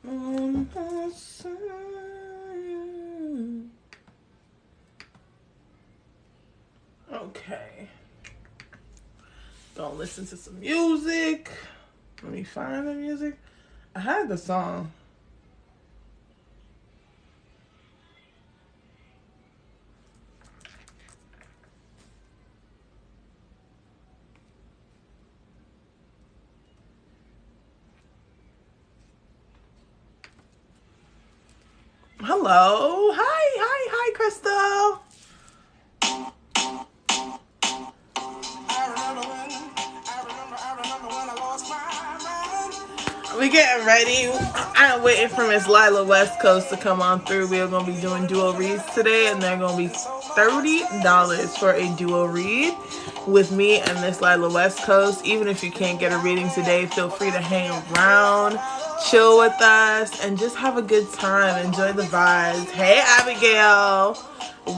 Okay. Gonna listen to some music. Let me find the music. I had the song. Hello. Hi, Crystal. We getting ready. I'm waiting for Miss Lila West Coast to come on through. We're going to be doing duo reads today, and they're going to be $30 for a duo read with me and Miss Lila West Coast. Even if you can't get a reading today, feel free to hang around, chill with us, and just have a good time. Enjoy the vibes. Hey, Abigail.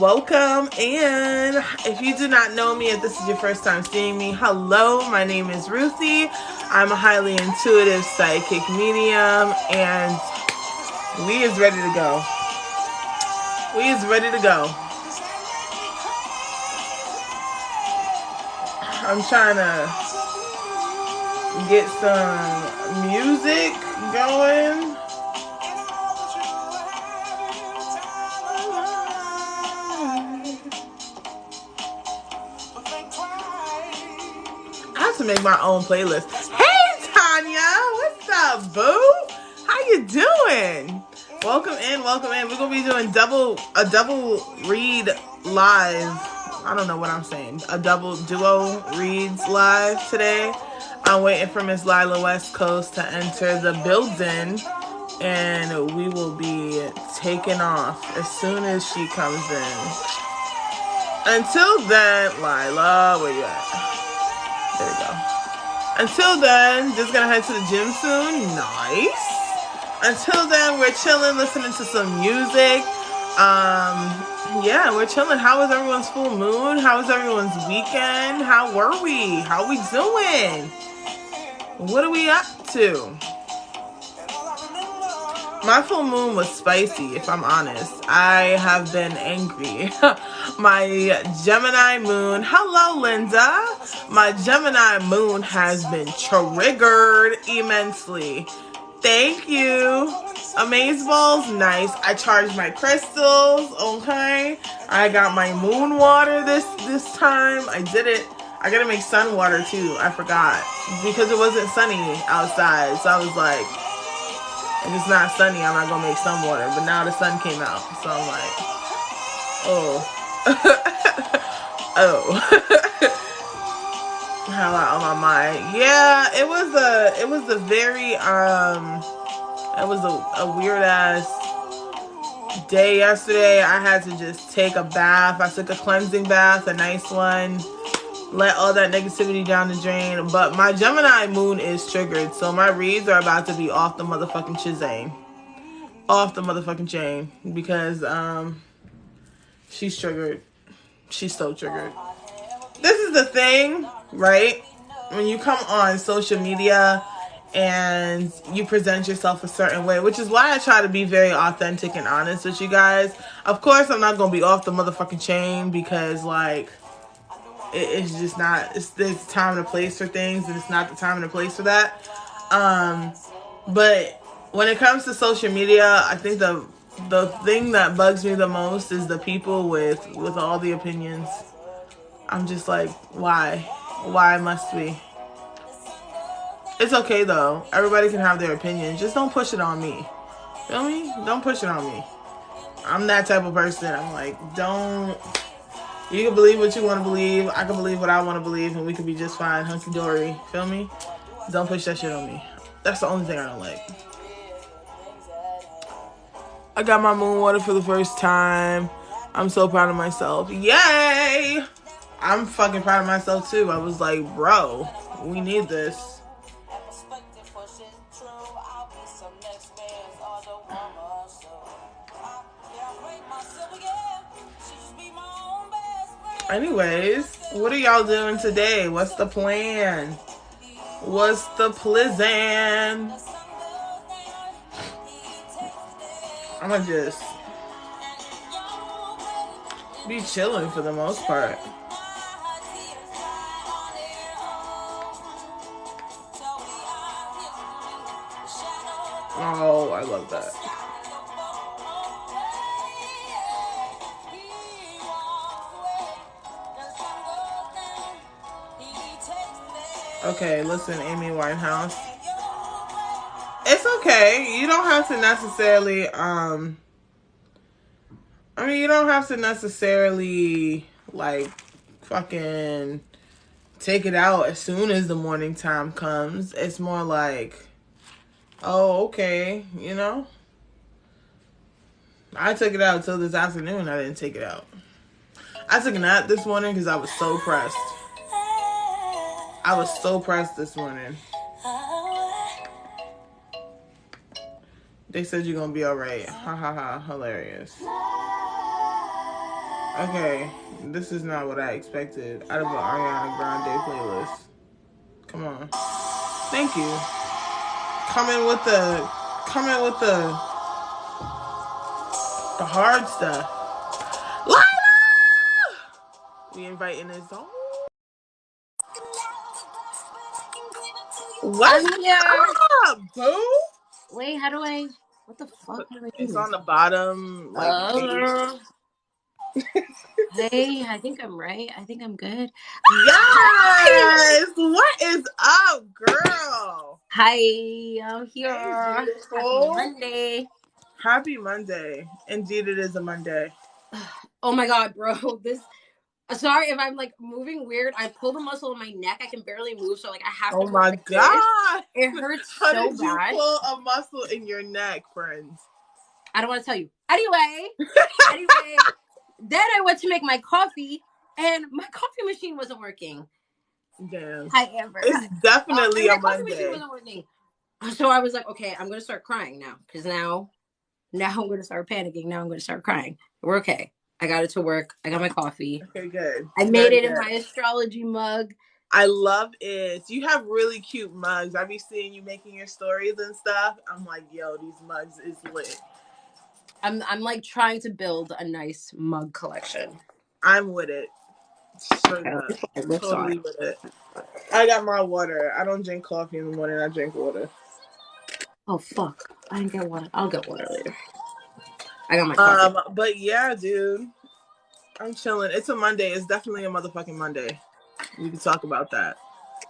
Welcome. And if you do not know me, if this is your first time seeing me, hello, my name is Ruthie. I'm a highly intuitive psychic medium, and we is ready to go. We is ready to go. I'm trying to get some music going. I have to make my own playlist. Hey, Tanya, what's up, boo? How you doing? Welcome in, welcome in. We're gonna be doing a double read live. I don't know what I'm saying. A double duo reads live today. I'm waiting for Miss Lila West Coast to enter the building, and we will be taking off as soon as she comes in. Until then, Lila, where you at? There we go. Until then, just gonna head to the gym soon. Nice. Until then, we're chilling, listening to some music. Yeah, we're chilling. How was everyone's full moon? How was everyone's weekend? How were we? How we doing? What are we up to? My full moon was spicy, if I'm honest. I have been angry. My Gemini moon, hello Linda. My Gemini moon has been triggered immensely. Thank you. Amazeballs, nice. I charged my crystals, okay. I got my moon water this time. I did it. I gotta make sun water too. I forgot. Because it wasn't sunny outside. So I was like, if it's not sunny, I'm not gonna make sun water. But now the sun came out. So I'm like, oh. Oh. How on my mind. Yeah, it was a very it was a weird ass day yesterday. I had to just take a bath. I took a cleansing bath, a nice one. Let all that negativity down the drain. But my Gemini moon is triggered, so my reads are about to be off the motherfucking chain. Off the motherfucking chain. Because she's triggered. She's so triggered. This is the thing, right? When you come on social media and you present yourself a certain way, which is why I try to be very authentic and honest with you guys. Of course, I'm not going to be off the motherfucking chain because, like, it's just not, there's time and a place for things, and it's not the time and the place for that. But when it comes to social media, I think the thing that bugs me the most is the people with all the opinions. I'm just like, why? Why must we? It's okay though. Everybody can have their opinion. Just don't push it on me. Feel me? Don't push it on me. I'm that type of person. I'm like, don't. You can believe what you want to believe. I can believe what I want to believe, and we can be just fine, hunky dory. Feel me? Don't push that shit on me. That's the only thing I don't like. I got my moon water for the first time. I'm so proud of myself. Yay! I'm fucking proud of myself too. I was like, bro, we need this. Anyways, what are y'all doing today? What's the plan? What's the plan? I'm gonna just be chilling for the most part. Oh, I love that. Okay, listen, Amy Winehouse. It's okay. You don't have to necessarily, you don't have to necessarily, like, fucking take it out as soon as the morning time comes. It's more like, oh, okay, you know? I took it out until this afternoon. I didn't take it out. I took a nap this morning because I was so pressed. I was so pressed this morning. They said you're gonna be alright. Ha ha ha. Hilarious. Okay, this is not what I expected out of an Ariana Grande playlist. Come on. Thank you. Coming with the hard stuff. Lila! We inviting this on. What's up, boo? Wait, how do I? What the fuck? How do I do It's this? on the bottom, like. Hey, I think I'm right. I think I'm good. Yes! What is up, girl? Hi, I'm here. Hey, beautiful. Happy Monday. Happy Monday. Indeed, it is a Monday. Oh my god, bro. Sorry if I'm like moving weird. I pulled a muscle in my neck. I can barely move, so like I have to. Oh my god! It hurts How so did you bad. pull a muscle in your neck, friends? I don't want to tell you. Anyway, then I went to make my coffee, and my coffee machine wasn't working. Damn. Hi, Amber. It's definitely a my coffee Monday. machine wasn't working. So I was like, okay, I'm going to start crying now. Because now I'm going to start panicking. Now I'm going to start crying. We're okay. I got it to work. I got my coffee. Okay, good. I made it in my astrology mug. I love it. You have really cute mugs. I be seeing you making your stories and stuff. I'm like, yo, these mugs is lit. I'm like trying to build a nice mug collection. I'm with it. Straight up. Totally with it. I got my water. I don't drink coffee in the morning. I drink water. Oh, fuck. I didn't get water. I'll get water later. I got my coffee. But yeah, dude. I'm chilling. It's a Monday. It's definitely a motherfucking Monday. We can talk about that.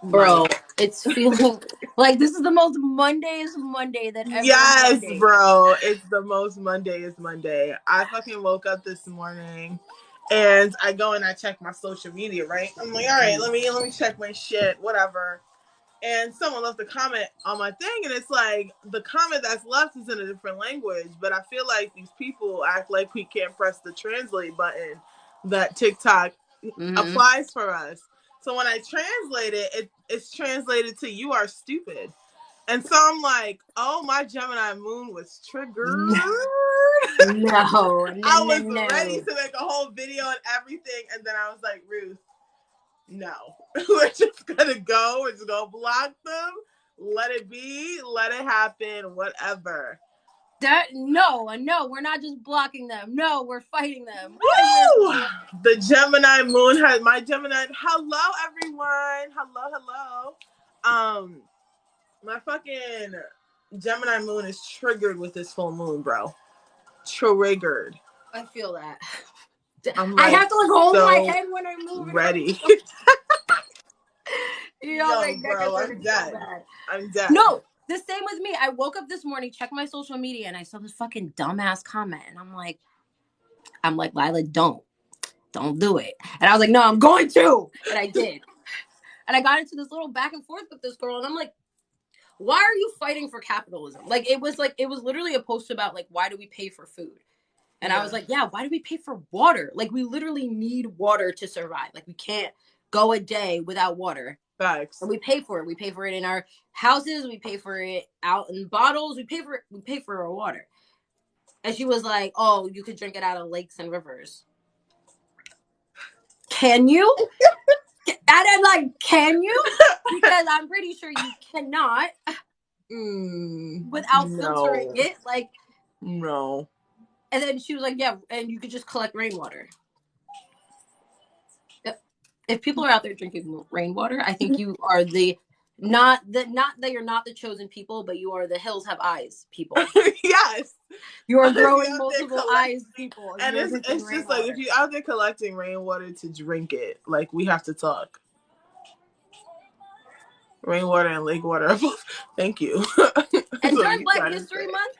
Bro, it's feeling like this is the most Mondayest Monday that ever. Yes, bro. It's the most Mondayest Monday. I fucking woke up this morning and I go and I check my social media, right? I'm like, all right, let me check my shit, whatever. And someone left a comment on my thing, and it's like the comment that's left is in a different language, but I feel like these people act like we can't press the translate button that TikTok applies for us. So when I translate it, it's translated to "you are stupid," and so I'm like, "Oh, my Gemini moon was triggered." No, I was ready to make a whole video and everything, and then I was like, Ruth, no, we're just gonna go. We're just gonna block them. Let it be. Let it happen. Whatever. No, we're not just blocking them. No, we're fighting them. Woo! The Gemini moon has my Gemini. Hello, everyone. Hello. My fucking Gemini moon is triggered with this full moon, bro. Triggered. I feel that. I have to like hold my head when I move. Ready. Bro, I'm dead. I'm dead. No, the same with me. I woke up this morning, checked my social media, and I saw this fucking dumbass comment, and I'm like, Lila, don't do it. And I was like, no, I'm going to, and I did. And I got into this little back and forth with this girl, and I'm like, why are you fighting for capitalism? It was literally a post about like, why do we pay for food? And I was like, yeah, why do we pay for water? Like, we literally need water to survive. Like, we can't go a day without water. Facts. And we pay for it. We pay for it in our houses. We pay for it out in bottles. We pay for our water. And she was like, oh, you could drink it out of lakes and rivers. Can you? And I'm like, can you? Because I'm pretty sure you cannot without filtering it. Like, no. And then she was like, yeah, and you could just collect rainwater. If people are out there drinking rainwater, I think you are not that you're not the chosen people, but you are the hills have eyes people. Yes. You are If growing you're out there multiple eyes people if and you're drinking it's just like if rainwater. you're out there collecting rainwater to drink it, like we have to talk. Rainwater and lake water are both. Thank you. That's And what during you Black trying to History say. Month,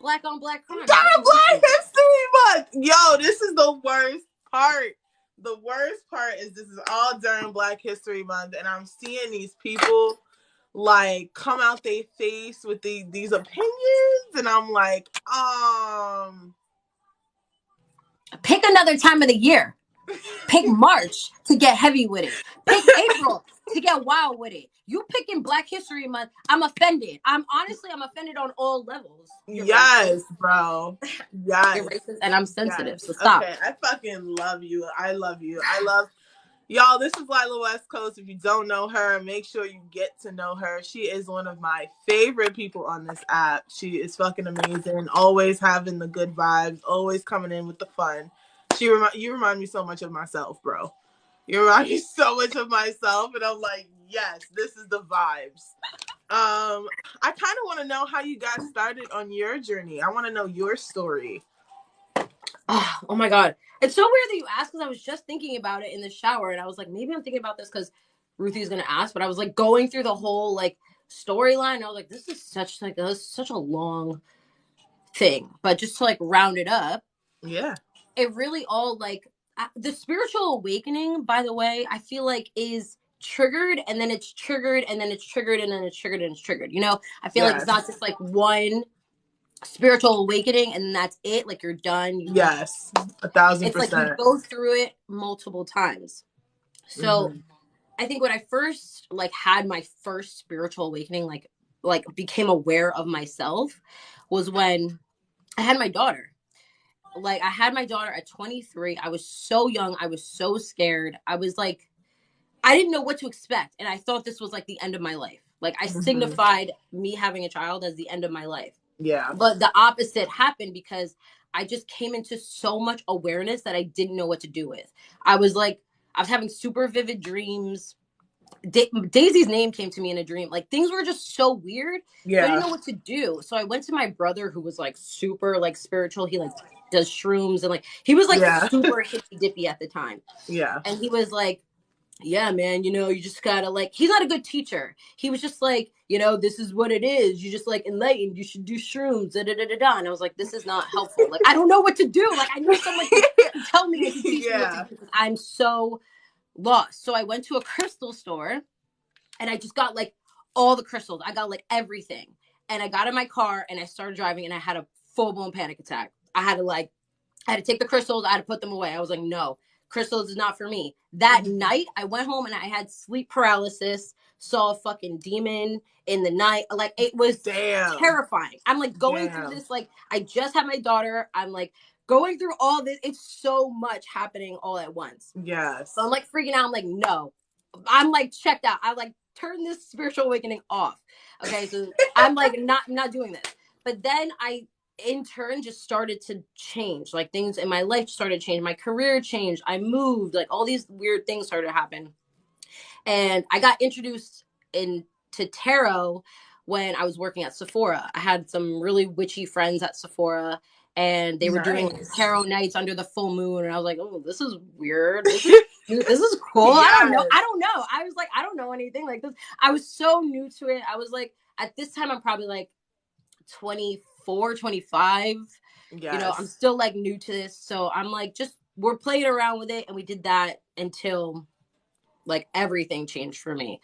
black on black crime, that's Darn Black amazing. History Month. Yo, this is the worst part. The worst part is this is all during Black History Month, and I'm seeing these people like come out their face with these opinions, and I'm like, Pick another time of the year. Pick March to get heavy with it. Pick April to get wild with it. You picking Black History Month, I'm offended. I'm offended on all levels. You're racist. yes, bro, You're yes, racist, and I'm sensitive. yes. So stop. Okay, I fucking love you. I love you. I love y'all. This is Lila West Coast. If you don't know her, make sure you get to know her. She is one of my favorite people on this app. She is fucking amazing. Always having the good vibes. Always coming in with the fun. You remind me so much of myself, bro. You remind me so much of myself, and I'm like, yes, this is the vibes. I kind of want to know how you got started on your journey. I want to know your story. Oh my god, it's so weird that you asked because I was just thinking about it in the shower, and I was like, maybe I'm thinking about this because Ruthie's gonna ask. But I was like going through the whole like storyline. I was like, this is such a long thing. But just to like round it up, Yeah. it really all like the spiritual awakening, by the way, I feel like is triggered and then it's triggered and then it's triggered and then it's triggered and it's triggered. You know, I feel like it's Yes. not just like one spiritual awakening and then that's it. Like you're done. Yes. It's like you 1,000%. go through it multiple times. So Mm-hmm. I think when I first like had my first spiritual awakening, like became aware of myself was when I had my daughter. Like I had my daughter at 23. I was so young. I was so scared. I was like, I didn't know what to expect. And I thought this was like the end of my life. Like I Mm-hmm. signified me having a child as the end of my life. Yeah. But the opposite happened because I just came into so much awareness that I didn't know what to do with. I was like, I was having super vivid dreams. Daisy's name came to me in a dream. Like things were just so weird. So I didn't Yeah. know what to do. So I went to my brother who was like super like spiritual. He like does shrooms and like he was like Yeah. super hippy dippy at the time. Yeah. And he was like, yeah, man, you know, you just gotta like he's not a good teacher. He was just like, you know, this is what it is. You just like enlightened, you should do shrooms, da da da da da. And I was like, this is not helpful. Like, I don't know what to do. Like I need someone to tell me and to teach me what to Yeah. do because I'm so lost. So I went to a crystal store and I just got like all the crystals. I got like everything. And I got in my car and I started driving and I had a full blown panic attack. I had to take the crystals, I had to put them away. I was like, no, crystals is not for me. That Mm-hmm. night I went home and I had sleep paralysis, saw a fucking demon in the night. Like it was Damn. terrifying. I'm like going through Damn. this, like I just had my daughter. I'm like going through all this. It's so much happening all at once. So I'm Yes. like freaking out. I'm like, no. I'm like checked out. I like turn this spiritual awakening off. Okay, so I'm like not doing this. But then I in turn just started to change. Like things in my life started to change. My career changed. I moved. Like all these weird things started to happen. And I got introduced into tarot when I was working at Sephora. I had some really witchy friends at Sephora and they were doing like Nice. tarot nights under the full moon and I was like, "Oh, this is weird. This is cool. I don't know. Yes. I don't know." I was like, "I don't know anything like this." I was so new to it. I was like at this time I'm probably like 24, 25. You know, I'm Yes. still like new to this. So I'm like just we're playing around with it and we did that until like everything changed for me.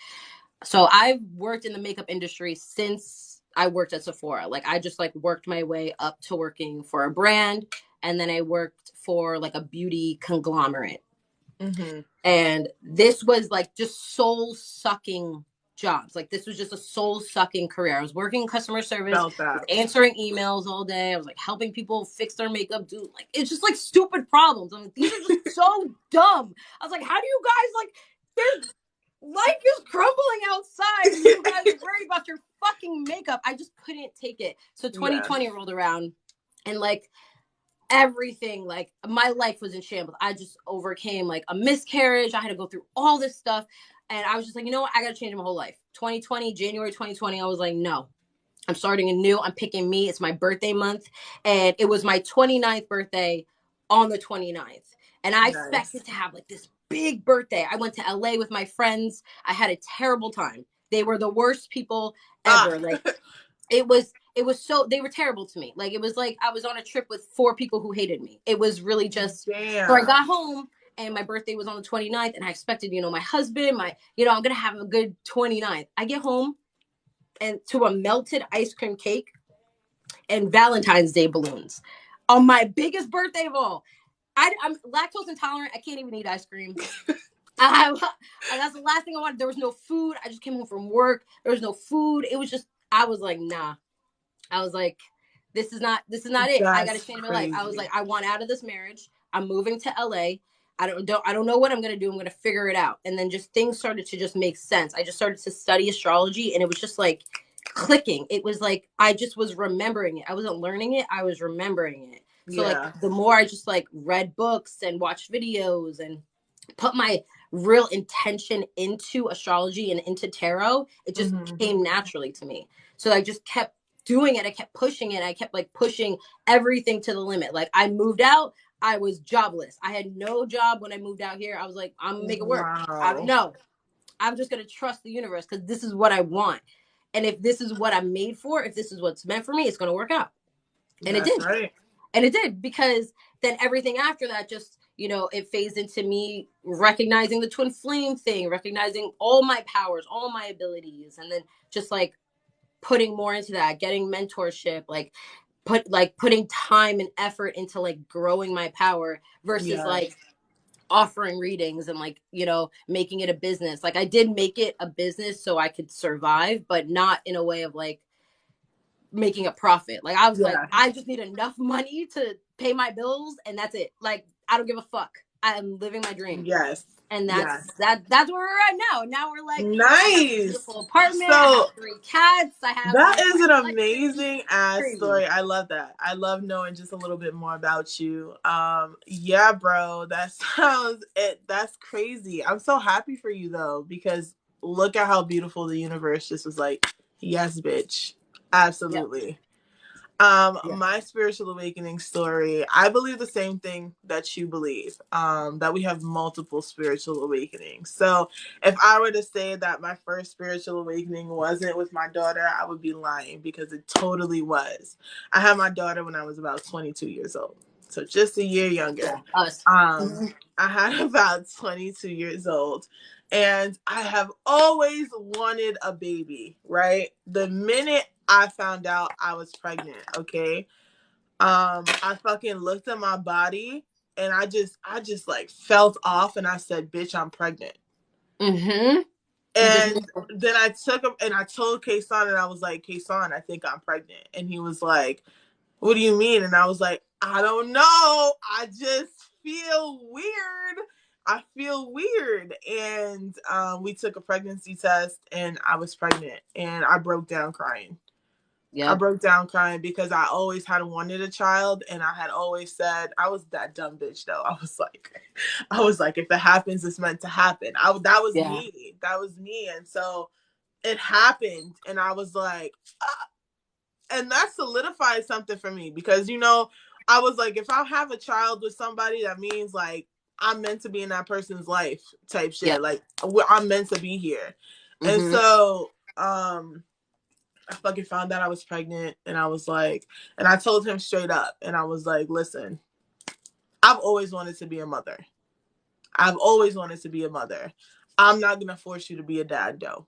So I've worked in the makeup industry since I worked at Sephora. Like I just like worked my way up to working for a brand and then I worked for like a beauty conglomerate. Mm-hmm. And this was like just soul sucking jobs. Like this was just a soul sucking career. I was working in customer service, Felt I was that. answering emails all day. I was like helping people fix their makeup, do like it's just like stupid problems. I'm like, these are just so dumb. I was like, how do you guys like there's life is crumbling outside and you guys are worried about your fucking makeup. I just couldn't take it. So Yes. 2020 rolled around and like everything, like my life was in shambles. I just overcame like a miscarriage. I had to go through all this stuff. And I was just like, you know what? I got to change my whole life. 2020, January 2020, I was like, no, I'm starting anew. I'm picking me. It's my birthday month. And it was my 29th birthday on the 29th. And I Nice. expected to have like this big birthday. I went to LA with my friends. I had a terrible time. They were the worst people Ah, ever. Like it was so they were terrible to me. Like it was like I was on a trip with four people who hated me. It was really just so I damn. got home and my birthday was on the 29th and I expected, my husband, I'm going to have a good 29th. I get home and to a melted ice cream cake and Valentine's Day balloons on my biggest birthday of all. I'm lactose intolerant. I can't even eat ice cream. I, that's the last thing I wanted. There was no food. I just came home from work. There was no food. It was just, I was like, nah. I was like, this is not it. I got to That's change my life. I was crazy. like, I want out of this marriage. I'm moving to LA. I don't know what I'm gonna do. I'm gonna figure it out. And then just things started to just make sense. I just started to study astrology, and it was just like clicking. It was like I just was remembering it. I wasn't learning it. I was remembering it. So like Yeah. the more I just like read books and watched videos and put my real intention into astrology and into tarot, it just Hmm. came naturally to me. So I just kept doing it. I kept pushing it. I kept like pushing everything to the limit. Like I moved out, I was jobless. I had no job when I moved out here. I was like, I'm gonna make it work. I don't Wow. know. I'm just gonna trust the universe because this is what I want. And if this is what I'm made for, if this is what's meant for me, it's gonna work out. And it That's did. right. And it did because then everything after that just, it phased into me recognizing the twin flame thing, recognizing all my powers, all my abilities, and then just like putting more into that, getting mentorship, like putting time and effort into like growing my power versus like Yes. offering readings and like, making it a business. Like I did make it a business so I could survive, but not in a way of like making a profit. Like I was like, Yeah. I just need enough money to pay my bills and that's it. Like I don't give a fuck. I'm living my dream. Yes. And Yes. that's where we're at now. Now we're like, I have a Nice. beautiful apartment, I have So three cats, I have that like is my an luxuries. amazing ass Crazy. story. I love that. I love knowing just a little bit more about you. Yeah, bro, that sounds it. That's crazy. I'm so happy for you though, because look at how beautiful the universe just was like, yes, bitch. Yep. Absolutely. Yeah. My spiritual awakening story, I believe the same thing that you believe, that we have multiple spiritual awakenings. So if I were to say that my first spiritual awakening wasn't with my daughter, I would be lying because it totally was. I had my daughter when I was about 22 years old. So just a year younger. Yeah. Us. Um, Mhm. I had about 22 years old. And I have always wanted a baby, right? The minute I found out I was pregnant, okay? I fucking looked at my body and I just like felt off and I said, "Bitch, I'm pregnant." Mhm. You just And then I took him and I told Kason and I was like, "Kason, I think I'm pregnant." And he was like, "What do you mean?" And I was like, "I don't know. I just feel weird. I feel weird." And we took a pregnancy test and I was pregnant and I broke down crying. I Yep. broke down crying because I always had wanted a child and I had always said I was that dumb bitch though. I was like, if it happens, it's meant to happen. That was Yeah. me. That was me. And so it happened and I was like, and that solidified something for me because I was like, if I have a child with somebody, that means like I'm meant to be in that person's life type shit. Yep. Like I'm meant to be here. And Mhm. so I fucking found out I was pregnant and I was like, and I told him straight up and I was like, listen, I've always wanted to be a mother. I've always wanted to be a mother. I'm not going to force you to be a dad though.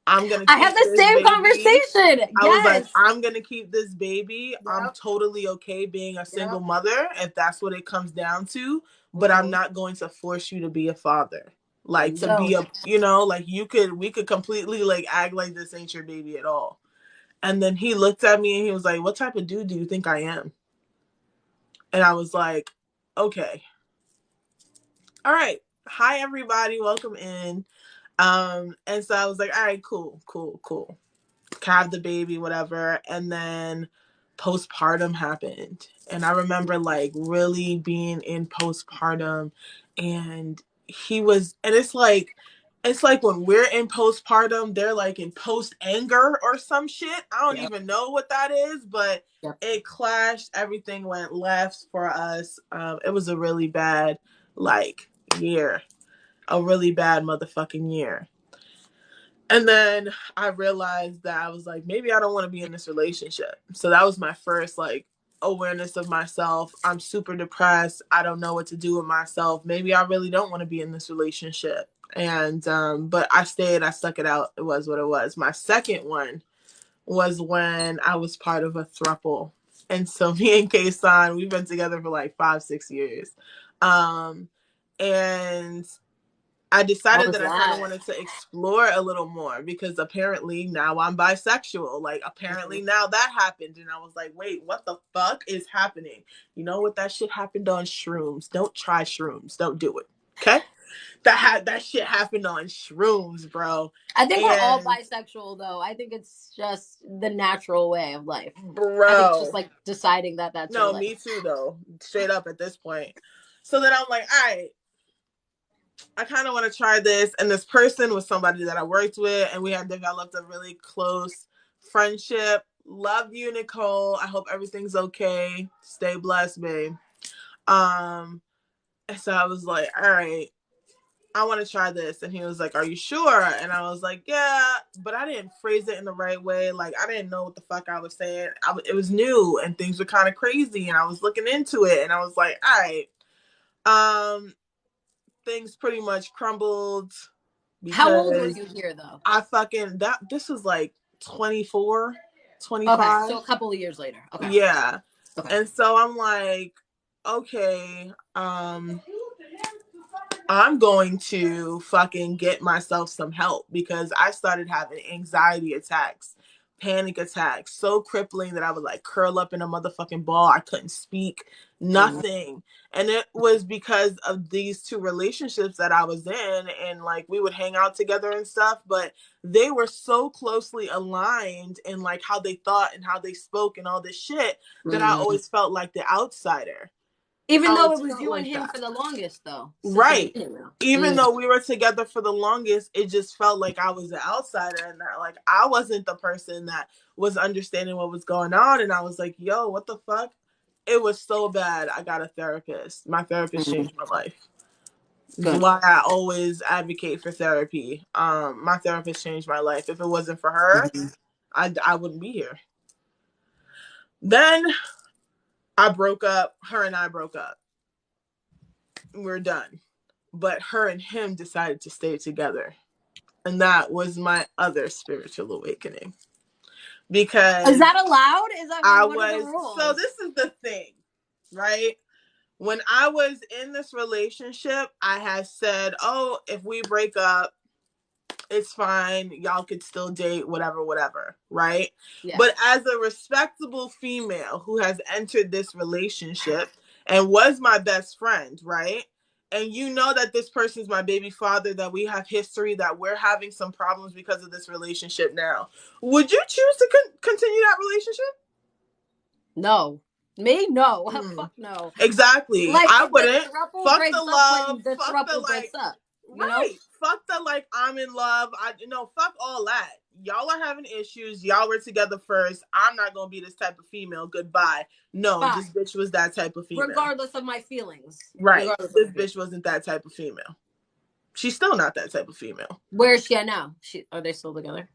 I'm going to I had keep the this same baby. conversation. I was like, Yes. I'm going to keep this baby. I'm Yep. totally okay being a single Yep. mother if that's what it comes down to, but I'm Mhm. not going to force you to be a father. There Like you to be go. like we could completely like act like this ain't your baby at all. And then he looked at me and he was like, "What type of dude do you think I am?" And I was like, "Okay. All right. Hi everybody. Welcome in." And so I was like, "All right, cool, cool, cool. Can I have the baby, whatever." And then postpartum happened. And I remember like really being in postpartum, and it's like when we're in postpartum, they're like in post anger or some shit. I don't Yep. even know what that is, but Yep. it clashed. Everything went left for us. It was a really bad like year, a really bad motherfucking year. And then I realized that I was like, maybe I don't want to be in this relationship. So that was my first like awareness of myself. I'm super depressed. I don't know what to do with myself. Maybe I really don't want to be in this relationship. And but I stayed, I stuck it out. It was what it was. My second one was when I was part of a throuple. And so me and Kason, we've been together for like 5-6 years. Um and I How decided was that I kind of that? wanted to explore a little more, because apparently now I'm bisexual. Like, apparently now that happened. And I was like, wait, what the fuck is happening? You know what? That shit happened on shrooms. Don't try shrooms. Don't do it. Okay? That shit happened on shrooms, bro. I think we're all And bisexual, though. I think it's just the natural way of life. I think it's just bro, like deciding that that's your no, life. me too, though. Straight up at this point. So then I'm like, all right, I kind of want to try this. And this person was somebody that I worked with, and we had developed a really close friendship. Love you, Nicole. I hope everything's okay. Stay blessed, babe. And so I was like, all right, I want to try this. And he was like, are you sure? And I was like, yeah, but I didn't phrase it in the right way. Like, I didn't know what the fuck I was saying. It was new, and things were kind of crazy, and I was looking into it, and I was like, all right. Things pretty much crumbled How old were because you here, though? I fucking that this was like 24, Okay, 25. so a couple of years later. Okay. Yeah. Okay. And so I'm like, okay, I'm going to fucking get myself some help, because I started having anxiety attacks, panic attacks, so crippling that I would like curl up in a motherfucking ball. I couldn't speak, nothing. And it was because of these two relationships that I was in, and like we would hang out together and stuff, but they were so closely aligned in like how they thought and how they spoke and all this shit, that I Mm. always felt like the outsider. Even I though it always was felt you and like him that. for the longest, though, since the Right. beginning, though. Even though we were together for the longest, it just felt like I was the outsider, and that like I wasn't the person that was understanding what was going on. And I was like, yo, what the fuck? It was so bad. I got a therapist. My therapist Mm. changed my life. This is Good. why I always advocate for therapy. My therapist changed my life. If it wasn't for her, I wouldn't be here. Then I broke up. Her and I broke up. We're done. But her and him decided to stay together. And that was my other spiritual awakening. Is Because that allowed? Is that I what are the was, so rules? this is the thing, right? When I was in this relationship, I had said, oh, if we break up, it's fine. Y'all could still date, whatever, whatever, right? Yeah. But as a respectable female who has entered this relationship and was my best friend, right? And you know that this person's my baby father, that we have history, that we're having some problems because of this relationship now. Would you choose to continue that relationship? No. Me? No. Mm. Fuck no. Exactly. Like I the wouldn't. thruple Fuck the breaks up love. when the Fuck the thruple breaks like. up. You know? Right. Fuck the like I'm in love. Fuck all that. Y'all are having issues. Y'all were together first. I'm not gonna be this type of female. Goodbye. No, Fine. this bitch was that type of female. Regardless of my feelings. Right. Regardless This of my bitch wasn't that type of female. She's still not that type of female. Where is she at now? Are they still together?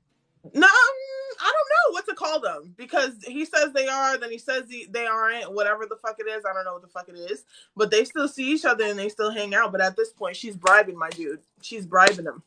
No, I don't know what to call them, because he says they are, then he says they aren't, whatever the fuck it is. I don't know what the fuck it is, but they still see each other and they still hang out. But at this point, she's bribing my dude. She's bribing him.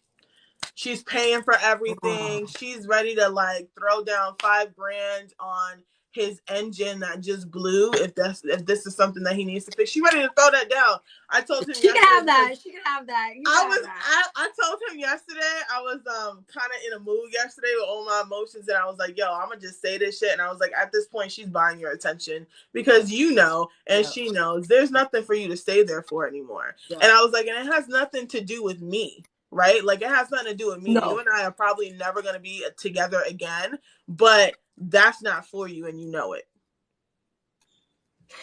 She's paying for everything. She's ready to like throw down $5,000 on his engine that just blew. If this is something that he needs to fix, she's ready to throw that down. I told him She can yesterday have that. She can have that. You can have that. I told him yesterday, I was kind of in a mood yesterday with all my emotions, and I was like, yo, I'm gonna just say this shit. And I was like, at this point, she's buying your attention, because you know, and she knows, there's nothing for you to stay there for anymore. And I was like, and it has nothing to do with me, right? Like, it has nothing to do with me. No. You and I are probably never gonna be together again, but that's not for you, and you know it.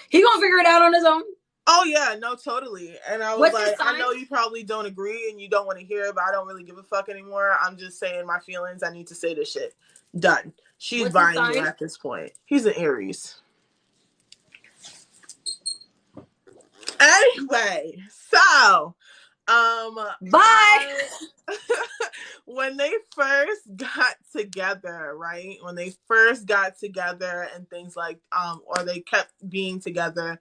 He gonna figure it out on his own. Oh yeah, no, totally. And I was What's his like, I sign? know you probably don't agree and you don't want to hear it, but I don't really give a fuck anymore. I'm just saying my feelings. I need to say this shit. Done. She's What's his buying you sign? at this point. He's an Aries. Anyway, so Bye. when they first got together, right? When they first got together and things like or they kept being together,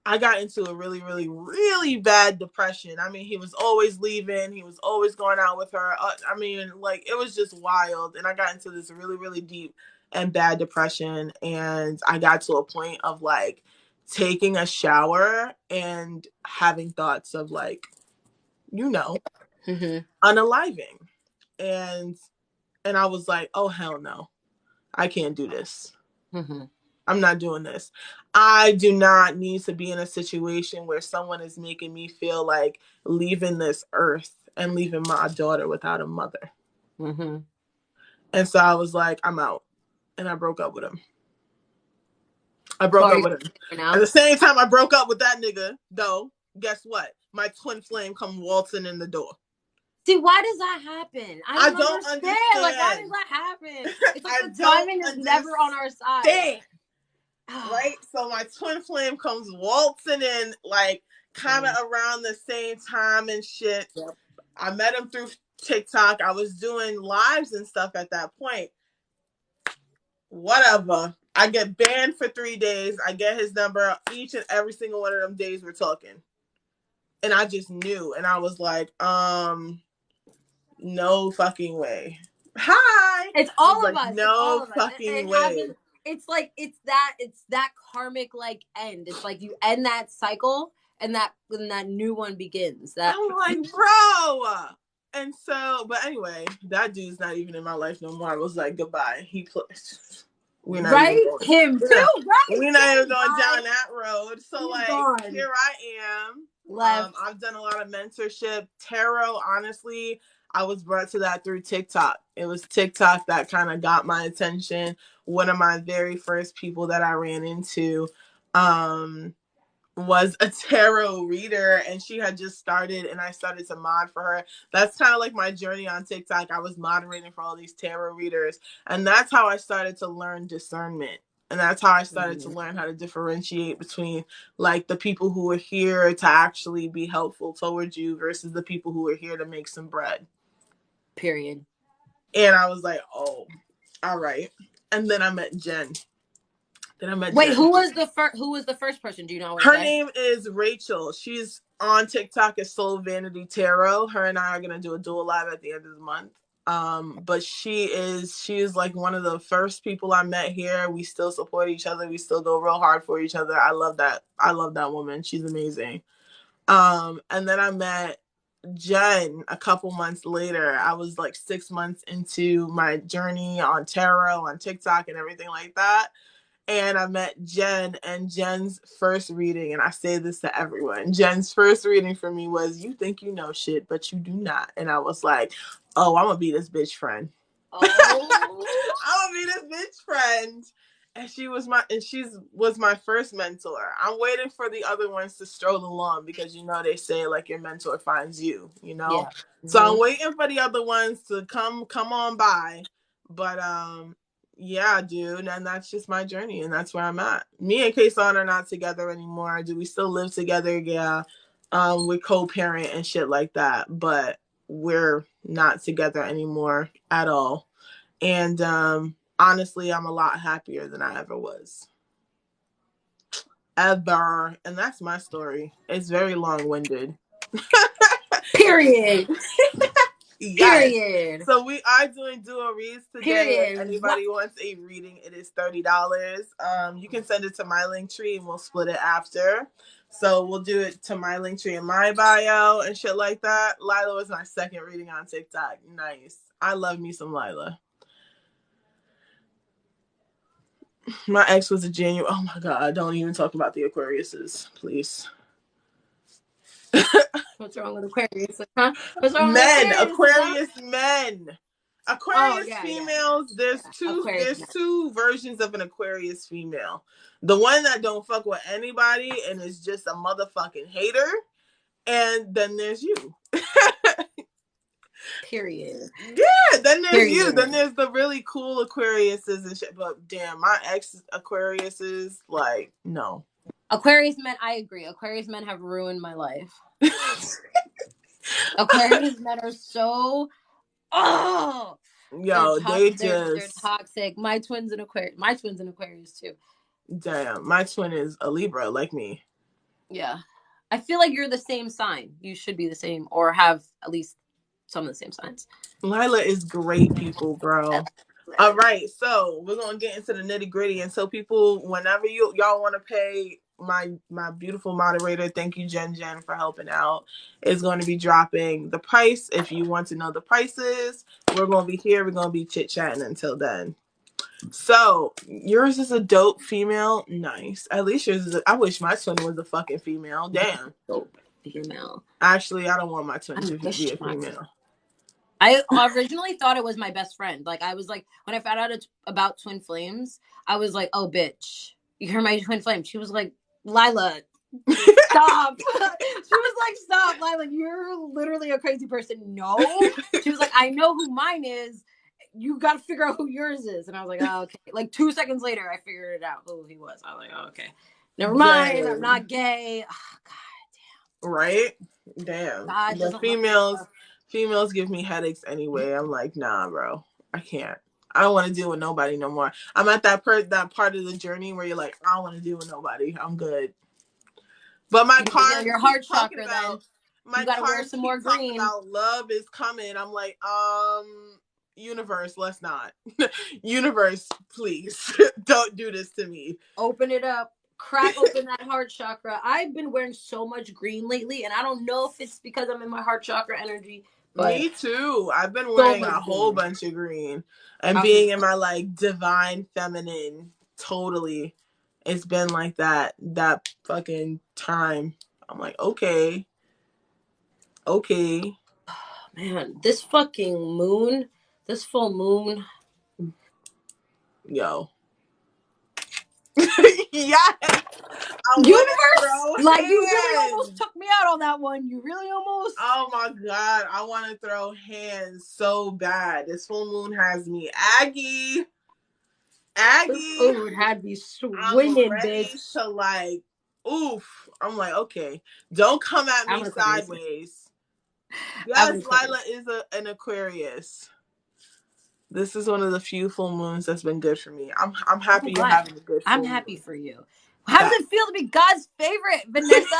I got into a really, really, really bad depression. I mean, he was always leaving. He was always going out with her. I mean, like, it was just wild. And I got into this really, really deep and bad depression. And I got to a point of, like, taking a shower and having thoughts of, like, unaliving. And I was like, oh, hell no. I can't do this. I'm not doing this. I do not need to be in a situation where someone is making me feel like leaving this earth and leaving my daughter without a mother. And so I was like, I'm out. And I broke up with him. At the same time I broke up with that nigga, though, guess what? My twin flame come waltzing in the door. See, why does that happen? I don't understand. Like, why does that happen? It's like the diamond is never on our side. Right? So my twin flame comes waltzing in, like, kind of around the same time and shit. Yep. I met him through TikTok. I was doing lives and stuff at that point. Whatever. I get banned for 3 days. I get his number each and every single one of them days we're talking. And I just knew. And I was like, no fucking way. Hi. It's all of us. No fucking way. It's like it's that karmic like end. It's like you end that cycle and that new one begins. That I'm like, bro. And so, but anyway, that dude's not even in my life no more. I was like, goodbye. We're not right? even going, him too, right? We're not even going down that road. So he's like, gone. Here I am. Left. I've done a lot of mentorship. Tarot, honestly, I was brought to that through TikTok. It was TikTok that kind of got my attention. One of my very first people that I ran into was a tarot reader, and she had just started, and I started to mod for her. That's kind of like my journey on TikTok. I was moderating for all these tarot readers, and that's how I started to learn discernment. And that's how I started to learn how to differentiate between, like, the people who are here to actually be helpful towards you versus the people who are here to make some bread. Period. And I was like, oh, all right. And then I met Jen. Wait, Jen. Who was the first person? Do you know? Her name is Rachel. She's on TikTok as Soul Vanity Tarot. Her and I are gonna do a dual live at the end of the month. But she is like one of the first people I met here. We still support each other. We still go real hard for each other. I love that woman. She's amazing. And then I met Jen a couple months later. I was like 6 months into my journey on tarot, on TikTok and everything like that. And I met Jen, and Jen's first reading, and I say this to everyone, Jen's first reading for me was, you think you know shit, but you do not. And I was like, oh, I'm going to be this bitch friend. Oh. I'm going to be this bitch friend. And she was my first mentor. I'm waiting for the other ones to stroll along because, they say, like, your mentor finds you, Yeah. Mm-hmm. So I'm waiting for the other ones to come on by. But, yeah, dude, and that's just my journey, and that's where I'm at. Me and Kason are not together anymore. Do we still live together? Yeah. We co-parent and shit like that, but we're not together anymore at all. And honestly, I'm a lot happier than I ever was. Ever. And that's my story. It's very long-winded. Period. Yes. Period. So we are doing dual reads today. Period. If anybody wants a reading, it is $30. You can send it to my Linktree and we'll split it after. So we'll do it to my Linktree in my bio and shit like that. Lila was my second reading on TikTok. Nice. I love me some Lila. My ex was a January. Oh my God. Don't even talk about the Aquariuses, please. What's wrong with Aquarius? Huh? What's wrong with Aquarius? Men. Oh Aquarius yeah, yeah, yeah, females, there's yeah. two Aquarius there's men. two versions of an Aquarius female. The one that don't fuck with anybody and is just a motherfucking hater, and then there's you. Period. Yeah, then there's you. Then Period. there's the really cool Aquariuses and shit. But damn, my ex Aquariuses, like, no. Aquarius men, I agree. Aquarius men have ruined my life. Aquarius men are so oh Yo, they they're just toxic. My twins in Aquarius. My twins in Aquarius too. damn. My twin is a Libra, like me. Yeah. I feel like you're the same sign. You should be the same or have at least some of the same signs. Lila is great people, bro. All right, so we're gonna get into the nitty gritty, and so people, whenever y'all want to pay my beautiful moderator, thank you Jen for helping out. Is going to be dropping the price. If you want to know the prices, we're gonna be here. We're gonna be chit chatting until then. So yours is a dope female, nice. At least yours is. I wish my twin was a fucking female. Damn. Dope female. Actually, I don't want my twin I to be wish a my female. I originally thought it was my best friend. Like I was like, when I found out about twin flames, I was like, "Oh, bitch, you heard my twin flame." She was like, "Lila, stop." She was like, "Stop, Lila, you're literally a crazy person." No, she was like, "I know who mine is. You got to figure out who yours is." And I was like, "Oh, okay." Like 2 seconds later, I figured it out who he was. I was like, "Oh, okay, never mind. I'm Damn. not gay." Oh, Right? Damn. God The doesn't love me enough. females give me headaches anyway. I'm like, nah, bro. I can't. I don't want to deal with nobody no more. I'm at that part of the journey where you're like, I don't want to deal with nobody. I'm good. But You gotta heal your heart chakra. Then you my gotta wear cards some more keep talking green. about love is coming. I'm like, universe, let's not. Universe, please. Don't do this to me. Open it up. Crack open that heart chakra. I've been wearing so much green lately, and I don't know if it's because I'm in my heart chakra energy, but Me too. I've been so wearing much a whole green. bunch of green and I was being in my like divine feminine. Totally. It's been like that fucking time. I'm like, okay. Okay. man, this fucking moon, this full moon. Yo. Yes. I want to Universe! throw Like you really almost hands. took me out on that one. You really almost Oh my God. I want to throw hands so bad. This full moon has me Aggie. this Aggie. food had me I'm swinging, ready bitch. to like, oof. I'm like, okay, don't come at I'm me an Aquarius. sideways. I'm Yes, an Lila Aquarius. is an Aquarius. This is one of the few full moons that's been good for me. I'm I'm happy you're glad. having a good I'm full happy moon. for you. How does That it feel to be God's favorite, Vanessa?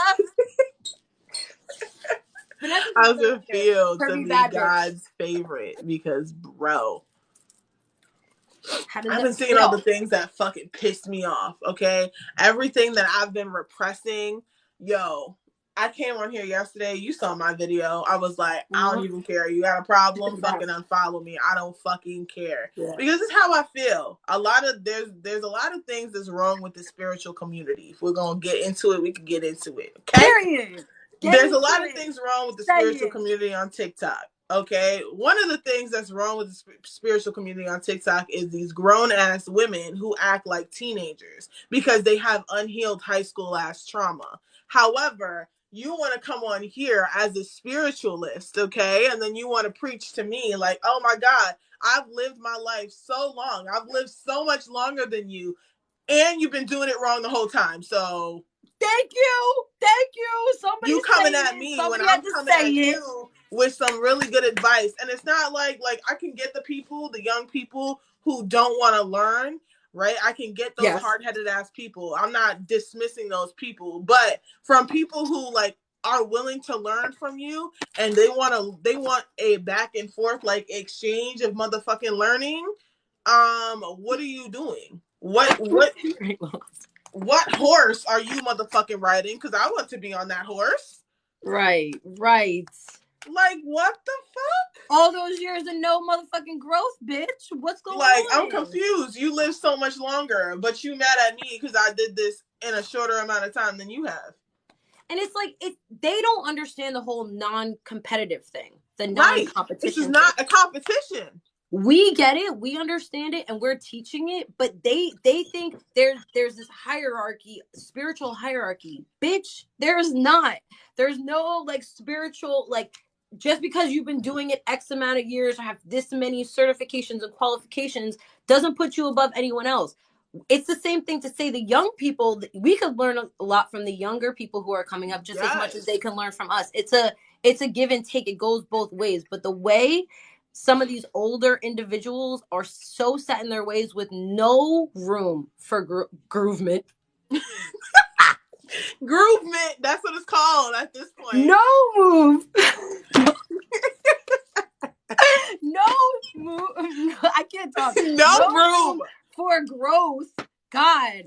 Vanessa's a how's it favorite. feel to Curvy be bad bitch. God's favorite? Because bro, How does I've it been seeing all the feel? things that fucking pissed me off. Okay, everything that I've been repressing. Yo, I came on here yesterday. You saw my video. I was like, I don't Uh-huh. even care. You got a problem? Super Fucking fast. unfollow me. I don't fucking care Yeah. because it's how I feel. A lot of there's a lot of things that's wrong with the spiritual community. If we're gonna get into it, we can get into it. Okay. Period. Get There's a into lot of it. things wrong with the Say spiritual it. community on TikTok. Okay, one of the things that's wrong with the spiritual community on TikTok is these grown ass women who act like teenagers because they have unhealed high school ass trauma. However, you want to come on here as a spiritualist, okay, and then you want to preach to me like, oh my God, I've lived my life so long, I've lived so much longer than you, and you've been doing it wrong the whole time. So Thank you. Thank you. you Somebody's coming saying at it. me when Somebody I'm had to coming say at it. you with some really good advice. And it's not like I can get the young people who don't want to learn, right? I can get those Yes. hard-headed ass people. I'm not dismissing those people, but from people who like are willing to learn from you and they want a back and forth like exchange of motherfucking learning. What are you doing? What horse are you motherfucking riding? Because I want to be on that horse. Right. Right. Like, what the fuck? All those years and no motherfucking growth, bitch. What's going Like, I'm on? confused. You live so much longer, but you mad at me because I did this in a shorter amount of time than you have. And it's like they don't understand the whole non-competitive thing, the Right. This is non-competition thing. not a competition. we get it, we understand it, and we're teaching it, but they think there's this hierarchy, spiritual hierarchy. Bitch, there's not. There's no like spiritual, like, just because you've been doing it X amount of years or have this many certifications and qualifications doesn't put you above anyone else. It's the same thing to say the young people, we could learn a lot from the younger people who are coming up just as much as they can learn from us. It's a give and take. It goes both ways. But the way some of these older individuals are so set in their ways with no room for groovement. Groovement, that's what it's called at this point. No move. No move. No, I can't talk. No room for growth. God.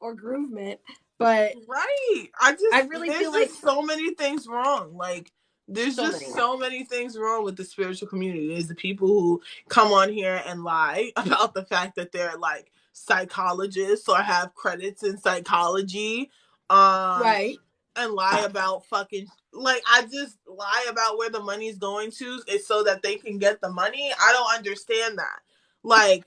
Or groovement. But right. I really feel like so many things wrong. Like there's so many things wrong with the spiritual community. There's the people who come on here and lie about the fact that they're like psychologists or have credits in psychology. Right. And lie about fucking, like, I just lie about where the money's going to is so that they can get the money. I don't understand that. Like,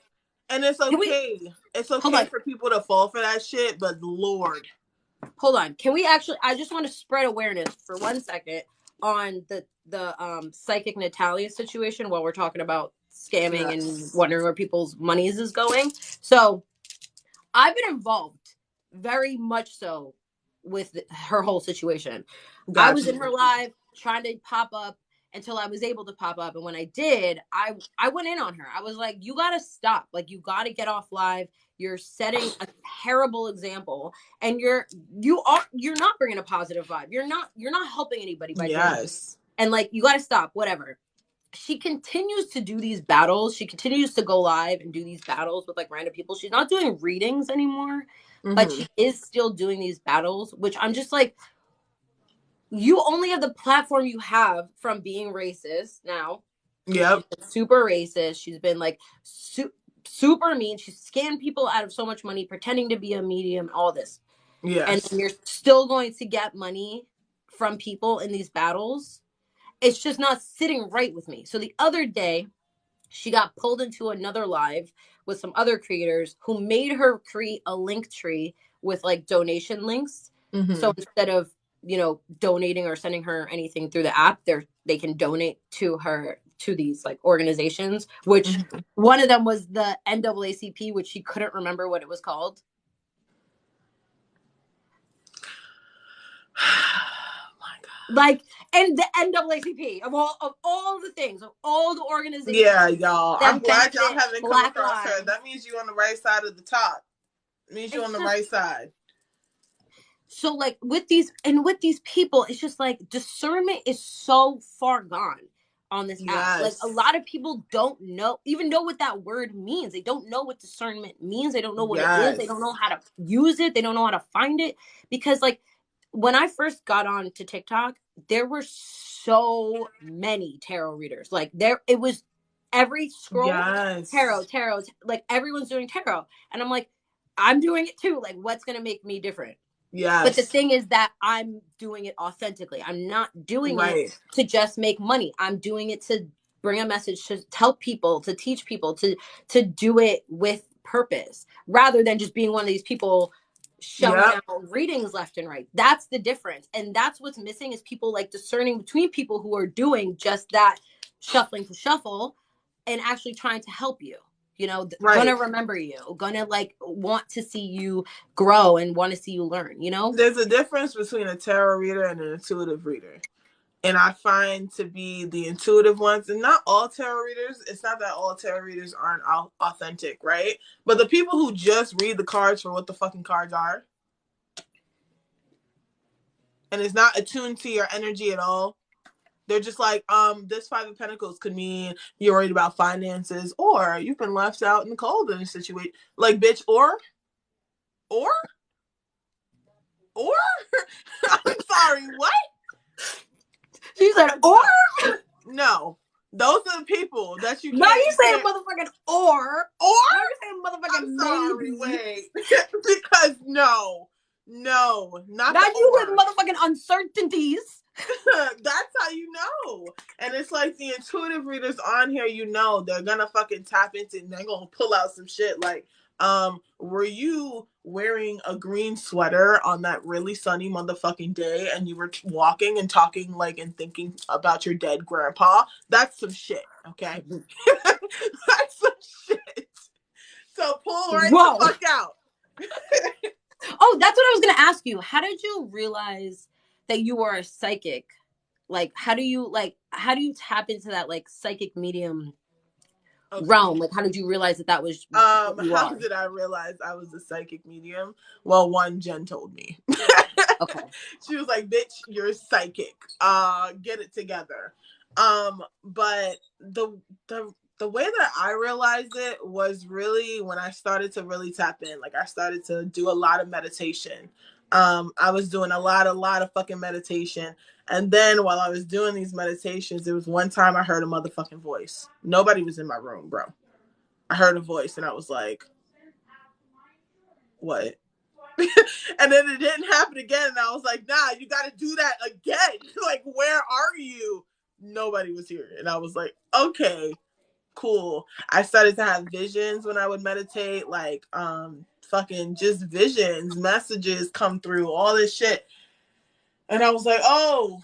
and it's okay. It's okay for people to fall for that shit, but Lord. Hold on. Can we actually, I just want to spread awareness for 1 second on the psychic Natalia situation while we're talking about scamming and wondering where people's monies is going. So I've been involved very much so with her whole situation. Gotcha. I was in her live trying to pop up until I was able to pop up. And when I did, I went in on her. I was like, you got to stop. Like, you got to get off live. You're setting a terrible example, and you're not bringing a positive vibe. You're not helping anybody by doing this. And like, you got to stop, whatever. She continues to do these battles. She continues to go live and do these battles with like random people. She's not doing readings anymore, but she is still doing these battles, which I'm just like, you only have the platform you have from being racist now. Yep. Super racist. She's been like super mean. She's scammed people out of so much money, pretending to be a medium, all this. Yes. And you're still going to get money from people in these battles. It's just not sitting right with me. So the other day, she got pulled into another live with some other creators who made her create a link tree with like donation links. So instead of, donating or sending her anything through the app, they can donate to her, to these like organizations, which one of them was the NAACP, which she couldn't remember what it was called. Like, and the NAACP of all the things, of all the organizations. Yeah, y'all. I'm glad y'all haven't come across her. That means you're on the right side of the top. It means you're on the right side. So like with these people, it's just like discernment is so far gone on this app. Like a lot of people don't even know what that word means. They don't know what discernment means. They don't know what it is. They don't know how to use it. They don't know how to find it. Because like when I first got on to TikTok, there were so many tarot readers. Like it was every scroll, tarot, like everyone's doing tarot. And I'm like, I'm doing it too. Like, what's going to make me different? Yeah. But the thing is that I'm doing it authentically. I'm not doing it to just make money. I'm doing it to bring a message, to tell people, to teach people, to do it with purpose, rather than just being one of these people showing out readings left and right. That's the difference. And that's what's missing, is people like discerning between people who are doing just that, shuffling to shuffle, and actually trying to help you. Gonna remember you, gonna like want to see you grow and want to see you learn. There's a difference between a tarot reader and an intuitive reader. And I find to be the intuitive ones, and not all tarot readers, it's not that all tarot readers aren't authentic, right? But the people who just read the cards for what the fucking cards are, and it's not attuned to your energy at all. They're just like, this Five of Pentacles could mean you're worried about finances, or you've been left out in the cold in a situation. Like, bitch, or? I'm sorry, what? You said, or? No. Those are the people that you can't. Now you saying motherfucking or? Or? Now you saying motherfucking sorry, maybe. Wait. Because no, not now you with motherfucking uncertainties. That's how you know. And it's like the intuitive readers on here, you know, they're gonna fucking tap into and they're gonna pull out some shit like, were you wearing a green sweater on that really sunny motherfucking day and you were walking and talking like and thinking about your dead grandpa? That's some shit, okay? That's some shit. So pull right the Whoa. fuck out. Oh, that's what I was gonna ask you. How did you realize that you were a psychic? Like, how do you tap into that like psychic medium Okay. realm? Like, how did you realize that was what you How are? did I realize I was a psychic medium? Well, one, Jen told me. Okay. She was like, "Bitch, you're psychic. Get it together." But the way that I realized it was really when I started to really tap in. Like I started to do a lot of meditation. I was doing a lot of fucking meditation. And then while I was doing these meditations, there was one time I heard a motherfucking voice. Nobody was in my room, bro. I heard a voice and I was like, what? And then it didn't happen again. And I was like, nah, you got to do that again. Like, where are you? Nobody was here. And I was like, okay, cool. I started to have visions when I would meditate, like, fucking just visions, messages come through, all this shit. And I was like, oh,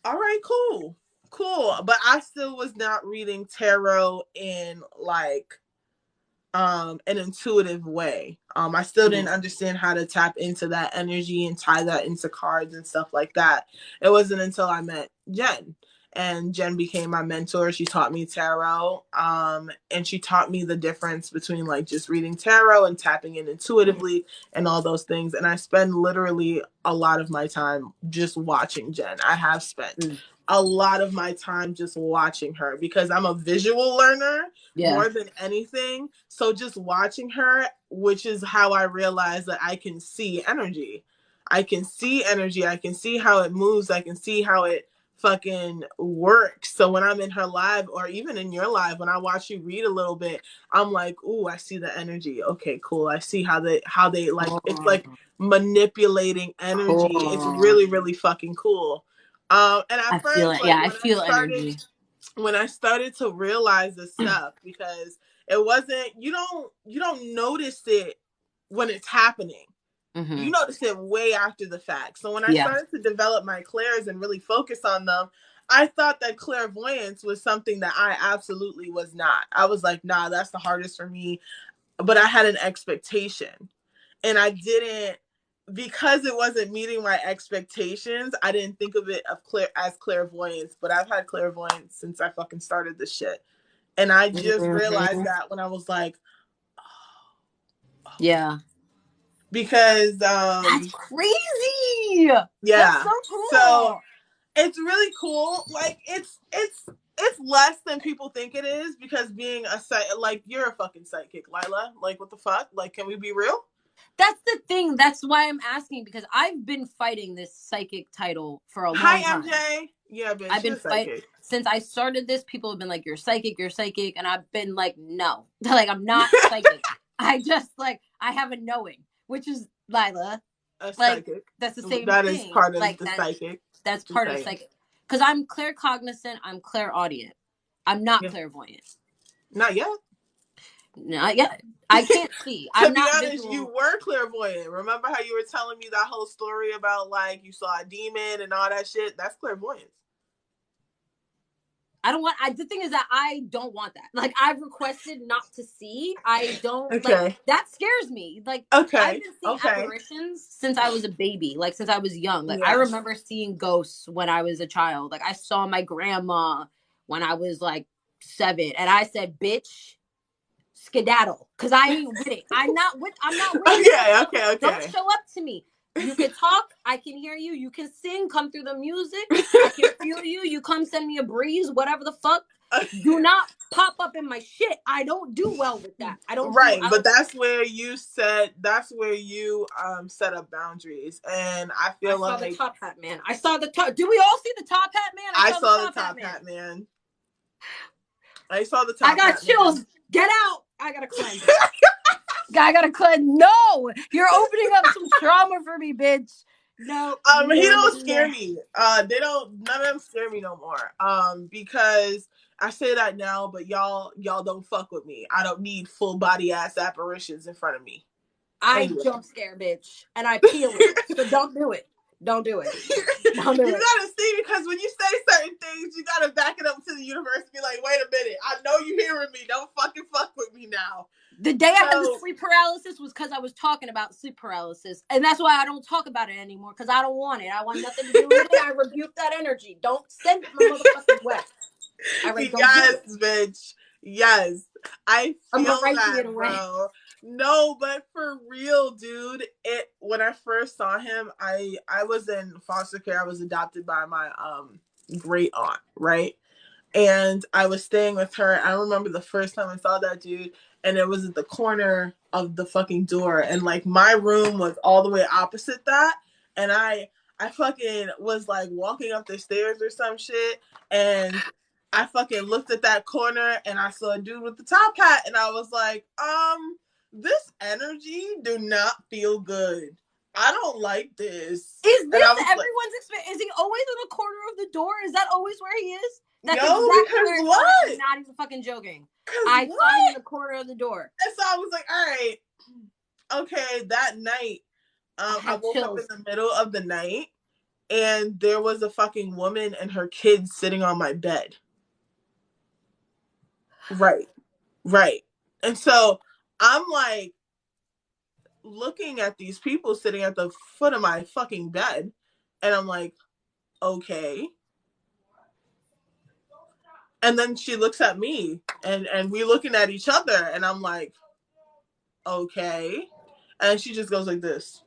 all right, cool. Cool. But I still was not reading tarot in like an intuitive way. I still didn't understand how to tap into that energy and tie that into cards and stuff like that. It wasn't until I met Jen. And Jen became my mentor. She taught me tarot. And she taught me the difference between like just reading tarot and tapping in intuitively and all those things. And I spend literally a lot of my time just watching Jen. I have spent a lot of my time just watching her because I'm a visual learner more than anything. So just watching her, which is how I realized that I can see energy. I can see energy. I can see how it moves. I can see how it fucking works. So when I'm in her live or even in your live, when I watch you read a little bit, I'm like, ooh, I see the energy. Okay, cool. I see how they like it's like manipulating energy. It's really, really fucking cool. And I at feel first, it. like Yeah, I feel energy. when I started to realize this stuff, because it wasn't you don't notice it when it's happening. You notice it way after the fact. So when I Yeah. started to develop my clairs and really focus on them, I thought that clairvoyance was something that I absolutely was not. I was like, nah, that's the hardest for me. But I had an expectation. And I didn't, because it wasn't meeting my expectations, I didn't think of it as clairvoyance. But I've had clairvoyance since I fucking started this shit. And I just realized that when I was like, Yeah. because That's crazy. That's yeah. so So cool. it's really cool. Like it's less than people think it is because being a like you're a fucking psychic, Lila. Like what the fuck? Like can we be real? That's the thing. That's why I'm asking, because I've been fighting this psychic title for a Hi long time. MJ. Yeah, bitch, I've you're been fighting psychic. since I started this. People have been like, you're psychic, and I've been like, no. Like, I'm not psychic. I just like I have a knowing, which is Lila. A Like, psychic. that's the same That is thing. part of Like the psychic. that's Just part of saying. psychic. Because I'm claircognizant, I'm clairaudient. I'm not Yeah. clairvoyant. Not yet. Not yet. I can't see. To I'm be not honest, you visual. were clairvoyant. Remember how you were telling me that whole story about like you saw a demon and all that shit? That's clairvoyance. I don't want. The thing is that I don't want that. Like I've requested not to see. I don't like Okay. that. Scares me. Like I've Okay. been seeing Okay. apparitions since I was a baby. Like since I was young. Like I Yeah. remember seeing ghosts when I was a child. Like I saw my grandma when I was like 7, and I said, "Bitch, skedaddle," because I ain't with it. I'm not with. I'm not with it. Okay. Okay. Don't Okay. show up to me. You can talk. I can hear you. You can sing. Come through the music. I can feel you. You come send me a breeze. Whatever the fuck. Do not pop up in my shit. I don't do well with that. I don't do. Right, I but don't. that's where you set up boundaries, and I I feel saw the like top hat man. I saw the top. Do we all see the top hat man? I I saw the saw the top hat top man. hat man. I saw the I top got hat chills. man. Get out. I gotta cleanse. I gotta cleanse. No, you're opening up some trauma for me, bitch. No, He no, don't no, scare no. me. None of them scare me no more. Because I say that now, but y'all don't fuck with me. I don't need full body ass apparitions in front of me. I Anyway. jump scare, bitch, and I peel it. So don't do it. Don't do it. Don't do You it. gotta see, because when you say certain things, you gotta back it up to the universe and be like, wait a minute, I know you hearing me. Don't fucking fuck with me now. The day I had the So sleep paralysis was because I was talking about sleep paralysis. And that's why I don't talk about it anymore, because I don't want it. I want nothing to do with it. I rebuke that energy. Don't send it my motherfucking way. All right, don't do yes, it. bitch. Yes. I I'm feel Horatio that, away. bro. No, but for real, dude. When I first saw him, I was in foster care. I was adopted by my great aunt, right? And I was staying with her. I remember the first time I saw that dude, and it was at the corner of the fucking door, and like my room was all the way opposite that, and I fucking was like walking up the stairs or some shit, and I fucking looked at that corner, and I saw a dude with the top hat, and I was like, this energy do not feel good. I don't like this. Is And this I was like, everyone's experience? Is he always in the corner of the door? Is that always where he is? That's yo, exactly because where I saw him. I'm what? not even fucking joking. Because I saw him in what? the corner of the door. And so I was like, all right, okay. That night, I I had woke up in chills. the middle of the night, and there was a fucking woman and her kids sitting on my bed. Right, right. And so I'm like looking at these people sitting at the foot of my fucking bed, and I'm like, okay. And then she looks at me, and we looking at each other, and I'm like, okay. And she just goes like this.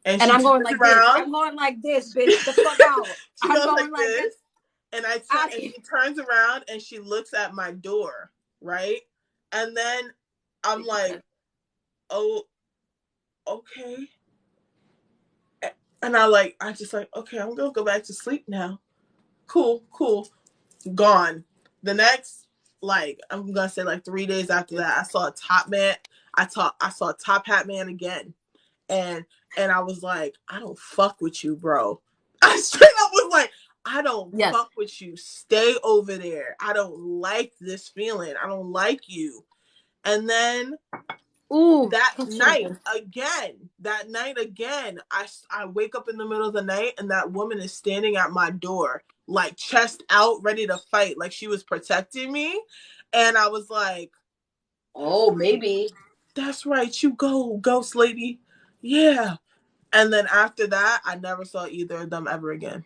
And And she I'm going turns like this. around. I'm going like this, bitch. The fuck out. She I'm goes going like like this, this. and Out of and here. she turns around and she looks at my door, right? And then I'm like, oh, okay. And I just like, okay, I'm gonna go back to sleep now. Cool, cool. Gone. The next, like, I'm gonna say like 3 days after that, I saw a top man. I saw a top hat man again, and I was like, I don't fuck with you, bro. I straight up was like, I don't Yes. fuck with you. Stay over there. I don't like this feeling. I don't like you. And then Ooh, that that's so night good. again, I wake up in the middle of the night, and that woman is standing at my door, like chest out, ready to fight, like she was protecting me. And I was like, Oh, maybe. that's right, you go, ghost lady. Yeah. And then after that, I never saw either of them ever again.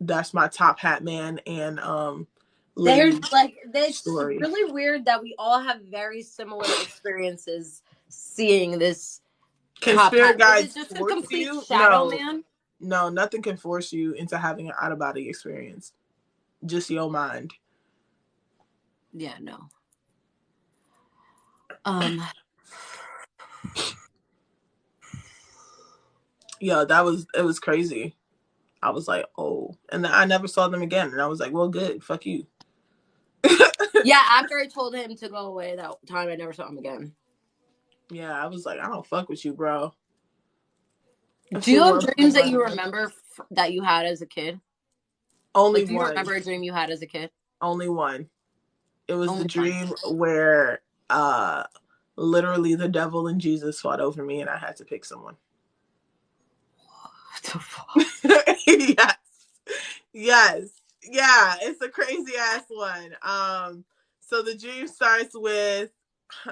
That's my top hat man and There's lady like, it's story. really weird that we all have very similar experiences seeing this Can top spirit hat. Is it guides just a force complete you? shadow No, man? no, nothing can force you into having an out of body experience. Just your mind. Yeah, no. Um, Yeah, it was crazy. I was like, oh, and then I never saw them again, and I was like, well, good, fuck you. yeah, after I told him to go away that time, I never saw him again. Yeah, I was like, I don't fuck with you, bro. I Do you flew have up dreams on that my you remember that you had as a kid? only Like, do you one, remember a dream you had as a kid? only one. It was the Only one. dream where literally the devil and Jesus fought over me, and I had to pick someone. What the fuck? Yes. Yes. Yeah, it's a crazy ass one. So the dream starts with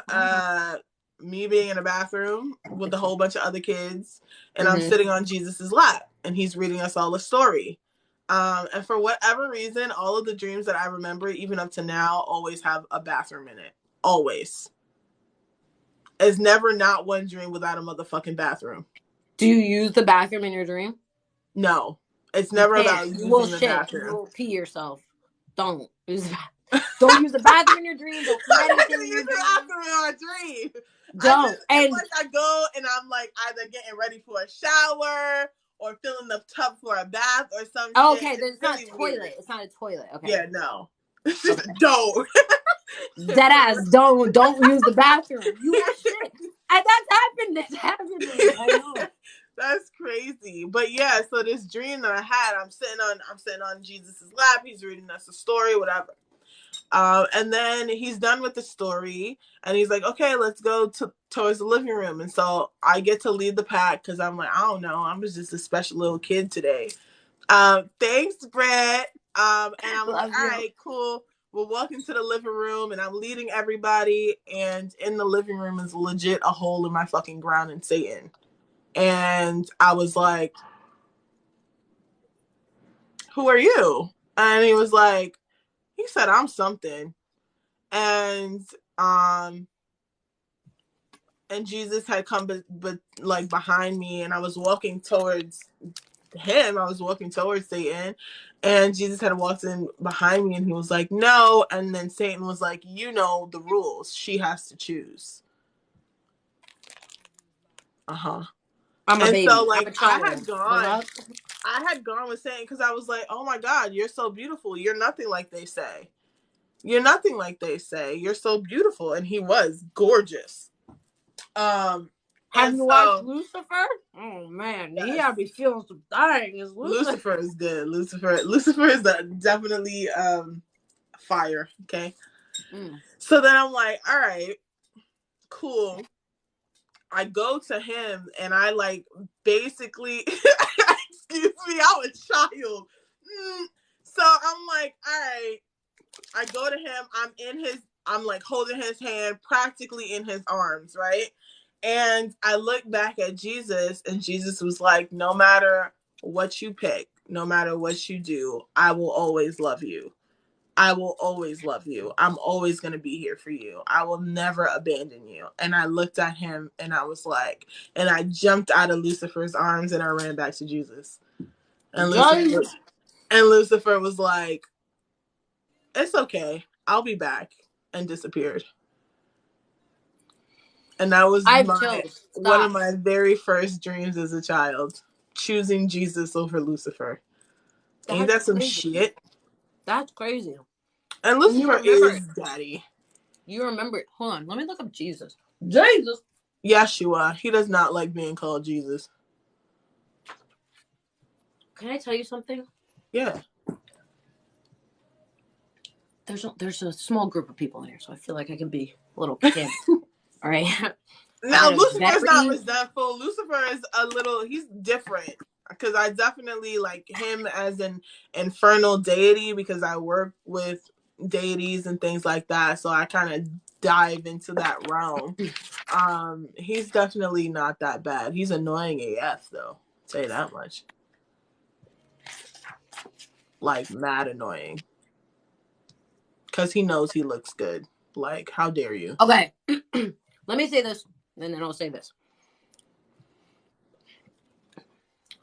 uh me being in a bathroom with a whole bunch of other kids, and I'm Mm-hmm. sitting on Jesus's lap, and he's reading us all a story. And for whatever reason, all of the dreams that I remember, even up to now, always have a bathroom in it. Always. It's never not one dream without a motherfucking bathroom. Do you use the bathroom in your dream? No. It's You never can't. about You will using the shit. You bathroom. will pee yourself. Don't use the don't use the bathroom in your dream. Don't eat I'm not anything gonna in use your the dream. bathroom in my dream. Don't. It's And like I go and I'm like either getting ready for a shower or filling the tub for a bath or some shit. okay, It's then it's not really a weird. toilet. It's not a toilet. Okay. Yeah, no. Okay. Don't. Dead ass, don't use the bathroom. You will shit. And that's happened to me. I know. That's crazy. But yeah, so this dream that I had, I'm sitting on Jesus's lap. He's reading us a story, whatever. And then he's done with the story, and he's like, "Okay, let's go towards the living room." And so I get to lead the pack because I'm like, I don't know, I was just a special little kid today. Thanks, Brett. And I'm like, Love all you. right, cool. We're walking to the living room, and I'm leading everybody. And in the living room is legit a hole in my fucking ground in Satan. And I was like, "Who are you?" And he was like, he said, "I'm something." And um, and Jesus had come, but like behind me, and I was walking towards him. I was walking towards Satan, and Jesus had walked in behind me, and he was like, "No." And then Satan was like, "You know the rules. She has to choose." Uh-huh. I'm a And so, baby. I'm like, a child. I had gone with Satan because I was like, "Oh my God, you're so beautiful. You're nothing like they say. You're nothing like they say. You're so beautiful." And he was gorgeous. Um, Have and you watched so Lucifer? Oh man, he yes, had me feeling some things. Lucifer. Lucifer is good. Lucifer is definitely fire. Okay. Mm. So then I'm like, all right, cool. I go to him and I like basically, excuse me, I'm a child. So I'm like, all right. I go to him. I'm like holding his hand, practically in his arms, right? And I look back at Jesus, and Jesus was like, "No matter what you pick, no matter what you do, I will always love you. I will always love you. I'm always going to be here for you. I will never abandon you." And I looked at him and I was like, and I jumped out of Lucifer's arms and I ran back to Jesus. And Just, Lucifer was like, "It's okay. I'll be back," and disappeared. And that was I've my chills. one of Stop. my very first dreams as a child, choosing Jesus over Lucifer. Ain't That's that some crazy. shit? That's crazy. And And you Lucifer remember is it. daddy. You remember it. Hold on. Let me look up Jesus. Jesus. Yeshua. He does not like being called Jesus. Can I tell you something? Yeah. There's a small group of people in here, so I feel like I can be a little candid. All right. I Now had a Lucifer's not very resentful. Lucifer is a little, he's different. Because I definitely like him as an infernal deity because I work with deities and things like that. So I kind of dive into that realm. He's definitely not that bad. He's annoying AF though. I'll say that much. Like mad annoying. Cause he knows he looks good. Like, how dare you? okay. Let me say this, and then I'll say this.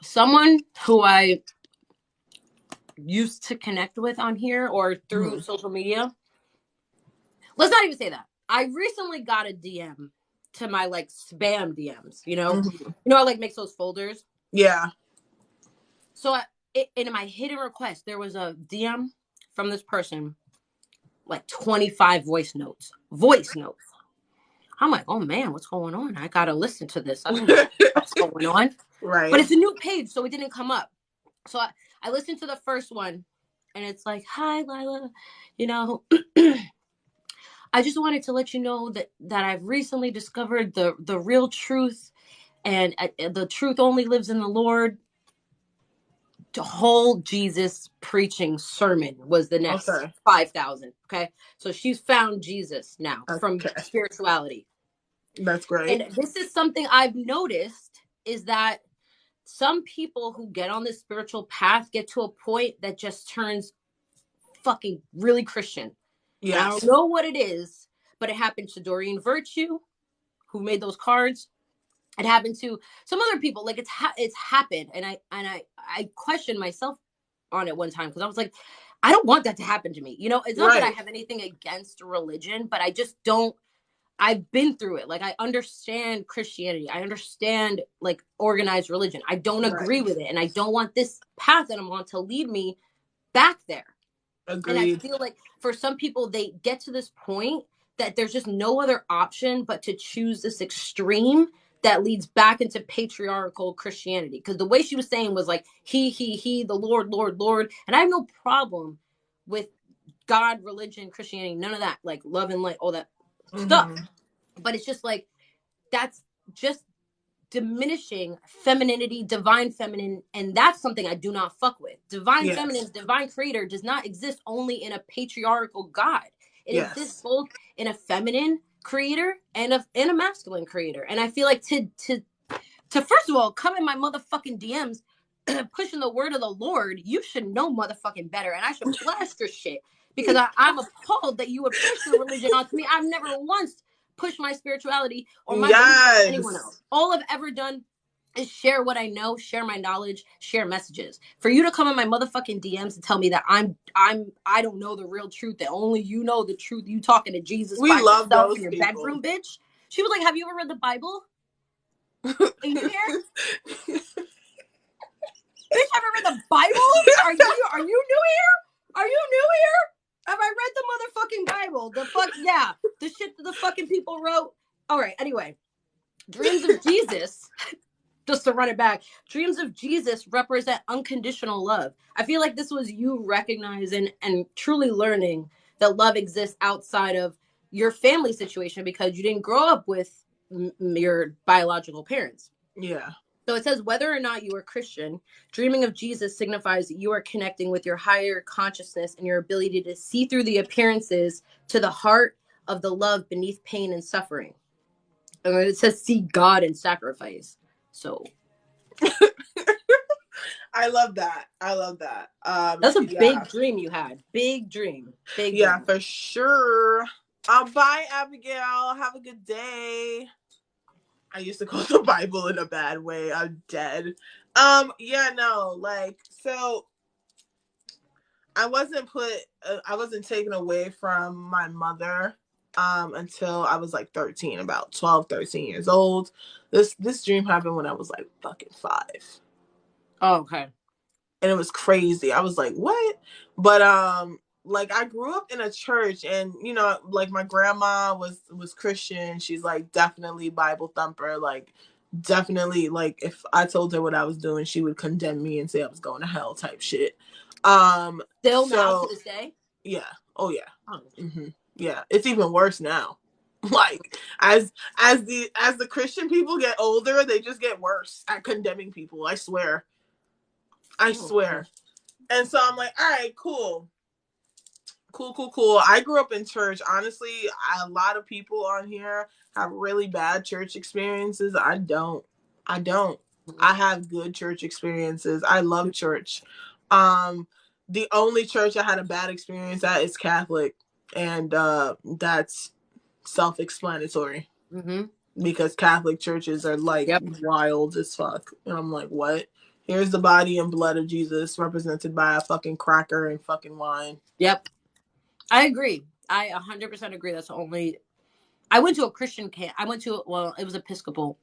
Someone who I used to connect with on here or through Mm-hmm. social media. Let's not even say that. I recently got a DM to my like spam DMs. Mm-hmm. I like make those folders. Yeah. So in my hidden request, there was a DM from this person, like 25 voice notes. Voice notes. I'm like, oh man, what's going on? I gotta listen to this. I don't know what's going on. But Right. it's a new page, so it didn't come up. So I listened to the first one, and it's like, hi, Lila. You know, I just wanted to let you know that I've recently discovered the real truth, and the truth only lives in the Lord. The whole Jesus preaching sermon was the next Okay. 5,000. Okay, so she's found Jesus now from Okay. spirituality, That's and great. this is something I've noticed is that some people who get on this spiritual path get to a point that just turns fucking really Christian. And I don't Yes. know what it is, but it happened to Doreen Virtue, who made those cards. It happened to some other people. Like it's happened, and I questioned myself on it one time because I was like, I don't want that to happen to me. It's not that I Right. have anything against religion, but I just don't. I've been through it. Like I understand Christianity. I understand like organized religion. I don't Right. agree with it, and I don't want this path that I'm on to lead me back there. And I Agreed. feel like for some people, they get to this point that there's just no other option but to choose this extreme that leads back into patriarchal Christianity. Because the way she was saying was like, he, the Lord, Lord, Lord. And I have no problem with God, religion, Christianity, none of that, like love and light, all that stuff. But it's just like, that's just diminishing femininity, divine feminine, and that's something I do not fuck with. Divine Yes. feminine, divine creator does not exist only in a patriarchal God. It exists Yes. both in a feminine creator and in a masculine creator. And I feel like to first of all come in my motherfucking DMs pushing the word of the Lord, you should know motherfucking better, and I should blast your shit because I'm appalled that you would push your religion onto me. I've never once pushed my spirituality or my beliefs onto anyone Yes. else. All I've ever done is share what I know, share my knowledge, share messages. For you to come in my motherfucking DMs and tell me that I don't know the real truth, that only you know the truth, you talking to Jesus We by love yourself in those your people. bedroom, bitch. She was like, "Have you ever read the Bible? Are you here? Bitch, have you read the Bible? Are you new here? Are you new here? Have I read the motherfucking Bible? The fuck, yeah. The shit that the fucking people wrote. All right, anyway. Dreams of Jesus, just to run it back, dreams of Jesus represent unconditional love. I feel like this was you recognizing and truly learning that love exists outside of your family situation because you didn't grow up with your biological parents. Yeah. So it says, whether or not you are Christian, dreaming of Jesus signifies that you are connecting with your higher consciousness and your ability to see through the appearances to the heart of the love beneath pain and suffering. And it says, see God in sacrifice. So I love that. I love that. that's a Yeah. big dream you had. Big dream. Big Yeah, dream. for sure. Bye, Abigail. Have a good day. I used to call the Bible in a bad way. I'm dead. Yeah, no, like, so I wasn't taken away from my mother until I was like 13, about 12, 13 years old. This dream happened when I was like fucking 5. Oh, okay. And it was crazy. I was like, "What?" But like I grew up in a church, and like my grandma was Christian. She's like definitely Bible thumper, like definitely, like if I told her what I was doing, she would condemn me and say I was going to hell type shit. Still now to So this day? yeah. Oh yeah. Oh. Yeah, it's even worse now. Like as the Christian people get older, they just get worse at condemning people. I swear. I Oh, okay. swear. And so I'm like, all right, cool. Cool, cool, cool. I grew up in church. Honestly, a lot of people on here have really bad church experiences. I don't. I don't. I have good church experiences. I love church. Um, the only church I had a bad experience at is Catholic, and that's self-explanatory Mm-hmm. because Catholic churches are like Yep. wild as fuck. And I'm like, what? Here's the body and blood of Jesus represented by a fucking cracker and fucking wine. Yep. I agree. I 100% agree. That's the only. I went to a Christian camp. Well, it was Episcopal,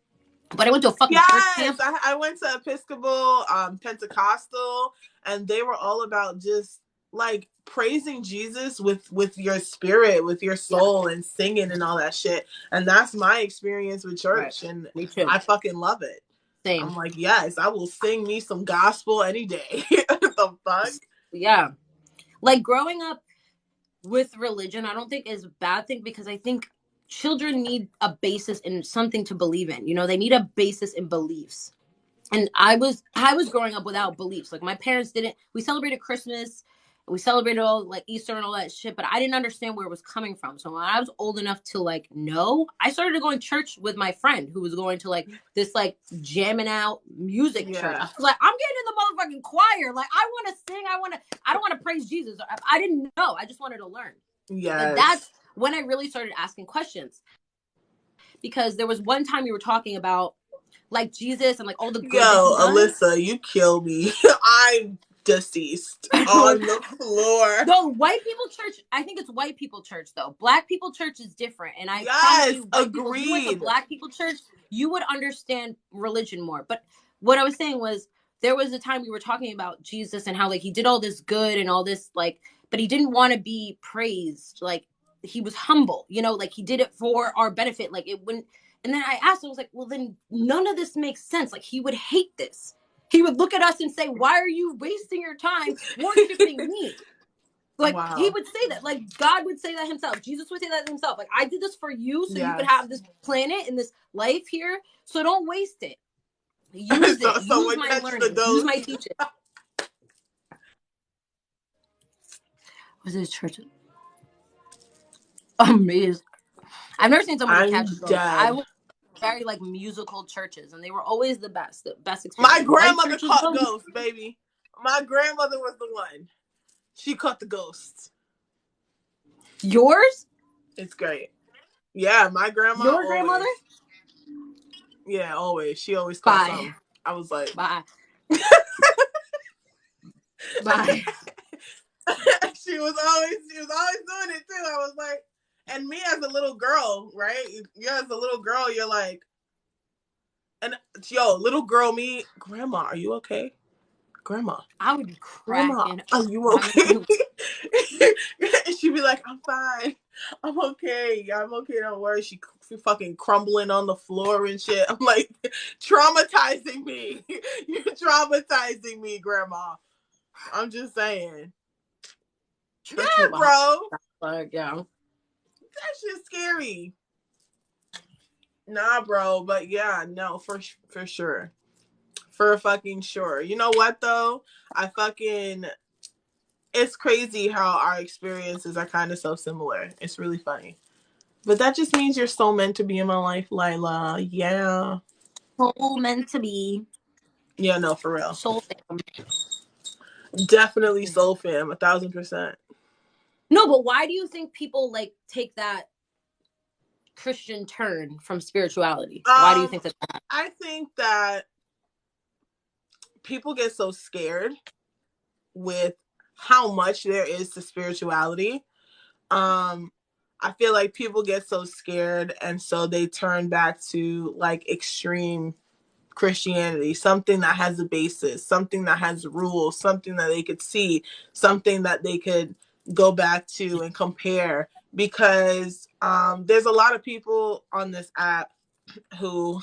but I went to a fucking church Yes, camp. I went to Episcopal, Pentecostal, and they were all about just like praising Jesus with your spirit, with your Yeah. soul, and singing and all that shit. And that's my experience with Right. church, and Me too. I fucking love it. Same. I'm like, yes, I will sing me some gospel any day. The fuck? Yeah. Like growing up with religion, I don't think is a bad thing because I think children need a basis in something to believe in. You know, they need a basis in beliefs. And I was growing up without beliefs. Like my parents didn't. We celebrated Christmas, we celebrated all like Easter and all that shit, but I didn't understand where it was coming from. So when I was old enough to like know, I started going to church with my friend who was going to like this like jamming out music church. I Yeah. was like, I'm getting in the motherfucking choir. Like I want to sing. I don't want to praise Jesus. I didn't know. I just wanted to learn. And Yes. that's when I really started asking questions because there was one time you were talking about like Jesus and like all the good that he Yo, done. Alyssa, you kill me. I'm deceased on the floor. No, white people church. I think it's white people church though. Black people church is different, and I promise Yes, you, white people. If you went to agreed. black people church, you would understand religion more. But what I was saying was, there was a time we were talking about Jesus and how like he did all this good and all this like but he didn't want to be praised. Like, he was humble, you know, like he did it for our benefit. Like, it wouldn't. And then I asked, I was like, well, then none of this makes sense. Like, he would hate this. He would look at us and say, why are you wasting your time worshiping me? Like, he Wow. would say that. Like, God would say that himself. Jesus would say that himself. Like, I did this for you so you could Yes. have this planet and this life here. So don't waste it. Use it. So Use what my catch the learning. Use ghost? my teaching. Was it church? Amazing. I've never seen somebody I'm catch a ghost. I dead. was very like musical churches, and they were always the best My experiences. White grandmother churches caught though. ghosts, baby. My grandmother was the one. She caught the ghosts. Yours? It's great. Yeah, my grandma Your grandmother? always. Yeah, always. She always caught Bye. some. I was like, Bye. Bye. she was always doing it too. I was like, and me as a little girl, right? You as a little girl, you're like, and yo, little girl, me, grandma, are you okay? Grandma, I would be grandma, cracking are up. you okay? And she'd be like, I'm fine. I'm okay. I'm okay. Don't worry. She fucking crumbling on the floor and shit. I'm like, traumatizing me. You're traumatizing me, grandma. I'm just saying. Church Yeah, behind. bro. Like, yeah. That shit's scary. Nah, bro. But yeah, no, for sure. For fucking sure. You know what though? I fucking it's crazy how our experiences are kind of so similar. It's really funny. But that just means you're so meant to be in my life, Lila. Yeah. Soul meant to be. Yeah, no, for real. Soul fam. Definitely soul fam, 1,000%. No, but why do you think people like take that Christian turn from spirituality? Why do you Um, think that? I think that people get so scared with how much there is to spirituality. Um, I feel like people get so scared and so they turn back to like extreme Christianity, something that has a basis, something that has rules, something that they could see, something that they could go back to and compare. Because there's a lot of people on this app who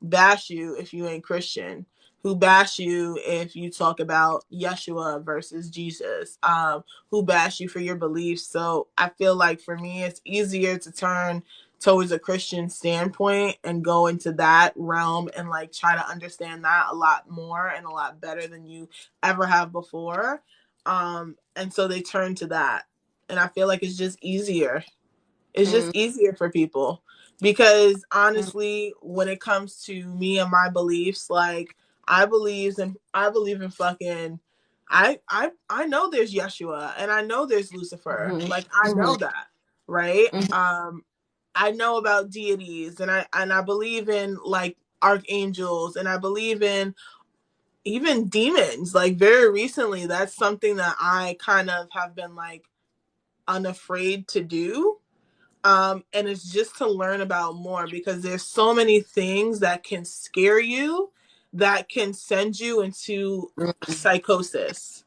bash you if you ain't Christian, who bash you if you talk about Yeshua versus Jesus, who bash you for your beliefs. So I feel like for me, it's easier to turn towards a Christian standpoint and go into that realm and like try to understand that a lot more and a lot better than you ever have before. And so they turn to that. And I feel like it's just easier. It's just Mm, easier for people because mm, honestly, when it comes to me and my beliefs, like I believe in fucking I know there's Yeshua and I know there's Lucifer. mhm, Like I know mhm, that, right? mhm, I know about deities and I believe in like archangels and I believe in even demons. Like very recently, that's something that I kind of have been like unafraid to do, and it's just to learn about more because there's so many things that can scare you that can send you into mhm. psychosis.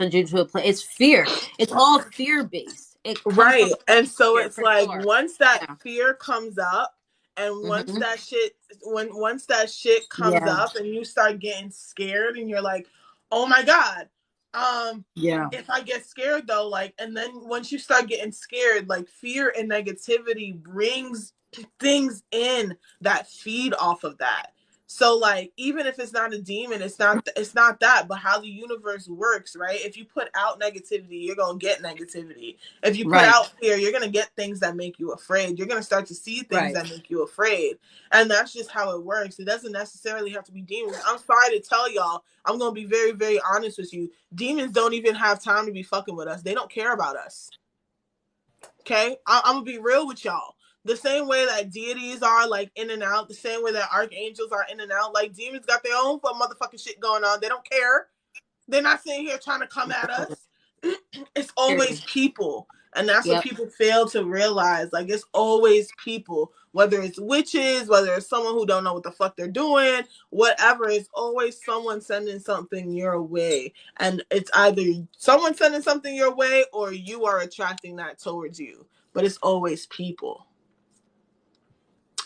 Send you to a place. It's fear. It's all fear based. It comes from Right. a place And of so fear it's for like sure. once that Yeah. fear comes up and Hmm. once that shit comes Yeah. up and you start getting scared and you're like, "Oh my god." Yeah. If I get scared though, like and then once you start getting scared, like fear and negativity brings things in that feed off of that. So like even if it's not a demon, it's not that, but how the universe works, right? If you put out negativity, you're going to get negativity. If you put Right. out fear, you're going to get things that make you afraid. You're going to start to see things Right. that make you afraid. And that's just how it works. It doesn't necessarily have to be demons. I'm sorry to tell y'all, I'm going to be very, very honest with you. Demons don't even have time to be fucking with us. They don't care about us. Okay? I'm going to be real with y'all. The same way that deities are like in and out, the same way that archangels are in and out, like demons got their own motherfucking shit going on. They don't care. They're not sitting here trying to come at us. It's always Period. people. And that's what Yep. people fail to realize. Like, it's always people, whether it's witches, whether it's someone who don't know what the fuck they're doing, whatever. It's always someone sending something your way. And it's either someone sending something your way or you are attracting that towards you. But it's always people.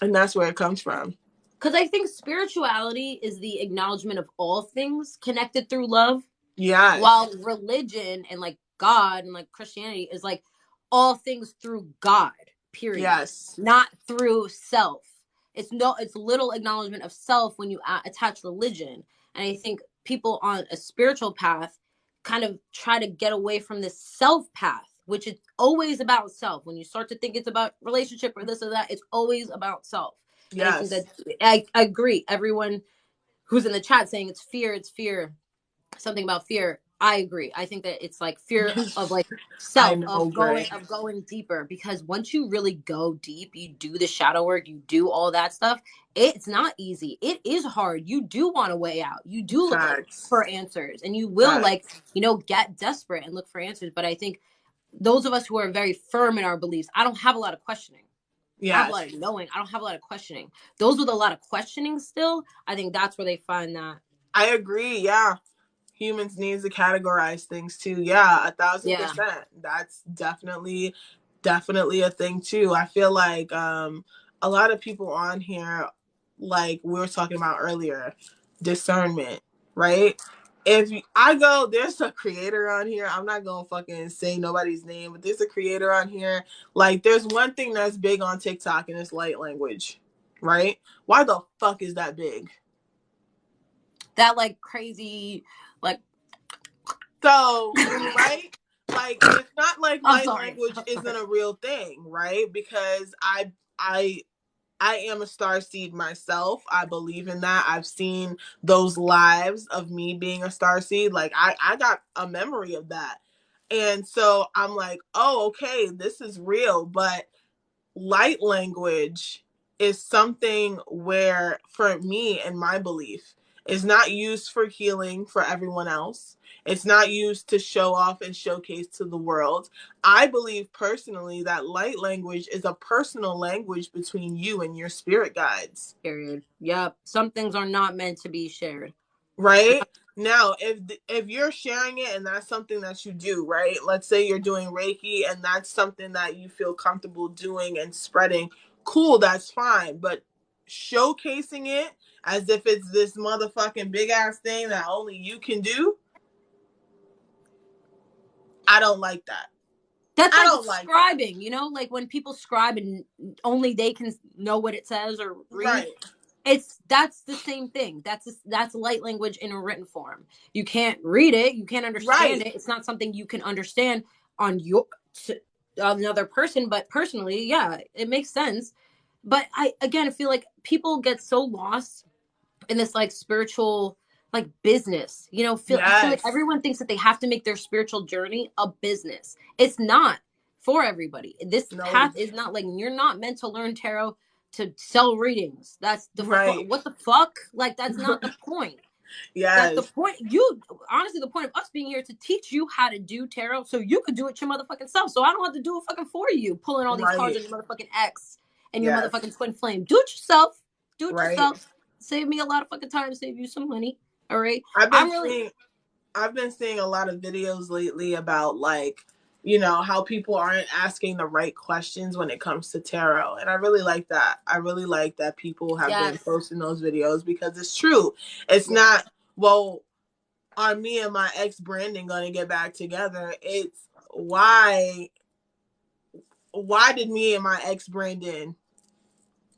And that's where it comes from. Because I think spirituality is the acknowledgement of all things connected through love, Yes. while religion and like God and like Christianity is like all things through God, period, Yes. not through self. It's little acknowledgement of self when you attach religion. And I think people on a spiritual path kind of try to get away from this self path, which is always about self. When you start to think it's about relationship or this or that, it's always about self. And I think Yes. that I agree. Everyone who's in the chat saying it's fear, something about fear. I agree. I think that it's like fear of like I self, know, Gray. of going deeper, because once you really go deep, you do the shadow work, you do all that stuff. It's not easy. It is hard. You do want a way out. You do look like Facts. for answers, and you will like, Facts. get desperate and look for answers. But I think those of us who are very firm in our beliefs, I don't have a lot of questioning. I have a lot Yes. of knowing. I don't have a lot of questioning. Those with a lot of questioning still, I think that's where they find that. I agree. Yeah. Humans need to categorize things too. Yeah, Yeah. 1,000%. That's definitely a thing too. I feel like a lot of people on here, like we were talking about earlier, discernment, right? If I go, there's a creator on here. I'm not gonna fucking say nobody's name, but there's a creator on here. Like, there's one thing that's big on TikTok, and it's light language, right? Why the fuck is that big? That like crazy, like, So, right? Like, it's not like I'm light sorry. language isn't a real thing, right? Because I am a star seed myself. I believe in that. I've seen those lives of me being a star seed. Like, I got a memory of that. And so I'm like, oh, okay, this is real. But light language is something where, for me and my belief, is not used for healing for everyone else. It's not used to show off and showcase to the world. I believe personally that light language is a personal language between you and your spirit guides. Period. Yep. Some things are not meant to be shared. Right? Now, if you're sharing it and that's something that you do, right? Let's say you're doing Reiki and that's something that you feel comfortable doing and spreading, cool, that's fine. But showcasing it as if it's this motherfucking big ass thing that only you can do, I don't like that. That's I like don't like that. scribing, like when people scribe and only they can know what it says or read. Right. That's the same thing. That's light language in a written form. You can't read it, you can't understand Right. it. It's not something you can understand on your another person, but personally, yeah, it makes sense. But I again feel like people get so lost in this like spiritual like business. I feel like Yes. everyone thinks that they have to make their spiritual journey a business. It's not for everybody. This No. path is not like, you're not meant to learn tarot to sell readings. That's Right. what the fuck? Like, that's not the point. That's the Yes. point. Honestly, the point of us being here to teach you how to do tarot so you could do it your motherfucking self. So I don't have to do it fucking for you, pulling all these cards Right. on your motherfucking ex and your Yes. motherfucking twin flame. Do it yourself. Do it Right. yourself. Save me a lot of fucking time. Save you some money. All right. I've been I'm really seeing I've been seeing a lot of videos lately about, like, how people aren't asking the right questions when it comes to tarot. And I really like that. I really like that people have been yes. posting those videos because it's true. It's Yeah. not, well, are me and my ex Brandon going to get back together? It's why did me and my ex Brandon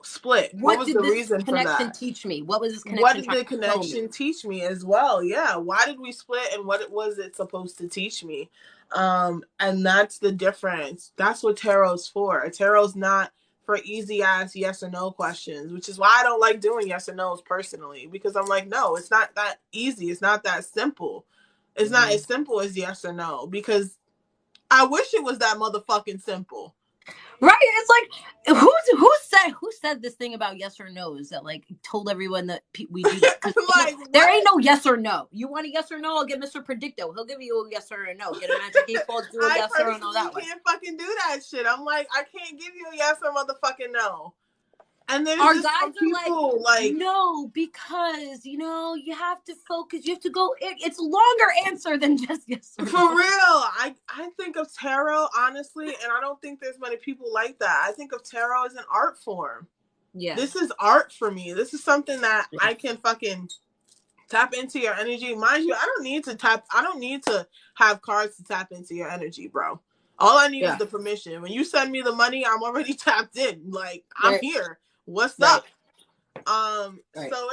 split? What What was did the this reason for connection that? teach me? What was this What connection did trying the to show me? connection teach me as well? Yeah, why did we split and what was it supposed to teach me? And that's the difference. That's what tarot's for. Tarot's not for easy ass yes or no questions, which is why I don't like doing yes or no's personally, because I'm like, no, it's not that easy. It's not that simple. It's not as simple as yes or no, because I wish it was that motherfucking simple. Right? It's like, who who said this thing about yes or no's that like told everyone that we do this? Like, there ain't no yes or no. You want a yes or no? I'll get Mr. Predicto. He'll give you a yes or a no. Get a Magic 8 Ball, do a yes or a no that way. I can't fucking do that shit. I'm like, I can't give you a yes or motherfucking no. And then our guys are like, no, because you have to focus. You have to go. It's a longer answer than just yes or no. For real, I think of tarot honestly, and I don't think there's many people like that. I think of tarot as an art form. Yeah, this is art for me. This is something that I can fucking tap into your energy. Mind you, I don't need to have cards to tap into your energy, bro. All I need is the permission. When you send me the money, I'm already tapped in. Like, I'm here. What's up? So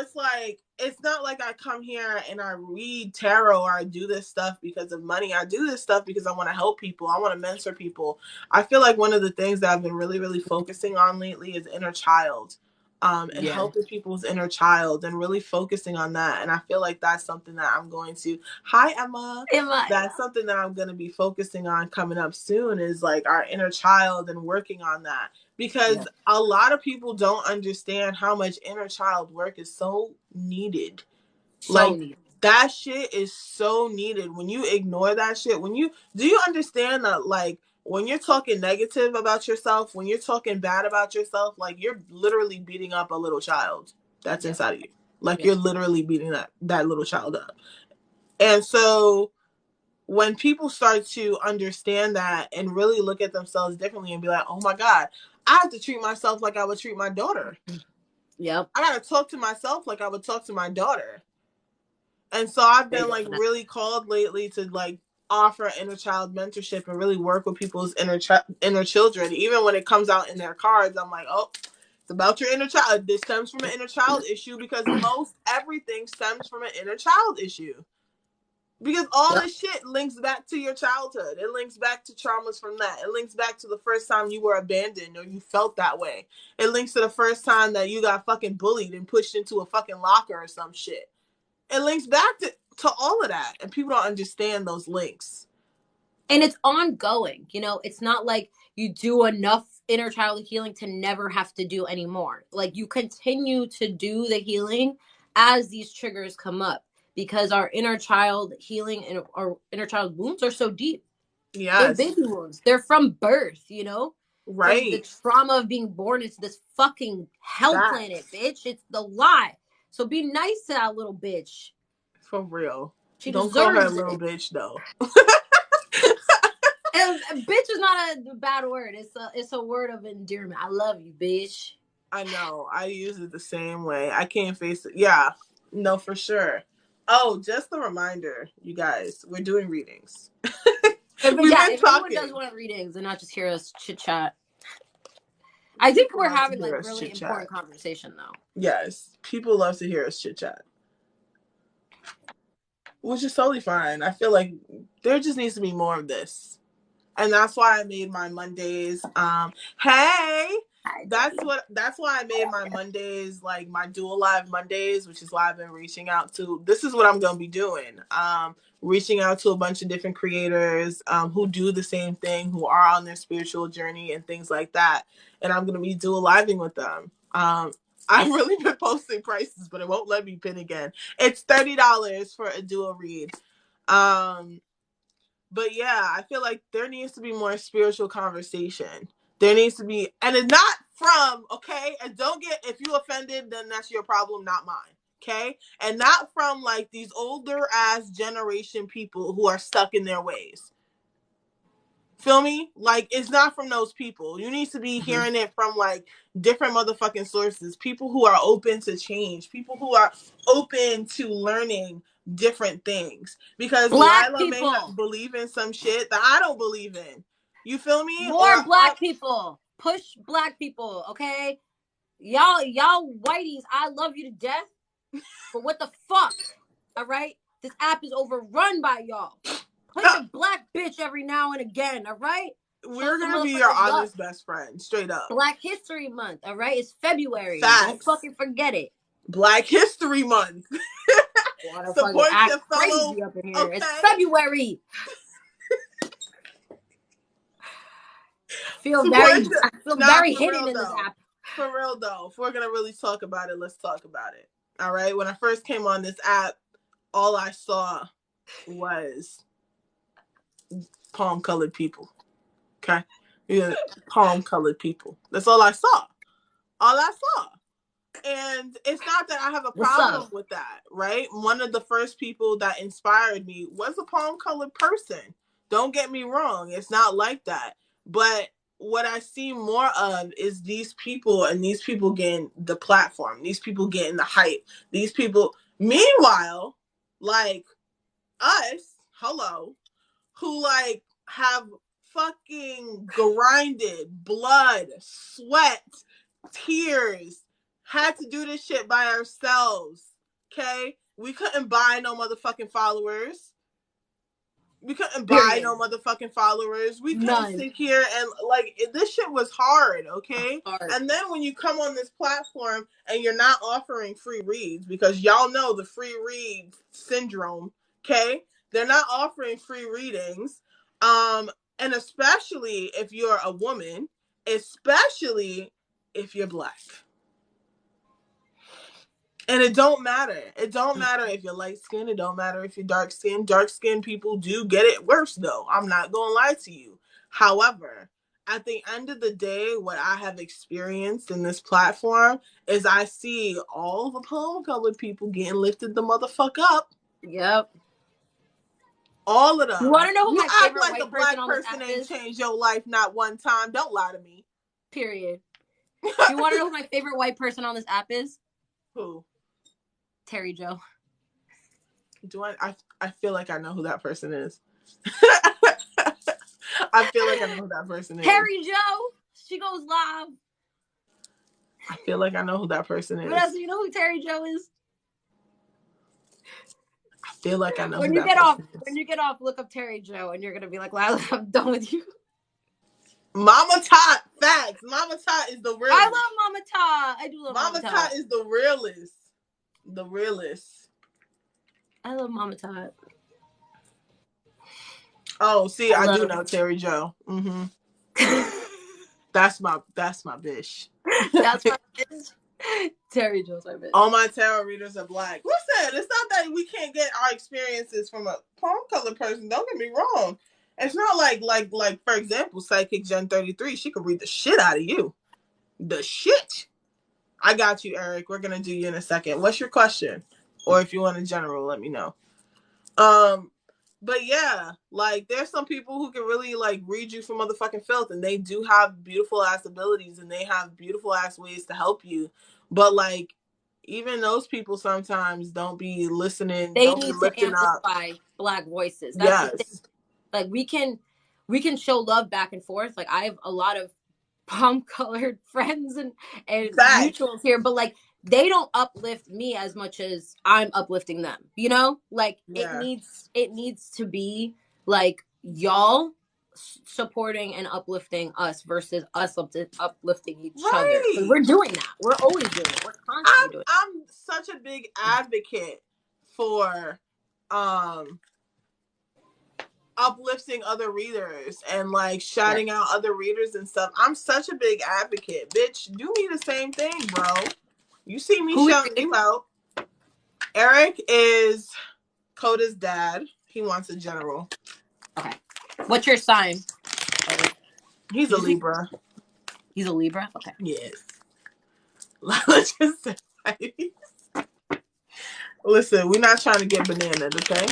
it's like, it's not like I come here and I read tarot or I do this stuff because of money. I do this stuff because I want to help people. I want to mentor people. I feel like one of the things that I've been really, really focusing on lately is inner child. And helping people's inner child and really focusing on that. And I feel like that's something that I'm going to, hi Emma. That's something that I'm going to be focusing on coming up soon, is like our inner child and working on that. Because a lot of people don't understand how much inner child work is so needed. That shit is so needed. When you ignore that shit, do you understand that, like, when you're talking negative about yourself, when you're talking bad about yourself, like, you're literally beating up a little child that's inside of you. Like, you're literally beating that little child up. And so when people start to understand that and really look at themselves differently and be like, oh my God, I have to treat myself like I would treat my daughter. Yep. I got to talk to myself like I would talk to my daughter. And so I've been like really called lately to like offer inner child mentorship and really work with people's inner children. Even when it comes out in their cards, I'm like, oh, it's about your inner child. This stems from an inner child issue, because most everything stems from an inner child issue. Because all this shit links back to your childhood. It links back to traumas from that. It links back to the first time you were abandoned or you felt that way. It links to the first time that you got fucking bullied and pushed into a fucking locker or some shit. It links back to all of that. And people don't understand those links. And it's ongoing. It's not like you do enough inner child healing to never have to do anymore. Like, you continue to do the healing as these triggers come up. Because our inner child healing and our inner child wounds are so deep. Yes. They're baby wounds. They're from birth, Right. From the trauma of being born into this fucking hell planet, bitch. It's the lie. So be nice to that little bitch. For real. Don't call her a little bitch, though. And bitch is not a bad word. It's a word of endearment. I love you, bitch. I know. I use it the same way. I can't face it. Yeah. No, for sure. Oh, just a reminder, you guys, we're doing readings. If anyone does want readings and not just hear us chit chat, I think we're having like really important conversation though. Yes, people love to hear us chit chat, which is totally fine. I feel like there just needs to be more of this, and that's why I made my Mondays. Hey. That's why I made my Mondays like my dual live Mondays, which is why I've been reaching out to. This is what I'm going to be doing. Reaching out to a bunch of different creators who do the same thing, who are on their spiritual journey and things like that. And I'm going to be dual living with them. I've really been posting prices, but it won't let me pin again. It's $30 for a dual read. But yeah, I feel like there needs to be more spiritual conversation. There needs to be, and it's not from, okay, and don't get, if you offended, then that's your problem, not mine, okay? And not from like these older ass generation people who are stuck in their ways. Feel me? Like, it's not from those people. You need to be hearing it from like different motherfucking sources. People who are open to change. People who are open to learning different things. Because Lila may not believe in some shit that I don't believe in. You feel me? More black people. Push black people, okay? Y'all whiteys, I love you to death. But what the fuck? All right? This app is overrun by y'all. Push a black bitch every now and again, all right? We're going to be your honest best friend, straight up. Black History Month, all right? It's February. Facts. Don't fucking forget it. Black History Month. Support your fellow. Up in here. Okay. It's February. I feel very hidden in this app. For real though, if we're gonna really talk about it, let's talk about it. All right. When I first came on this app, all I saw was palm colored people. Okay. Yeah, palm colored people. That's all I saw. All I saw. And it's not that I have a What's problem up? with that, right? One of the first people that inspired me was a palm colored person. Don't get me wrong. It's not like that. But what I see more of is these people, and these people getting the platform, these people getting the hype, these people. Meanwhile, like us, hello, who like have fucking grinded blood, sweat, tears, had to do this shit by ourselves. Okay? We couldn't buy no motherfucking followers. We couldn't buy Period. no motherfucking followers. We couldn't None. sit here and like this shit was hard, okay? Hard. And then when you come on this platform and you're not offering free reads because y'all know the free read syndrome, okay? They're not offering free readings. And especially if you're a woman, especially if you're black. And it don't matter. It don't matter if you're light skinned. It don't matter if you're dark skinned. Dark skinned people do get it worse though. I'm not gonna lie to you. However, at the end of the day, what I have experienced in this platform is I see all the palm colored people getting lifted the motherfuck up. Yep. All of You want them. to know who You my act favorite like a white person black on this person app ain't is? changed your life not one time. Don't lie to me. Period. You want to know who my favorite white person on this app is? Who? Terry Joe. Do I feel like I know who that person is. I feel like I know who that person is. Terry Joe. She goes live. I feel like I know who that person is. What else? You know who Terry Joe is? I feel like I know When who you that get person off, is. when you get off, look up Terry Joe, and you're gonna be like, Lila, I'm done with you. Mama Tot, facts. Mama Tot is the realest. I love Mama Ta. I do love Mama Mama Ta. Tot is the realest. The realest. I love Mama Tot. Oh, see, I do know Terry Joe. Mm-hmm. That's my bitch. That's my bitch. Terry Joe's my bitch. All my tarot readers are black. Listen, it's not that we can't get our experiences from a palm colored person. Don't get me wrong. It's not like for example, Psychic Gen 33. She could read the shit out of you. The shit. I got you, Eric. We're gonna do you in a second. What's your question? Or if you want a general, let me know. But yeah, like there's some people who can really like read you for motherfucking filth, and they do have beautiful ass abilities, and they have beautiful ass ways to help you. But like, even those people sometimes don't be listening, They don't be need to lifting up. amplify black voices. That's the thing. Yes, Like we can show love back and forth. Like I have a lot of palm colored friends and facts. mutuals here, but like they don't uplift me as much as I'm uplifting them. You know, like Yeah. it needs to be like y'all supporting and uplifting us versus us uplifting each other. Right. We're doing that. We're always doing it. We're constantly doing it. I'm such a big advocate for uplifting other readers and like shouting out other readers and stuff. I'm such a big advocate. Bitch, do me the same thing, bro. You see me shouting you out. Eric is Coda's dad. He wants a general. Okay. What's your sign? He's a Libra. He's a Libra? Okay. Yes. Let's just say. Listen, we're not trying to get bananas, okay?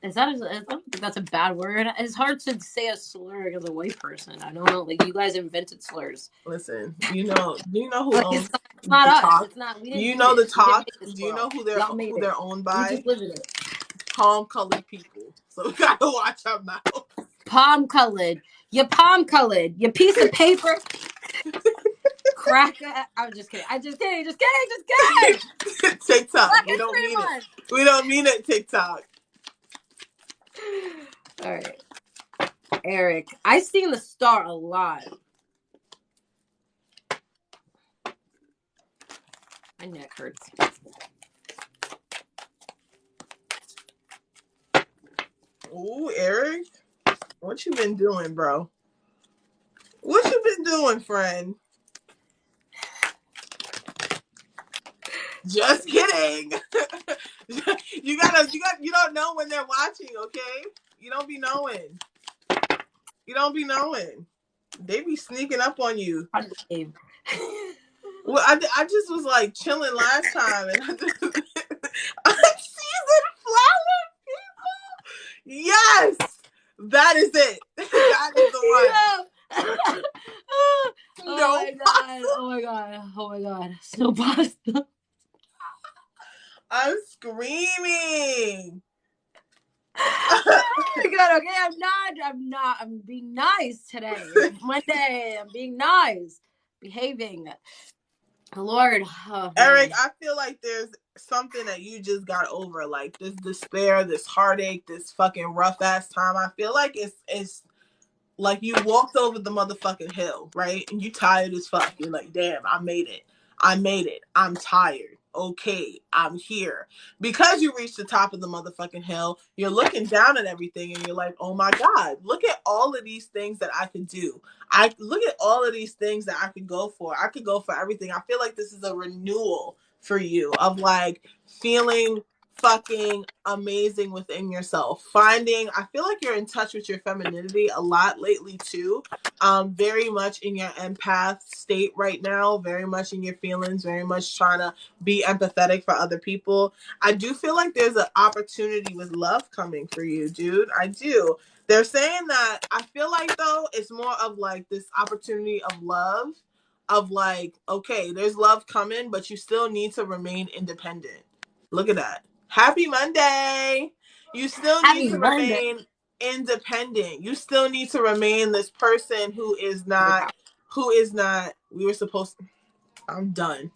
I don't think that's a bad word. It's hard to say a slur as a white person. I don't know. Like you guys invented slurs. Listen, do you know who like, owns it's not us. Talk? It's not. We Do didn't you do know this. the Talk? Do you know who they're owned by? We just live in it. Palm colored people. So we gotta watch our mouth. Palm colored. You're palm colored. Your piece of paper. Cracker. I'm just kidding. Just kidding. TikTok. We don't mean it. We don't mean it, TikTok. All right. Eric, I sing the star a lot. My neck hurts. Ooh, Eric. What you been doing, bro? What you been doing, friend? Just kidding. You don't know when they're watching, okay? You don't be knowing. You don't be knowing. They be sneaking up on you. Well, I just was like chilling last time, and seasoned flower people. Yes, that is it. That is the one. Oh No my god! pasta. Oh my god! Oh my god! Snow pasta. I'm screaming. Oh my god! Okay, I'm not. I'm not. I'm being nice today. It's Monday. I'm being nice, behaving. Lord, oh Eric, man. I feel like there's something that you just got over, like this despair, this heartache, this fucking rough ass time. I feel like it's like you walked over the motherfucking hill, right? And you tired as fuck. You're like, damn, I made it. I made it. I'm tired. Okay, I'm here. Because you reached the top of the motherfucking hill, you're looking down at everything and you're like, oh my God, look at all of these things that I could do. I look at all of these things that I could go for. I could go for everything. I feel like this is a renewal for you of like feeling fucking amazing within yourself. I feel like you're in touch with your femininity a lot lately too. Very much in your empath state right now, very much in your feelings, very much trying to be empathetic for other people. I do feel like there's an opportunity with love coming for you, dude. I do. They're saying that I feel like though it's more of like this opportunity of love of like, okay, there's love coming, but you still need to remain independent. Look at that. Happy Monday. You still need Happy to Monday. remain independent. You still need to remain this person we were supposed to, I'm done.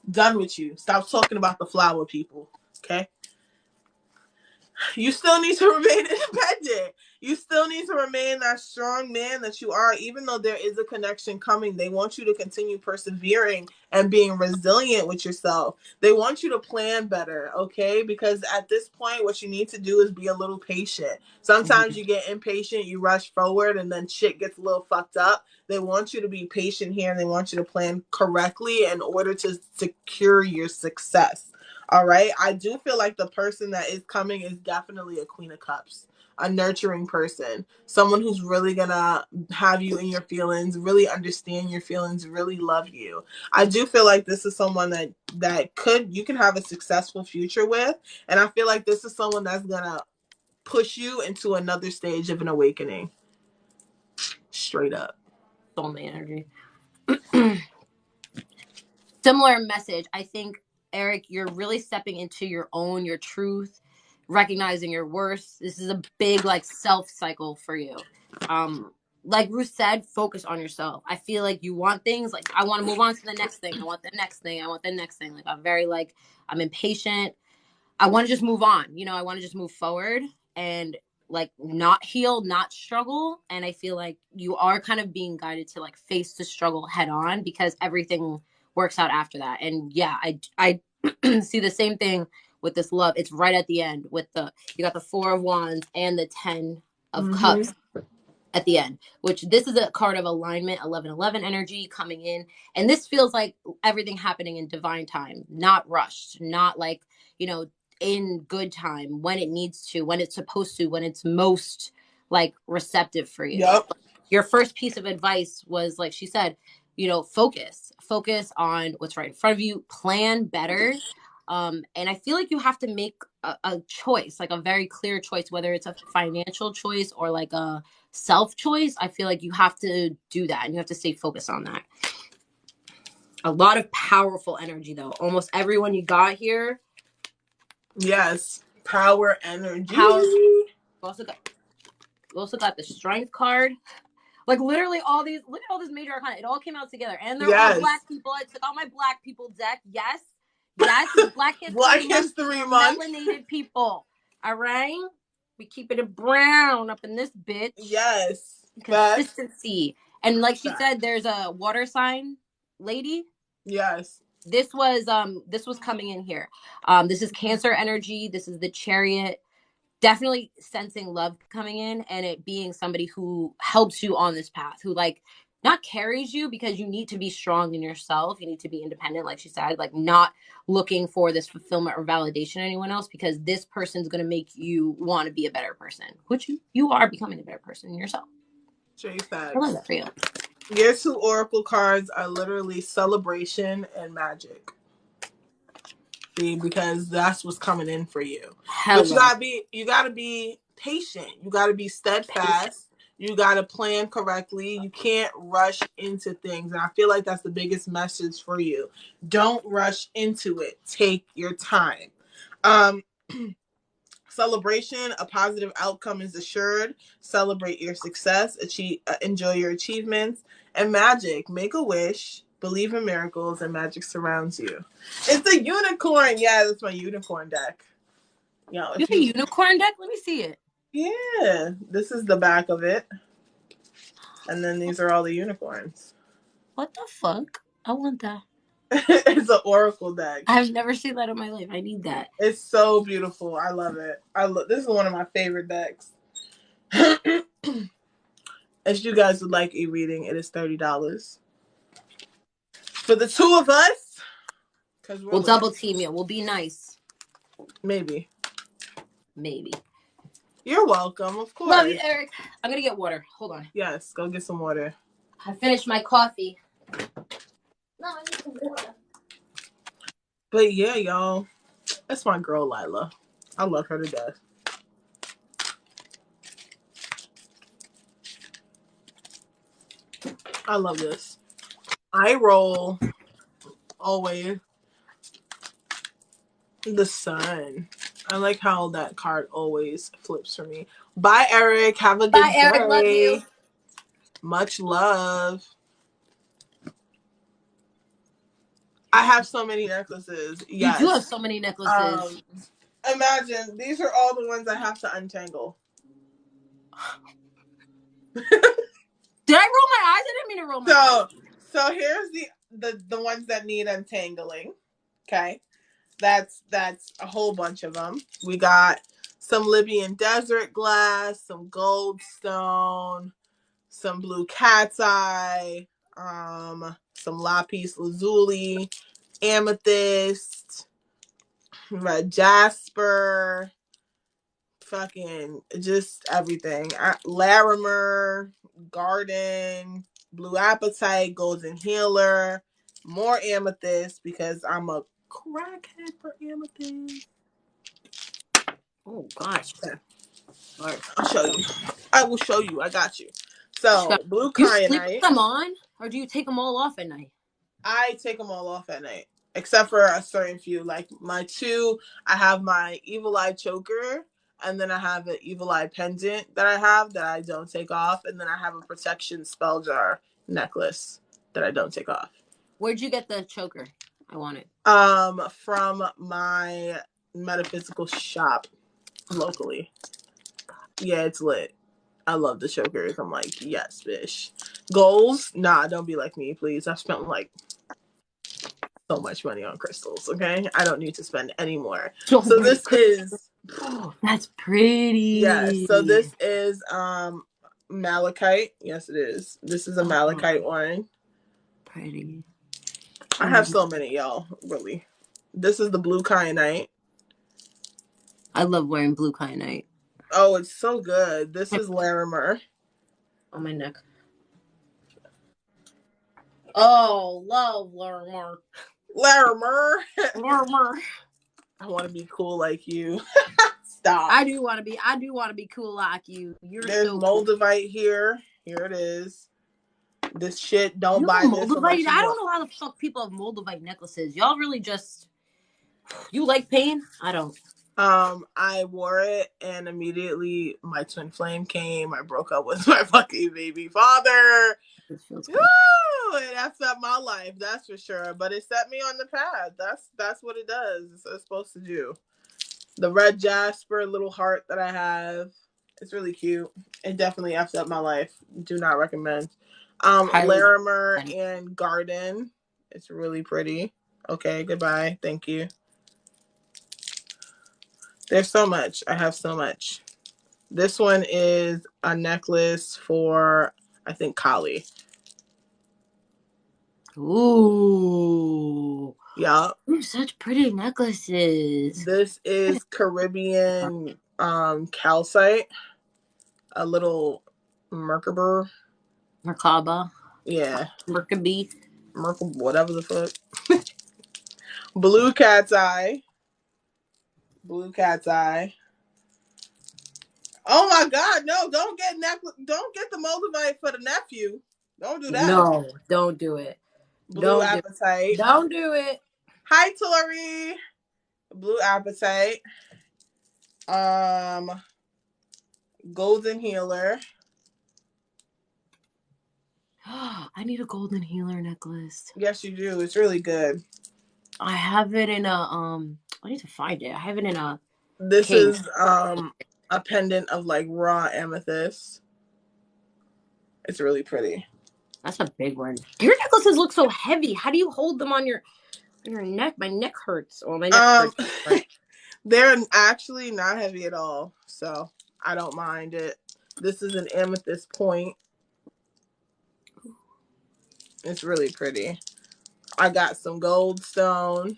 Done with you. Stop talking about the flower people. Okay? You still need to remain independent. You still need to remain that strong man that you are, even though there is a connection coming. They want you to continue persevering and being resilient with yourself. They want you to plan better, okay? Because at this point, what you need to do is be a little patient. Sometimes you get impatient, you rush forward, and then shit gets a little fucked up. They want you to be patient here and they want you to plan correctly in order to secure your success. All right. I do feel like the person that is coming is definitely a Queen of Cups, a nurturing person, someone who's really gonna have you in your feelings, really understand your feelings, really love you. I do feel like this is someone that could you can have a successful future with, and I feel like this is someone that's gonna push you into another stage of an awakening. Straight up. Soulmate energy. Similar message. I think, Eric, you're really stepping into your truth, recognizing your worth. This is a big like self cycle for you. Um, like Ruth said, focus on yourself. I feel like you want things like I want to move on to the next thing. I want the next thing. I want the next thing. Like I'm very like I'm impatient. I want to just move on. I want to just move forward and like not heal, not struggle. And I feel like you are kind of being guided to like face the struggle head on because everything works out after that. And yeah, I see the same thing with this love. It's right at the end with you got the 4 of Wands and the 10 of Cups at the end, which this is a card of alignment, 11-11 energy coming in. And this feels like everything happening in divine time, not rushed, not like, in good time, when it needs to, when it's supposed to, when it's most like receptive for you. Yep. Your first piece of advice was like she said, focus on what's right in front of you, plan better. And I feel like you have to make a choice, like a very clear choice, whether it's a financial choice or like a self choice. I feel like you have to do that and you have to stay focused on that. A lot of powerful energy though. Almost everyone you got here. Yes. Power energy. Power. We also got the strength card. Like literally look at all this major arcana. It all came out together. And they're all Yes. black people. I took out my black people deck. Yes. Yes. It's Black History Black Month History for Month. melanated people. All right. We keep it brown up in this bitch. Yes. Consistency. And like she Facts. said, there's a water sign lady. Yes. This was coming in here. This is Cancer energy. This is the Chariot. Definitely sensing love coming in and it being somebody who helps you on this path, who like not carries you, because you need to be strong in yourself. You need to be independent, like she said, like not looking for this fulfillment or validation in anyone else, because this person's going to make you want to be a better person, which you are becoming a better person in yourself. Straight I love facts. that for you. Your two oracle cards are literally celebration and magic. See, because that's what's coming in for you. But Hella you gotta be patient. You gotta be patient. steadfast. You gotta plan correctly. You can't rush into things. And I feel like that's the biggest message for you. Don't rush into it. Take your time. Um Celebration, a positive outcome is assured. Celebrate your success, enjoy your achievements. And magic, make a wish, believe in miracles, and magic surrounds you. It's a unicorn. Yeah, that's my unicorn deck. You If have a you, unicorn deck? Let me see it. yeah, this is the back of it. And then these are all the unicorns. What the fuck? I want that. It's an oracle deck. I've never seen that in my life. I need that. It's so beautiful. I love it. This is one of my favorite decks. If you guys would like a reading, it is $30 for the two of us. Because We'll double team you. We'll be nice. Maybe. Maybe. You're welcome, of course. Love you, Eric. I'm gonna get water. Hold on. Yes, go get some water. I finished my coffee. No, I need some water. But yeah, y'all, that's my girl Lila. I love her to death. I love this. I roll always the sun. I like how that card always flips for me. Bye, Eric. Have a good Bye, day. Eric. Love you. Much love. I have so many necklaces. Yes. You do have so many necklaces. Imagine, these are all the ones I have to untangle. Did I roll my eyes? I didn't mean to roll my eyes. So here's the ones that need untangling. Okay. That's a whole bunch of them. We got some Libyan desert glass, some goldstone, some blue cat's eye, some lapis lazuli, amethyst, red jasper, fucking just everything. Larimer, garden, blue apatite, golden healer, more amethyst because I'm a crackhead for amethyst. Oh gosh. Okay. All right, I'll show you. I will show you. I got you. So blue Do you sleep with kyanite. them on, or do you take them all off at night? I take them all off at night, except for a certain few. Like my two, I have my evil eye choker, and then I have an evil eye pendant that I don't take off, and then I have a protection spell jar necklace that I don't take off. Where'd you get the choker? I want it. From my metaphysical shop locally. Yeah, it's lit. I love the chokers. I'm like, yes, bitch. Goals? Nah, don't be like me, please. I've spent like so much money on crystals, okay? I don't need to spend any more. So this is that's pretty. Yes, so this is malachite. Yes, it is. This is a malachite one. Pretty. I have so many, y'all, really. This is the blue kyanite. I love wearing blue kyanite. Oh, it's so good. This is Larimer. On my neck. Oh, love Larimer. Larimer. Larimer. I want to be cool like you. Stop. I do want to be cool like you. There's so Moldavite cool. Here. Here it is. This shit, don't buy this unless you I don't know how the fuck people have Moldavite necklaces. Y'all really just, you like pain? I don't. I wore it and immediately my twin flame came. I broke up with my fucking baby father. Woo! It effed up my life, that's for sure. But it set me on the path. That's what it does. It's supposed to do. The red jasper little heart that I have, it's really cute. It definitely effed up my life. Do not recommend. Larimer and garden. It's really pretty. Okay, goodbye. Thank you. There's so much. I have so much. This one is a necklace for, I think, Kali. Ooh. Yup. Ooh, such pretty necklaces. This is Caribbean calcite. A little Merkaba. Merkaba. Yeah. Merkaby. Merkaba, whatever the fuck. Blue cat's eye. Blue cat's eye. Oh my god, no, don't get the Moldavite for the nephew. Don't do that. No, don't do it. Blue Don't do it. appetite. Don't do it. Hi Tori. Blue appetite. Um Golden healer. I need a golden healer necklace. Yes, you do. It's really good. I have it in a I need to find it. I have it in a This case. is a pendant of like raw amethyst. It's really pretty. That's a big one. Your necklaces look so heavy. How do you hold them on your neck? My neck hurts. Well, my neck hurts. They're actually not heavy at all, so I don't mind it. This is an amethyst point. It's really pretty. I got some gold stone.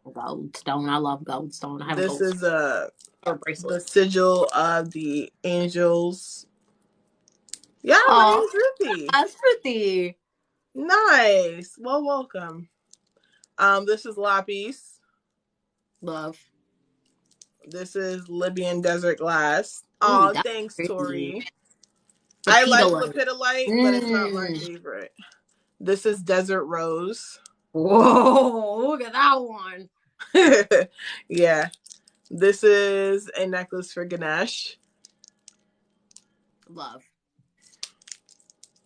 Goldstone. I love goldstone. I have a This gold is bracelet. the sigil of the angels. Yeah, my Oh, name's Ruthie. that's pretty. Nice. Well, welcome. This is lapis. Love. This is Libyan desert glass. Ooh, Oh, that's thanks, pretty. Tori. I like Lepidolite. lepidolite, but it's not my Mm. favorite. This is desert rose. Whoa, look at that one. Yeah. This is a necklace for Ganesh. Love.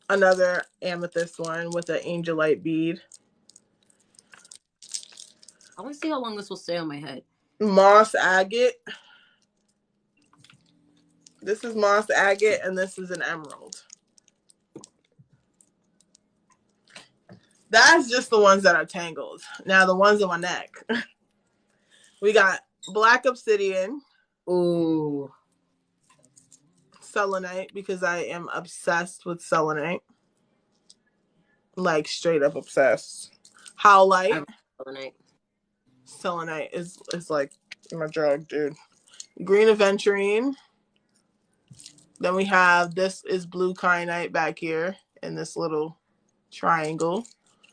Another amethyst one with an angelite bead. I want to see how long this will stay on my head. Moss agate. This is moss agate, and this is an emerald. That's just the ones that are tangled. Now the ones on my neck. We got black obsidian. Ooh. Selenite, because I am obsessed with selenite. Like straight up obsessed. Howlite. Selenite is like my drug, dude. Green aventurine. Then we have this is blue kyanite back here in this little triangle.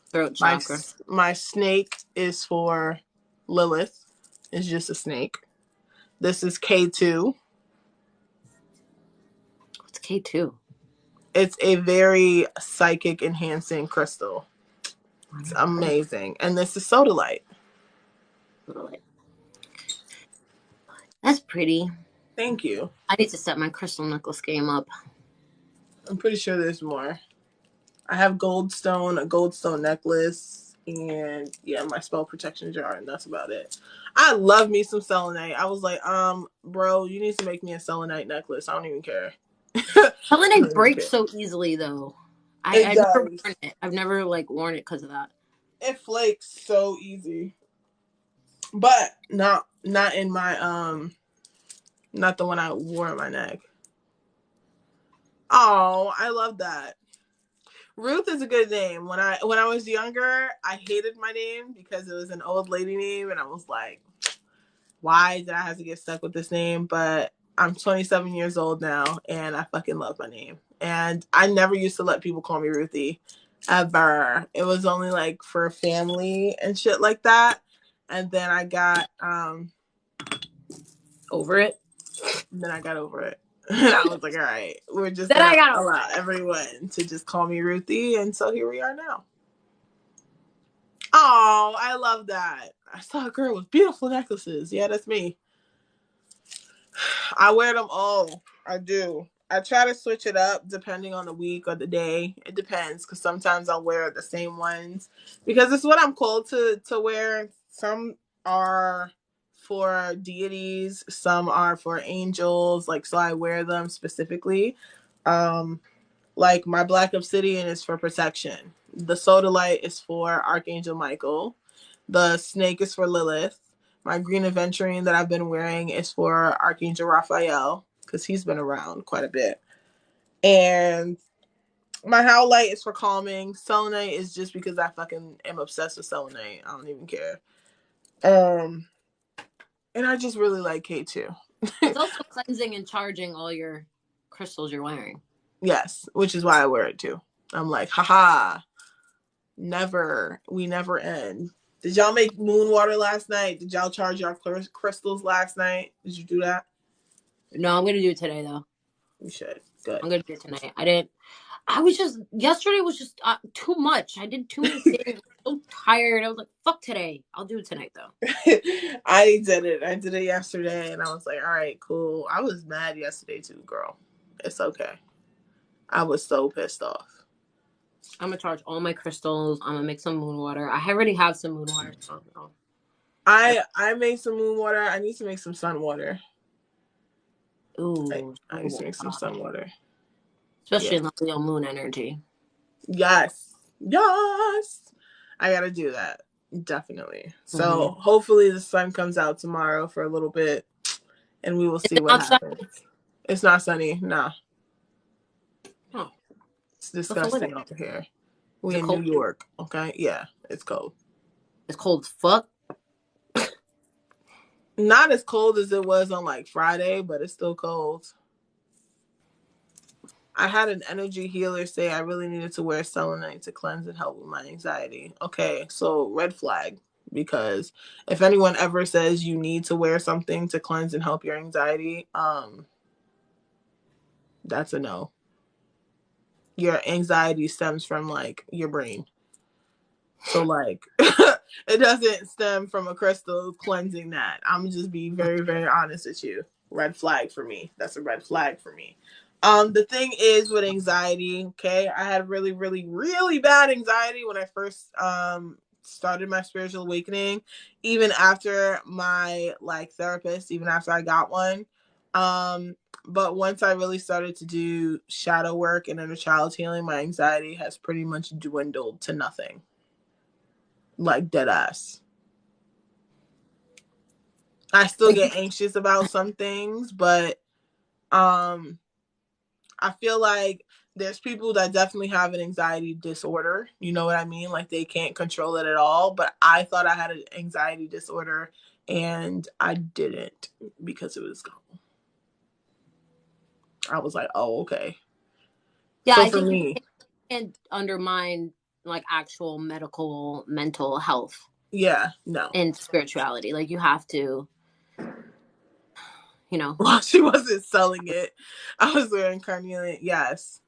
Throat chakra. My snake is for Lilith. It's just a snake. This is K2. What's K2? It's a very psychic enhancing crystal. It's amazing. And this is sodalite. That's pretty. Thank you. I need to set my crystal necklace game up. I'm pretty sure there's more. I have goldstone, a goldstone necklace, and yeah, my spell protection jar, and that's about it. I love me some selenite. I was like, bro, you need to make me a selenite necklace. I don't even care. Selenite breaks so easily, though. I've never worn it. I've never like worn it because of that. It flakes so easy, but not in my not the one I wore on my neck. Oh, I love that. Ruth is a good name. When I was younger, I hated my name because it was an old lady name, and I was like, why did I have to get stuck with this name? But I'm 27 years old now, and I fucking love my name. And I never used to let people call me Ruthie, ever. It was only like for family and shit like that. And then I got over it. Then I got over it. And I was like, all right, we're just Then gonna I got allow everyone to just call me Ruthie, and so here we are now. Oh, I love that. I saw a girl with beautiful necklaces. Yeah, that's me. I wear them all. I do. I try to switch it up depending on the week or the day. It depends, because sometimes I'll wear the same ones because it's what I'm called to wear. Some are for deities, some are for angels. Like, so I wear them specifically. Like my black obsidian is for protection. The sodalite is for Archangel Michael. The snake is for Lilith. My green aventurine that I've been wearing is for Archangel Raphael, because he's been around quite a bit. And My howlite is for calming. Selenite is just because I fucking am obsessed with selenite. I don't even care. Um, and I just really like K2. It's also cleansing and charging all your crystals you're wearing. Yes, which is why I wear it too. I'm like, haha, we never end. Did y'all make moon water last night? Did y'all charge your crystals last night? Did you do that? No, I'm gonna do it today though. You should. Good. I'm gonna do it tonight. I didn't. I was just yesterday was just too much. I did too many things. I was so tired. I was like, "Fuck today." I'll do it tonight though. I did it. I did it yesterday, and I was like, all right, cool. I was mad yesterday too, girl. It's okay. I was so pissed off. I'm gonna charge all my crystals. I'm gonna make some moon water. I already have some moon water. So, I made some moon water. I need to make some sun water. ooh, I need to make some sun water. especially Yeah. in the Leo moon energy. Yes. Yes. I gotta do that. Definitely. So Mm-hmm. hopefully the sun comes out tomorrow for a little bit and we will Is see it what not sunny? happens. It's not sunny. Nah. Oh, It's what's the weather? disgusting over here. Is We it in New cold? York. Okay. Yeah. It's cold. It's cold as fuck. Not as cold as it was on like Friday, but it's still cold. I had an energy healer say I really needed to wear selenite to cleanse and help with my anxiety. Okay, so red flag. Because if anyone ever says you need to wear something to cleanse and help your anxiety, that's a no. Your anxiety stems from like your brain. So like it doesn't stem from a crystal cleansing that. I'm just be very, very honest with you. Red flag for me. That's a red flag for me. The thing is with anxiety, okay, I had really, really, really bad anxiety when I first started my spiritual awakening, even after my like therapist, even after I got one. Um, but once I really started to do shadow work and inner child healing, my anxiety has pretty much dwindled to nothing. Like dead ass. I still Like, get anxious about some things, but um I feel like there's people that definitely have an anxiety disorder. You know what I mean? Like they can't control it at all. But I thought I had an anxiety disorder and I didn't because it was gone. I was like, oh, okay. yeah, So I for think you me, can't undermine like actual medical mental health yeah, no. and spirituality. Like you have to, you know. Well, she wasn't selling it. I was wearing carnelian. Yes.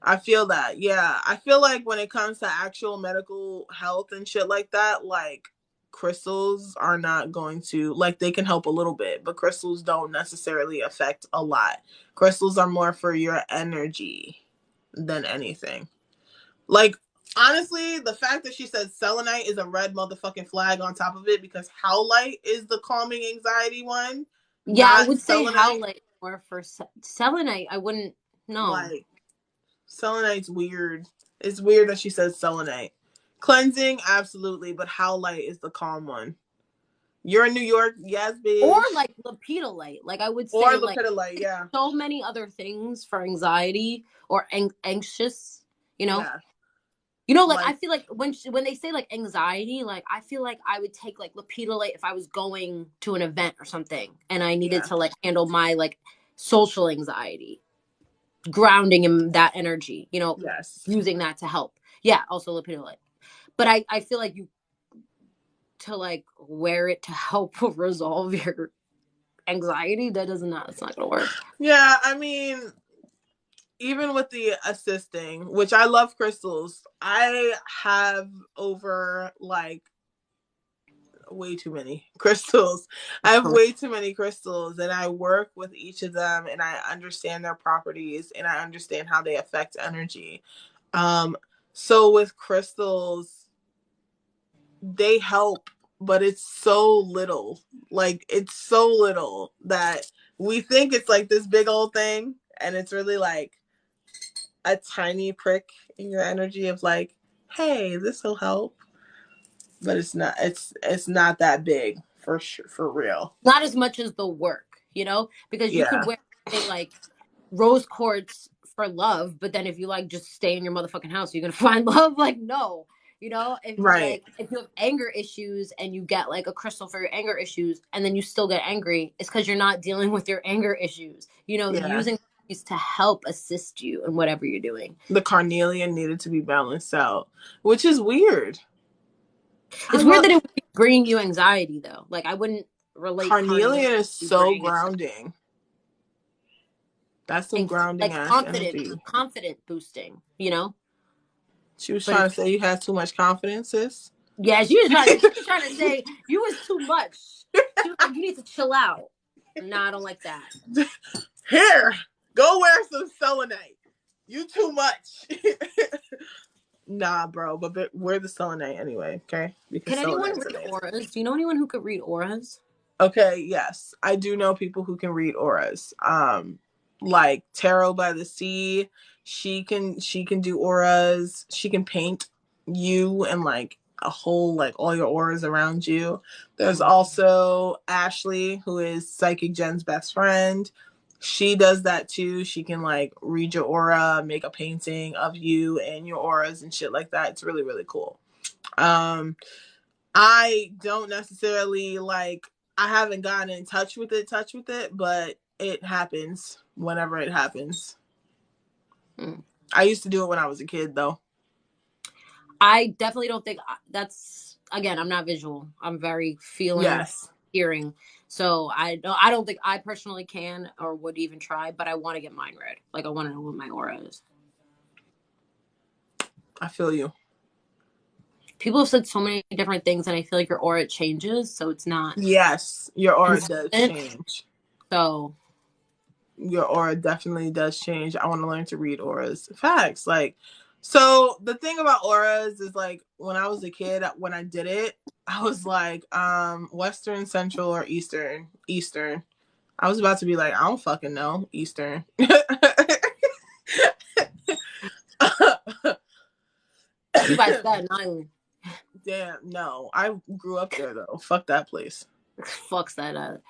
I feel that. Yeah. I feel like when it comes to actual medical health and shit like that, like crystals are not going to, like, they can help a little bit, but crystals don't necessarily affect a lot. Crystals are more for your energy than anything. Like, honestly, the fact that she says selenite is a red motherfucking flag on top of it because howlite is the calming anxiety one, Yeah, I not would say selenite. howlite or for selenite. I wouldn't. No. Like, selenite's weird. It's weird that she says selenite. Cleansing, absolutely, but howlite is the calm one. You're in New York, yes, Or bitch. like lepidolite. Like I would Or say like lepidolite, yeah, so many other things for anxiety or anxious. You know. yeah, You know, like I like feel like when they say like anxiety, like I feel like I would take like lepidolite if I was going to an event or something, and I needed yeah, to like handle my like social anxiety, grounding in that energy. You know, yes, using that to help. Yeah, also lepidolite. But I feel like you to like wear it to help resolve your anxiety. That does not. It's not gonna work. yeah. I mean, even with the assisting, which I love crystals, I have over like way too many crystals. I have way too many crystals and I work with each of them and I understand their properties and I understand how they affect energy. Um so with crystals, they help, but it's so little. Like it's so little that we think it's like this big old thing and it's really like a tiny prick in your energy of like, hey, this will help, but it's not. It's not that big for sure, for real. Not as much as the work, you know, because you could Yeah, wear say like rose quartz for love, but then if you like just stay in your motherfucking house, you're gonna find love. Like, no. You know, Right. if you have anger issues and you get like a crystal for your anger issues and then you still get angry, it's because you're not dealing with your anger issues. You know, Yeah. using these to help assist you in whatever you're doing. The carnelian needed to be balanced out, which is weird. I It's weird love that it would be bringing you anxiety though. Like I wouldn't relate carnelian carnelian is to so bringing grounding. That's some and grounding like ass energy. confident boosting, you know? She was But trying it's to say you had too much confidence, sis. yeah, she was trying to say you was too much. She was like, you need to chill out. No, I don't like that. Here, go wear some selenite. You too much. Nah, bro, but wear the selenite anyway, okay? Because Can anyone selenite's read amazing. auras? Do you know anyone who could read auras? Okay, yes. I do know people who can read auras. Like Tarot by the Sea, she can do auras. She can paint you and like a whole like all your auras around you. There's also Ashley, who is Psychic Jen's best friend. She does that too. She can like read your aura, make a painting of you and your auras and shit like that. It's really, really cool. Um I don't necessarily like I haven't gotten in touch with it, but it happens whenever it happens. Hmm. I used to do it when I was a kid though. I definitely don't think that's again. I'm not visual. I'm very feeling, Yes. hearing. So I don't think I personally can or would even try. But I want to get mine read. Like I want to know what my aura is. I feel you. People have said so many different things, and I feel like your aura changes, so it's not Yes, your aura does consistent. change. So Your aura definitely does change. I want to learn to read auras. Facts. Like, so the thing about auras is like when I was a kid, when I did it, I was like, Western, Central, or Eastern. Eastern. I was about to be like, I don't fucking know. Eastern. you by Staten Island. Damn, no. I grew up there though. Fuck that place. Fucks that.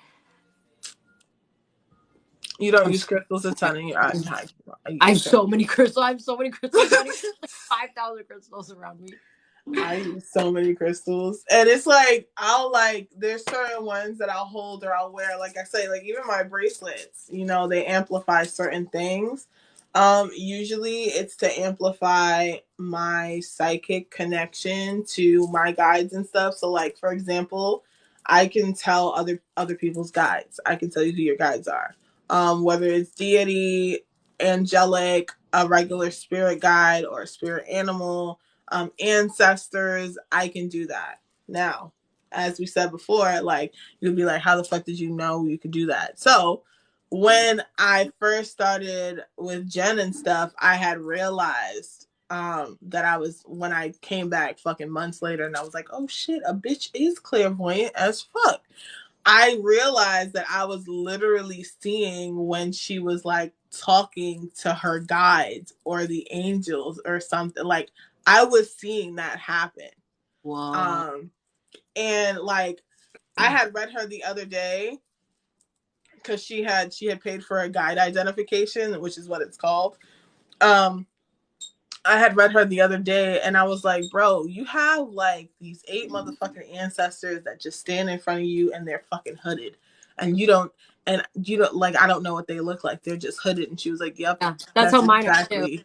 You don't I'm use crystals a ton in your eye. I have so many crystals. I have so many crystals. Like 5,000 crystals around me. I use so many crystals. And it's like I'll like there's certain ones that I'll hold or I'll wear. Like I say, like even my bracelets, you know, they amplify certain things. Usually it's to amplify my psychic connection to my guides and stuff. So like for example, I can tell other people's guides. I can tell you who your guides are. Whether it's deity, angelic, a regular spirit guide, or a spirit animal, ancestors, I can do that. Now, as we said before, like you'll be like, how the fuck did you know you could do that? So when I first started with Jen and stuff, I had realized that I was when I came back fucking months later and I was like, oh shit, a bitch is clairvoyant as fuck. I realized that I was literally seeing when she was like talking to her guides or the angels or something. Like I was seeing that happen. Whoa. Um and like I had read her the other day because she had paid for a guide identification, which is what it's called. Um I had read her the other day and I was like, bro, you have like these 8 motherfucking ancestors that just stand in front of you and they're fucking hooded. And you don't like I don't know what they look like. They're just hooded. And she was like, yep, Yeah, that's that's how mine are too. exactly.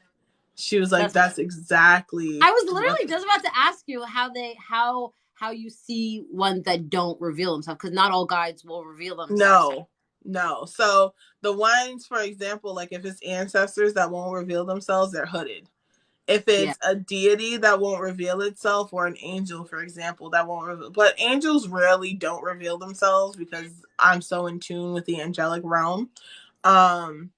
She was like, That's that's exactly I was what literally just about to ask you how you see ones that don't reveal themselves because not all guides will reveal themselves. no. No. So the ones, for example, like if it's ancestors that won't reveal themselves, they're hooded. If Yeah, it's a deity that won't reveal itself or an angel, for example, that won't reveal, but angels rarely don't reveal themselves because I'm so in tune with the angelic realm. Um,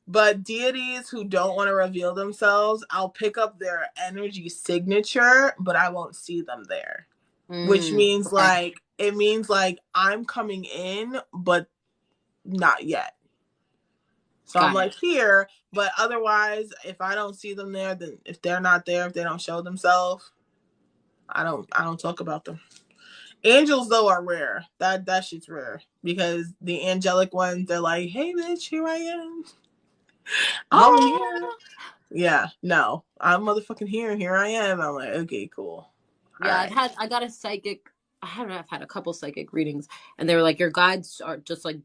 but deities who don't want to reveal themselves, I'll pick up their energy signature, but I won't see them there. Which means okay, like it means like I'm coming in, but not yet. So I'm got like it. here, but otherwise, if I don't see them there, then if they're not there, if they don't show themselves, I don't talk about them. Angels though are rare. That shit's rare because the angelic ones, they're like, hey bitch, here I am. I'm here. Oh, Yeah, no, I'm motherfucking here. Here I am. I'm like, okay, cool. All yeah. right. I got a psychic. I don't know. I've had a couple psychic readings, and they were like, your guides are just like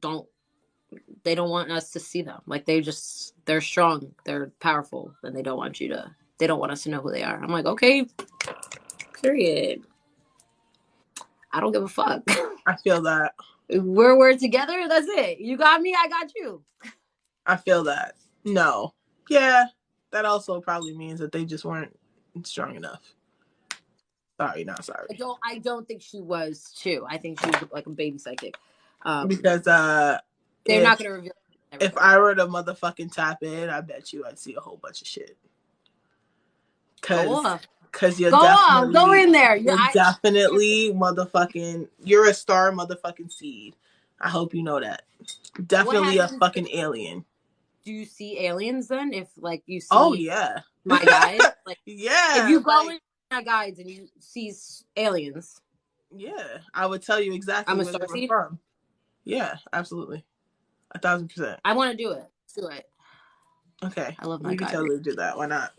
they don't want us to see them. Like they're strong, they're powerful, and they don't want us to know who they are. I'm like, okay, period. I don't give a fuck. I feel that. We're together. That's it. You got me. I got you. I feel that. No. Yeah, that also probably means that they just weren't strong enough. Sorry, not sorry. I don't think she was too. I think she was like a baby psychic. Um, Because they're if not gonna reveal if everything. I were to motherfucking tap in, I bet you I'd see a whole bunch of shit. Go Cause off. cause Go off. Go in there. you're definitely motherfucking you're a star motherfucking seed. I hope you know that. What Definitely a happens? fucking alien. Do you see aliens then? If like you Oh see yeah. my guides, like if Yeah, you go like in my guides and you see aliens, yeah. I would tell you I'm exactly a where they were starseed. from. Yeah, absolutely. 1,000%. I want to do it. Let's do it. Okay. I love my We could guide. totally do that. Why not?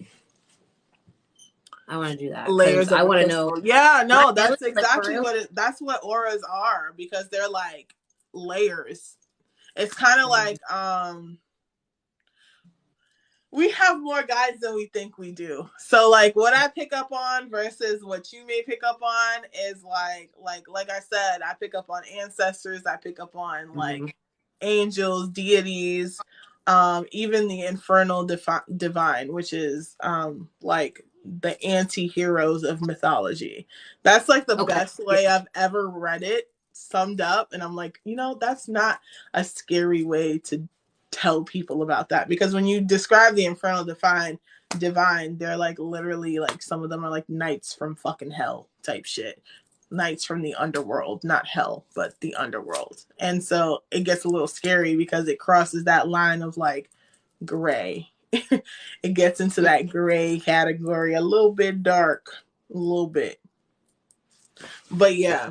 I want to do that because Layers I of a want to know crystal. Yeah, my no, aliens. that's Like for exactly real. that's what auras are because they're like layers. It's kind of Mhm. like we have more guides than we think we do. So like what I pick up on versus what you may pick up on is like I said, I pick up on ancestors, I pick up on like Mhm. angels, deities, even the infernal divine, which is like the anti-heroes of mythology. That's like the Okay. best Yeah. way I've ever read it summed up, and I'm like, that's not a scary way to tell people about that, because when you describe the infernal divine, they're like literally like some of them are like knights from fucking hell type shit, knights from the underworld, not hell but the underworld. And so it gets a little scary because it crosses that line of like gray. It gets into that gray category, a little bit dark, a little bit. But yeah,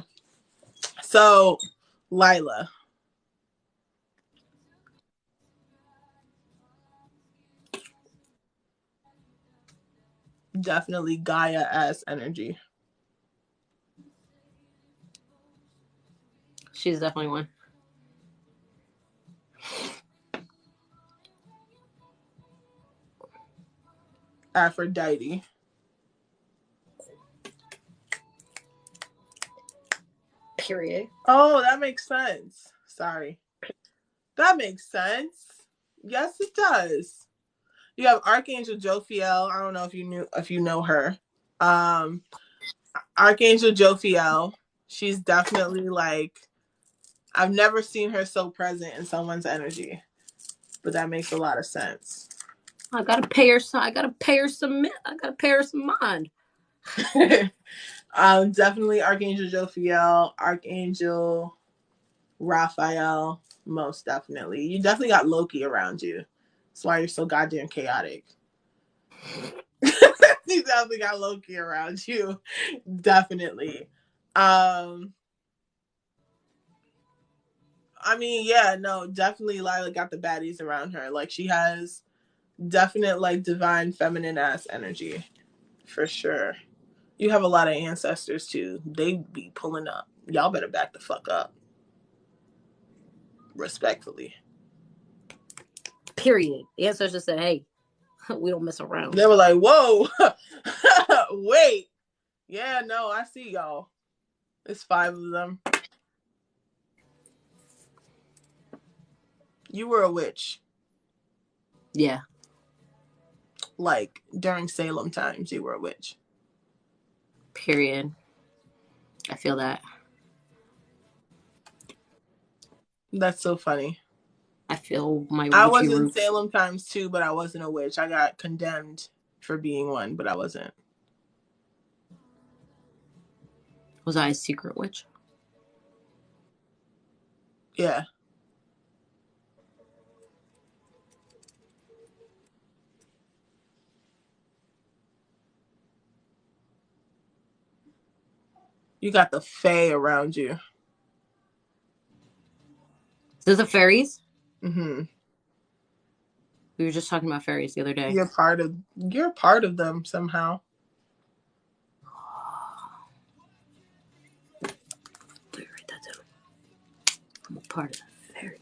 so Lila, definitely Gaia ass energy. She's definitely one. Aphrodite. Period. Oh, that makes sense. Sorry. That makes sense. Yes, it does. You have Archangel Jophiel. I don't know if you know her. Um, Archangel Jophiel. She's definitely like, I've never seen her so present in someone's energy, but that makes a lot of sense. I gotta pay her some. I gotta pay her some. I gotta pay her some mind. Definitely Archangel Jophiel, Archangel Raphael, most definitely. You definitely got Loki around you. That's why you're so goddamn chaotic. You definitely got Loki around you. Definitely. Um, I mean, yeah, no, definitely Lila got the baddies around her. Like she has definite like divine feminine ass energy. For sure. You have a lot of ancestors too. They be pulling up. Y'all better back the fuck up. Respectfully. Period. The ancestors said, "Hey, we don't mess around." They were like, whoa, wait. Yeah, no, I see y'all. It's 5 of them. You were a witch. Yeah. Like during Salem times, you were a witch. Period. I feel that. That's so funny. I feel my I witchy was in roots. Salem times too, but I wasn't a witch. I got condemned for being one, but I wasn't. Was I a secret witch? Yeah. You got the fae around you. Is this the fairies? Mm-hmm. We were just talking about fairies the other day. You're part of them somehow. Wait, write that down. I'm a part of the fairies.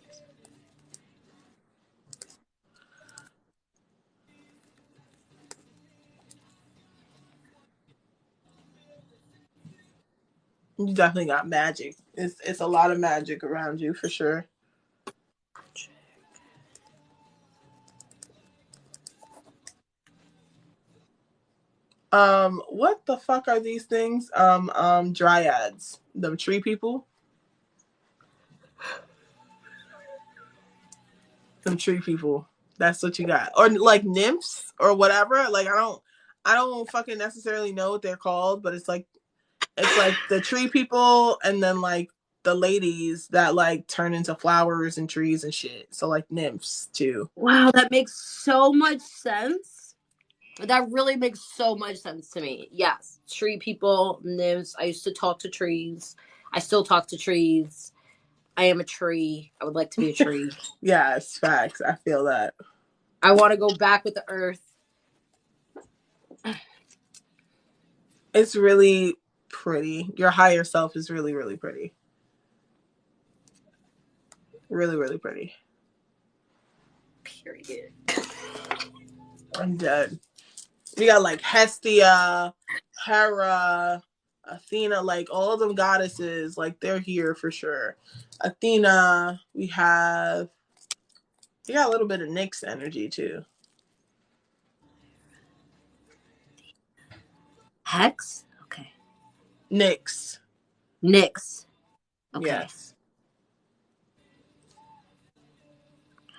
You definitely got magic. It's a lot of magic around you for sure. What the fuck are these things? Dryads. Them tree people. Them tree people. That's what you got. Or like nymphs or whatever. Like I don't fucking necessarily know what they're called, but it's like the tree people and then like the ladies that like turn into flowers and trees and shit. So like nymphs too. Wow, that makes so much sense. That really makes so much sense to me. Yes, tree people, nymphs. I used to talk to trees. I still talk to trees. I am a tree. I would like to be a tree. Yes, facts. I feel that. I want to go back with the earth. It's really pretty. Your higher self is really, really pretty. Really, really pretty. Period. I'm dead. We got like Hestia, Hera, Athena, like all of them goddesses, like they're here for sure. Athena, we got a little bit of Nyx energy too. Hex? Okay. Nyx. Nyx. Okay. Yes.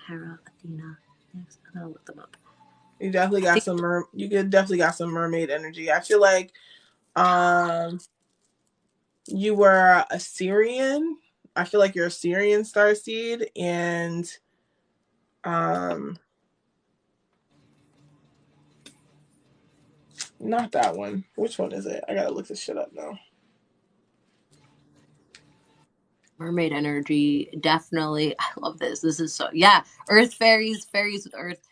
Hera, Athena. Nyx. I'm gonna look them up. You definitely got some mermaid energy. I feel like you were a Syrian. I feel like you're a Syrian starseed and not that one. Which one is it? I gotta look this shit up now. Mermaid energy, definitely. I love this. This is so yeah. Earth fairies, fairies with earth.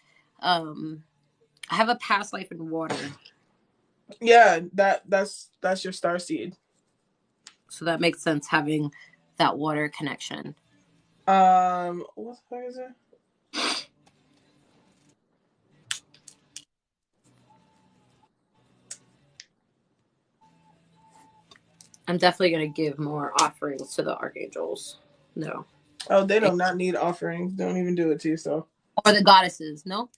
I have a past life in water. Yeah, that's your starseed. So that makes sense having that water connection. What the fuck is it? I'm definitely gonna give more offerings to the archangels. No. Oh, they do not need offerings. Don't even do it to yourself. Or the goddesses, no?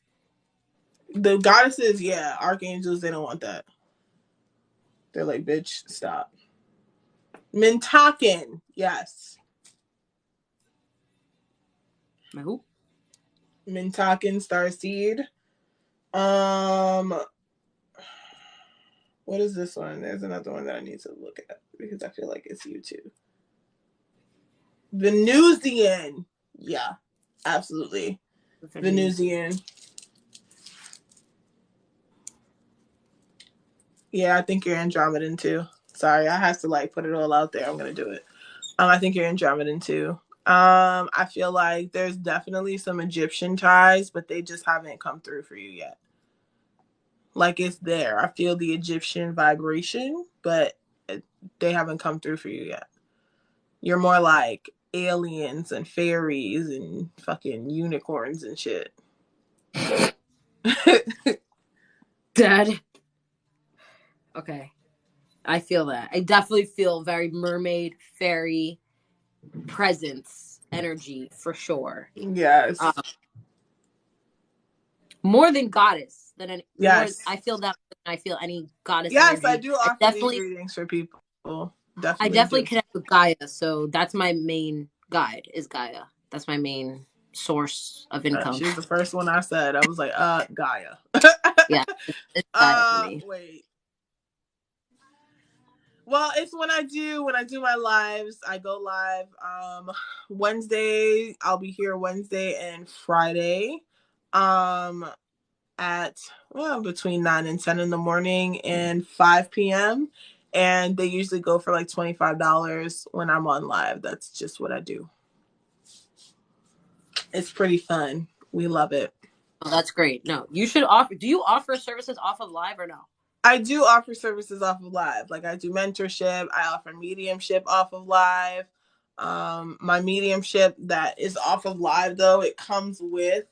The goddesses, yeah. Archangels, they don't want that. They're like, bitch, stop. Mintakin, yes. Who? Mintakin starseed. What is this one? There's another one that I need to look at because I feel like it's you too. Venusian. Yeah, absolutely. Venusian. Yeah, I think you're Andromedan too. Sorry, I have to like put it all out there. I'm gonna do it. I think you're Andromedan too. I feel like there's definitely some Egyptian ties, but they just haven't come through for you yet. Like it's there. I feel the Egyptian vibration, but they haven't come through for you yet. You're more like aliens and fairies and fucking unicorns and shit. Dead. Okay. I feel that. I definitely feel very mermaid, fairy presence, energy for sure. Yes. More than goddess than any. Yes. More, I feel that. I feel any goddess. Yes, energy. I do offer these readings for people. Definitely. I definitely connect with Gaia, so that's my main guide. Is Gaia. That's my main source of income. She was the first one I said. I was like, Gaia. Yeah, it's Gaia for me. Wait. Well, it's when I do my lives. I go live Wednesday. I'll be here Wednesday and Friday. At between 9 and 10 in the morning and 5 p.m. And they usually go for like $25 when I'm on live. That's just what I do. It's pretty fun. We love it. Oh, that's great. No, you should offer. Do you offer services off of live or no? I do offer services off of live. Like I do mentorship. I offer mediumship off of live. My mediumship that is off of live though, it comes with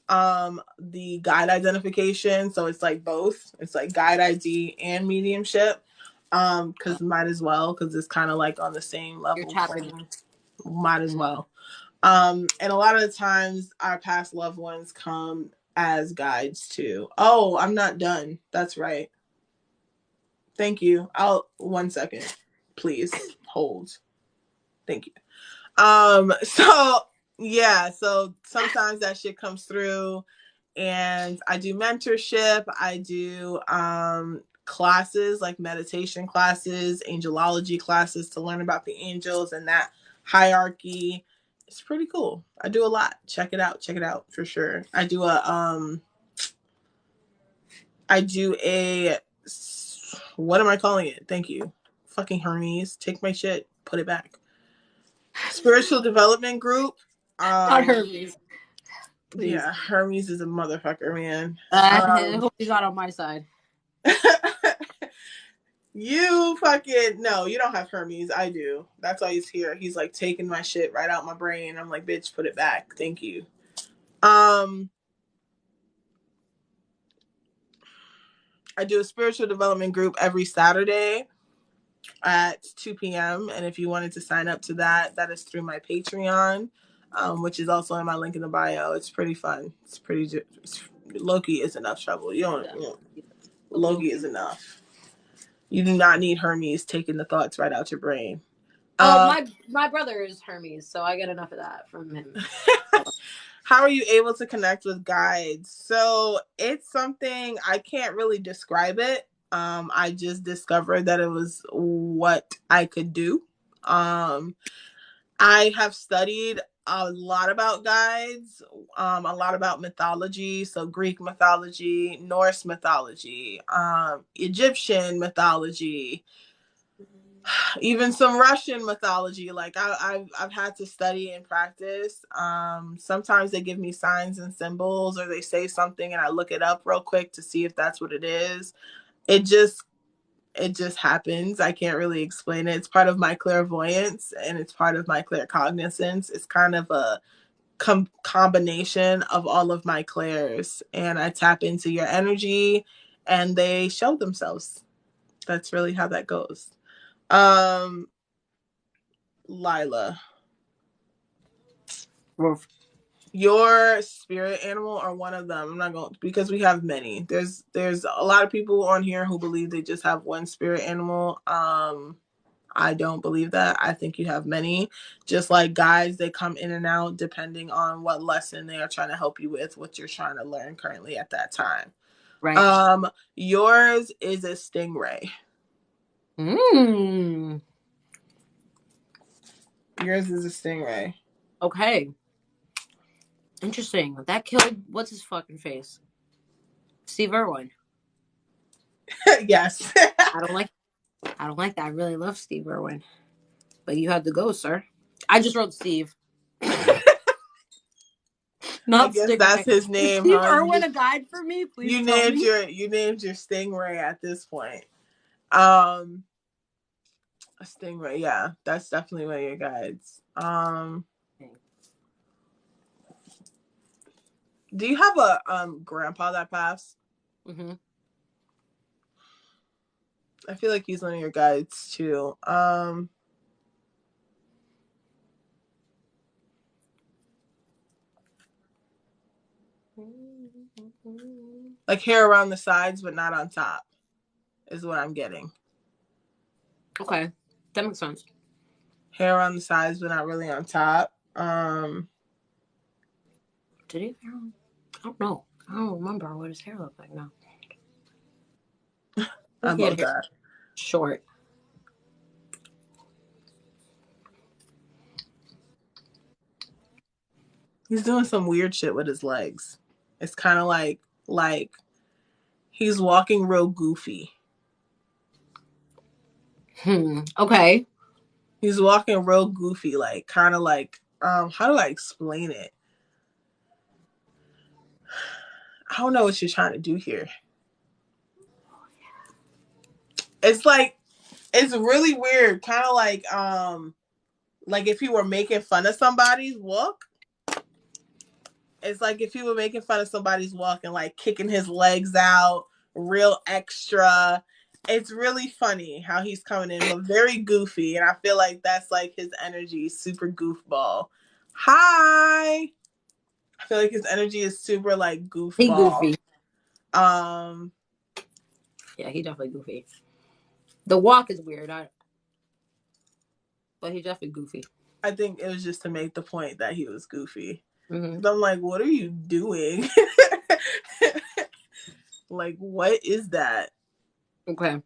the guide identification. So it's like both. It's like guide ID and mediumship. Because might as well, because it's kind of like on the same You're level tapping. playing. Might as well. And a lot of the times our past loved ones come as guides too. Oh, I'm not done. That's right. Thank you. I'll 1 second. Please hold. Thank you. So yeah, so sometimes that shit comes through and I do mentorship, I do classes like meditation classes, angelology classes to learn about the angels and that hierarchy. It's pretty cool. I do a lot. Check it out. Check it out for sure. I do a what am I calling it? Thank you. Fucking Hermes. Take my shit, put it back. Spiritual development group. Not Hermes, please. Yeah, Hermes is a motherfucker, man. I hope he's not on my side. You fucking no, you don't have Hermes. I do. That's why he's here. He's like taking my shit right out my brain. I'm like, bitch, put it back. Thank you. I do a spiritual development group every Saturday at 2 p.m. And if you wanted to sign up to that, that is through my Patreon, which is also in my link in the bio. It's pretty fun. It's pretty. Loki is enough trouble. Loki is enough. You do not need Hermes taking the thoughts right out your brain. Oh, my brother is Hermes, so I get enough of that from him. How are you able to connect with guides? So it's something I can't really describe it. I just discovered that it was what I could do. I have studied a lot about guides, a lot about mythology. So Greek mythology, Norse mythology, Egyptian mythology, even some Russian mythology. Like I've had to study and practice. Sometimes they give me signs and symbols, or they say something, and I look it up real quick to see if that's what it is. It just happens. I can't really explain it. It's part of my clairvoyance and it's part of my claircognizance. It's kind of a combination of all of my clairs, and I tap into your energy and they show themselves. That's really how that goes. Lila, Wolf. your spirit animal or one of them? I'm not going, because we have many. There's a lot of people on here who believe they just have one spirit animal. I don't believe that. I think you have many. Just like guides, they come in and out depending on what lesson they are trying to help you with, what you're trying to learn currently at that time. Right. Yours is a stingray. Yours is a stingray. Okay. Interesting. That killed what's his fucking face? Steve Irwin. Yes. I don't like that. I really love Steve Irwin. But you had to go, sir. I just wrote Steve. I Not guess Stingray. that's his Is name, Steve huh? Irwin a guide for me? Please tell me. You named your stingray at this point. A stingray, yeah, that's definitely one of your guides. Do you have a grandpa that passed? Mm-hmm. I feel like he's one of your guides too. Like hair around the sides, but not on top, is what I'm getting. Okay, that makes sense. Hair on the sides, but not really on top. Did he have hair on? I don't know. I don't remember what his hair looked like now. I love that. Short. He's doing some weird shit with his legs. It's kind of like he's walking real goofy. Okay. He's walking real goofy, like kind of like how do I explain it? I don't know what you're trying to do here. It's like, it's really weird. Kind of like if you were making fun of somebody's walk. It's like if you were making fun of somebody's walk and like kicking his legs out, real extra. It's really funny how he's coming in, but very goofy. And I feel like that's like his energy, super goofball. Hi. I feel like his energy is super like He goofball. goofy. Um, Yeah, he definitely goofy. The walk is weird, but he's definitely goofy. I think it was just to make the point that he was goofy. Mm-hmm. I'm like, what are you doing? Like, what is that? Okay.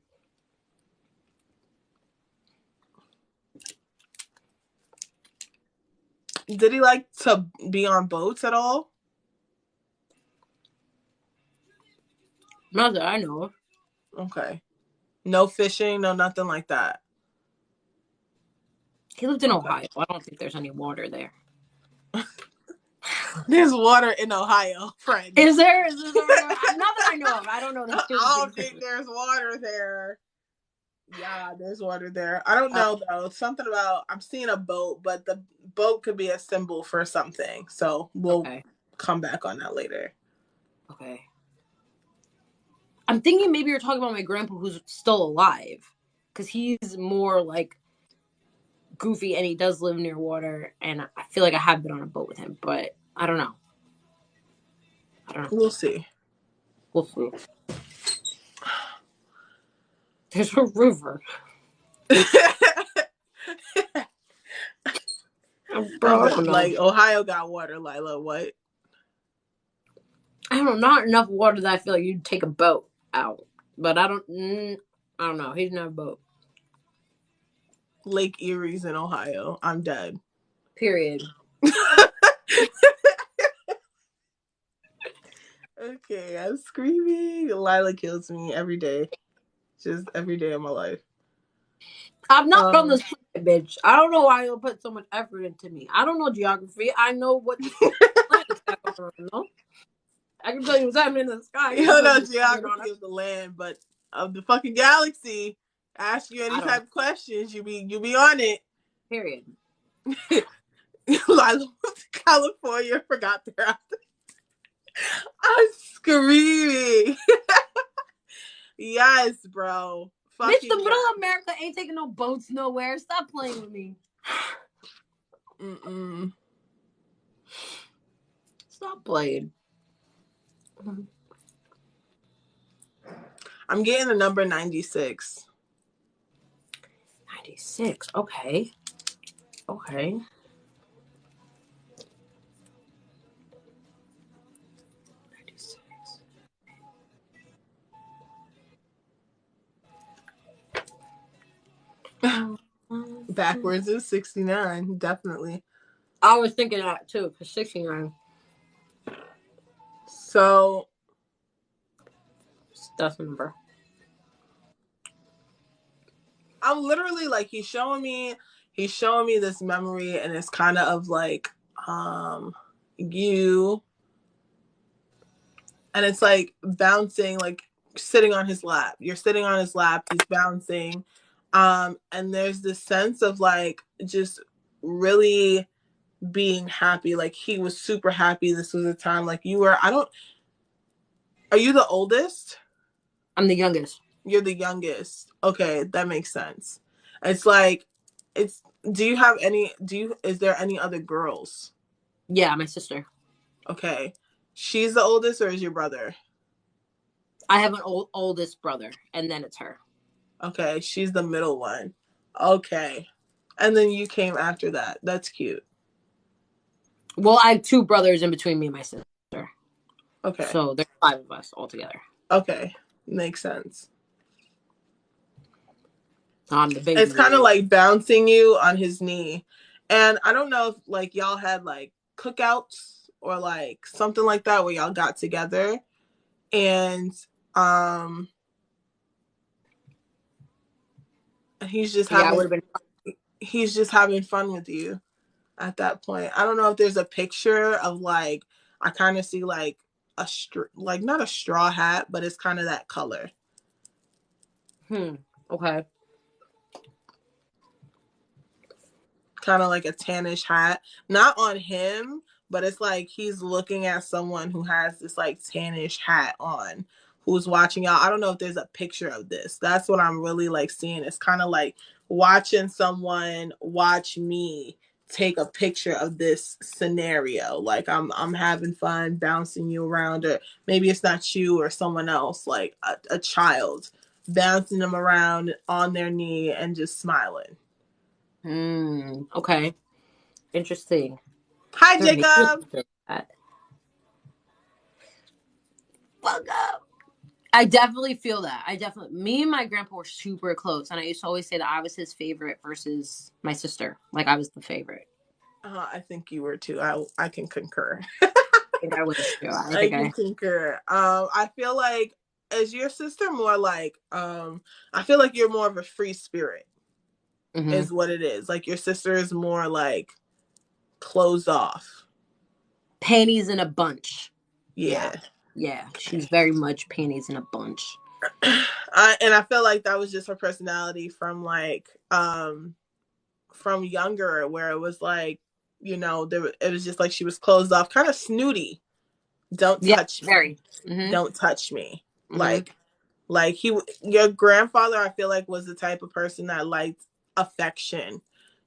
Did he like to be on boats at all? Not that I know of. Okay. No fishing, no nothing like that. He lived in Okay. Ohio. I don't think there's any water there. There's water in Ohio, friend. Is there? Not that I know of. I don't know the stupid I don't think there's water there. Yeah, there's water there. I don't know though. Something about I'm seeing a boat, but the boat could be a symbol for something. So we'll come back on that later. Okay. I'm thinking maybe you're talking about my grandpa who's still alive. Because he's more like goofy and he does live near water. And I feel like I have been on a boat with him. But I don't know. We'll see. We'll see. There's a river. Bro, I don't know. Like Ohio got water, Lila. What? I don't know. Not enough water that I feel like you'd take a boat out. But I don't know. He's not a boat. Lake Erie's in Ohio. I'm dead. Period. Okay, I'm screaming. Lila kills me every day. Just every day of my life. I'm not from the planet, bitch. I don't know why you'll put so much effort into me. I don't know geography. I know what planets that are on. I can tell you what's happening in the sky. You don't know geography of the land, but of the fucking galaxy. Ask you any type of questions, you be on it. Period. Lila went to California, forgot their answer. I'm screaming. Yes, bro. Bitch, the middle of America ain't taking no boats nowhere. Stop playing with me. Stop playing. I'm getting the number 96. 96. Okay. 96. Backwards is 69, definitely. I was thinking that too, for 69. So that's the number. I'm literally like, he's showing me this memory, and it's kind of like you, and it's like bouncing, like sitting on his lap. You're sitting on his lap, he's bouncing. And there's this sense of like just really being happy. Like he was super happy. This was a time like you were, are you the oldest? I'm the youngest. You're the youngest. Okay, that makes sense. It's like, is there any other girls? Yeah, my sister. Okay. She's the oldest, or is your brother? I have an oldest brother, and then it's her. Okay, she's the middle one. Okay. And then you came after that. That's cute. Well, I have two brothers in between me and my sister. Okay. So there's 5 of us all together. Okay. Makes sense. I'm the baby. It's kind of like bouncing you on his knee. And I don't know if like y'all had like cookouts or like something like that where y'all got together, and he's just having fun with you at that point. I don't know if there's a picture of like, I kind of see like like not a straw hat, but it's kind of that color. Okay. Kind of like a tannish hat. Not on him, but it's like he's looking at someone who has this like tannish hat on, who's watching y'all. I don't know if there's a picture of this. That's what I'm really like seeing. It's kind of like watching someone watch me take a picture of this scenario. Like I'm having fun bouncing you around, or maybe it's not you or someone else, like a child bouncing them around on their knee and just smiling. Okay. Interesting. Hi, There may be a Jacob. picture of that. Fuck up. I definitely feel that. Me and my grandpa were super close, and I used to always say that I was his favorite versus my sister. Like I was the favorite. I think you were too. I can concur. I think I was too. I I think can I. concur. I feel like is your sister more like I feel like you're more of a free spirit Mm-hmm. is what it is. Like your sister is more like closed off. Panties in a bunch. Yeah. Yeah. Yeah. She's Okay. very much panties in a bunch. And I feel like that was just her personality from younger, where it was like, it was just like she was closed off, kind of snooty. Don't Yeah. touch me. Very. Mm-hmm. Don't touch me. Mm-hmm. Like your grandfather, I feel like was the type of person that liked affection,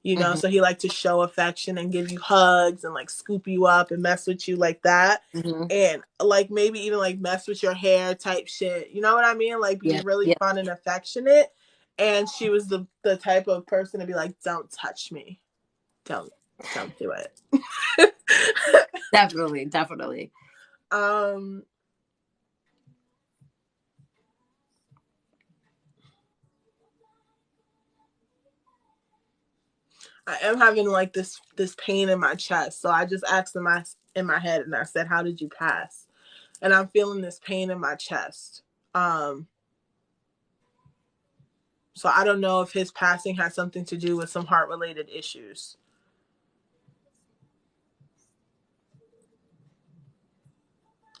Mm-hmm. so he liked to show affection and give you hugs and like scoop you up and mess with you like that. Mm-hmm. And like maybe even like mess with your hair type shit. You know what I mean? Like be Yeah. really Yeah. fun and affectionate. And she was the type of person to be like, don't touch me. Don't do it. Definitely. Definitely. um I am having like this pain in my chest. So I just asked him in my head and I said, how did you pass? And I'm feeling this pain in my chest. Um so I don't know if his passing has something to do with some heart related issues.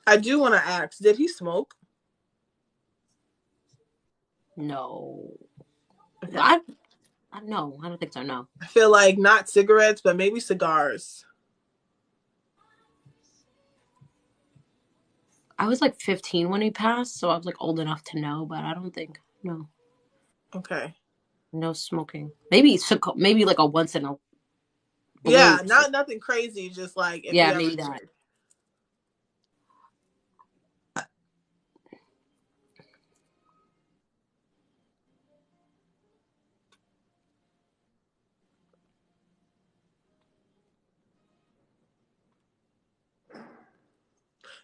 I do want to ask, did he smoke? No. Okay. I no. I don't think so. No. I feel like not cigarettes, but maybe cigars. I was like 15 when he passed, so I was like old enough to know, but I don't think no. Okay. No smoking. Maybe like a once in a blue. Yeah, not nothing crazy, just like if Yeah, he ever maybe that. did.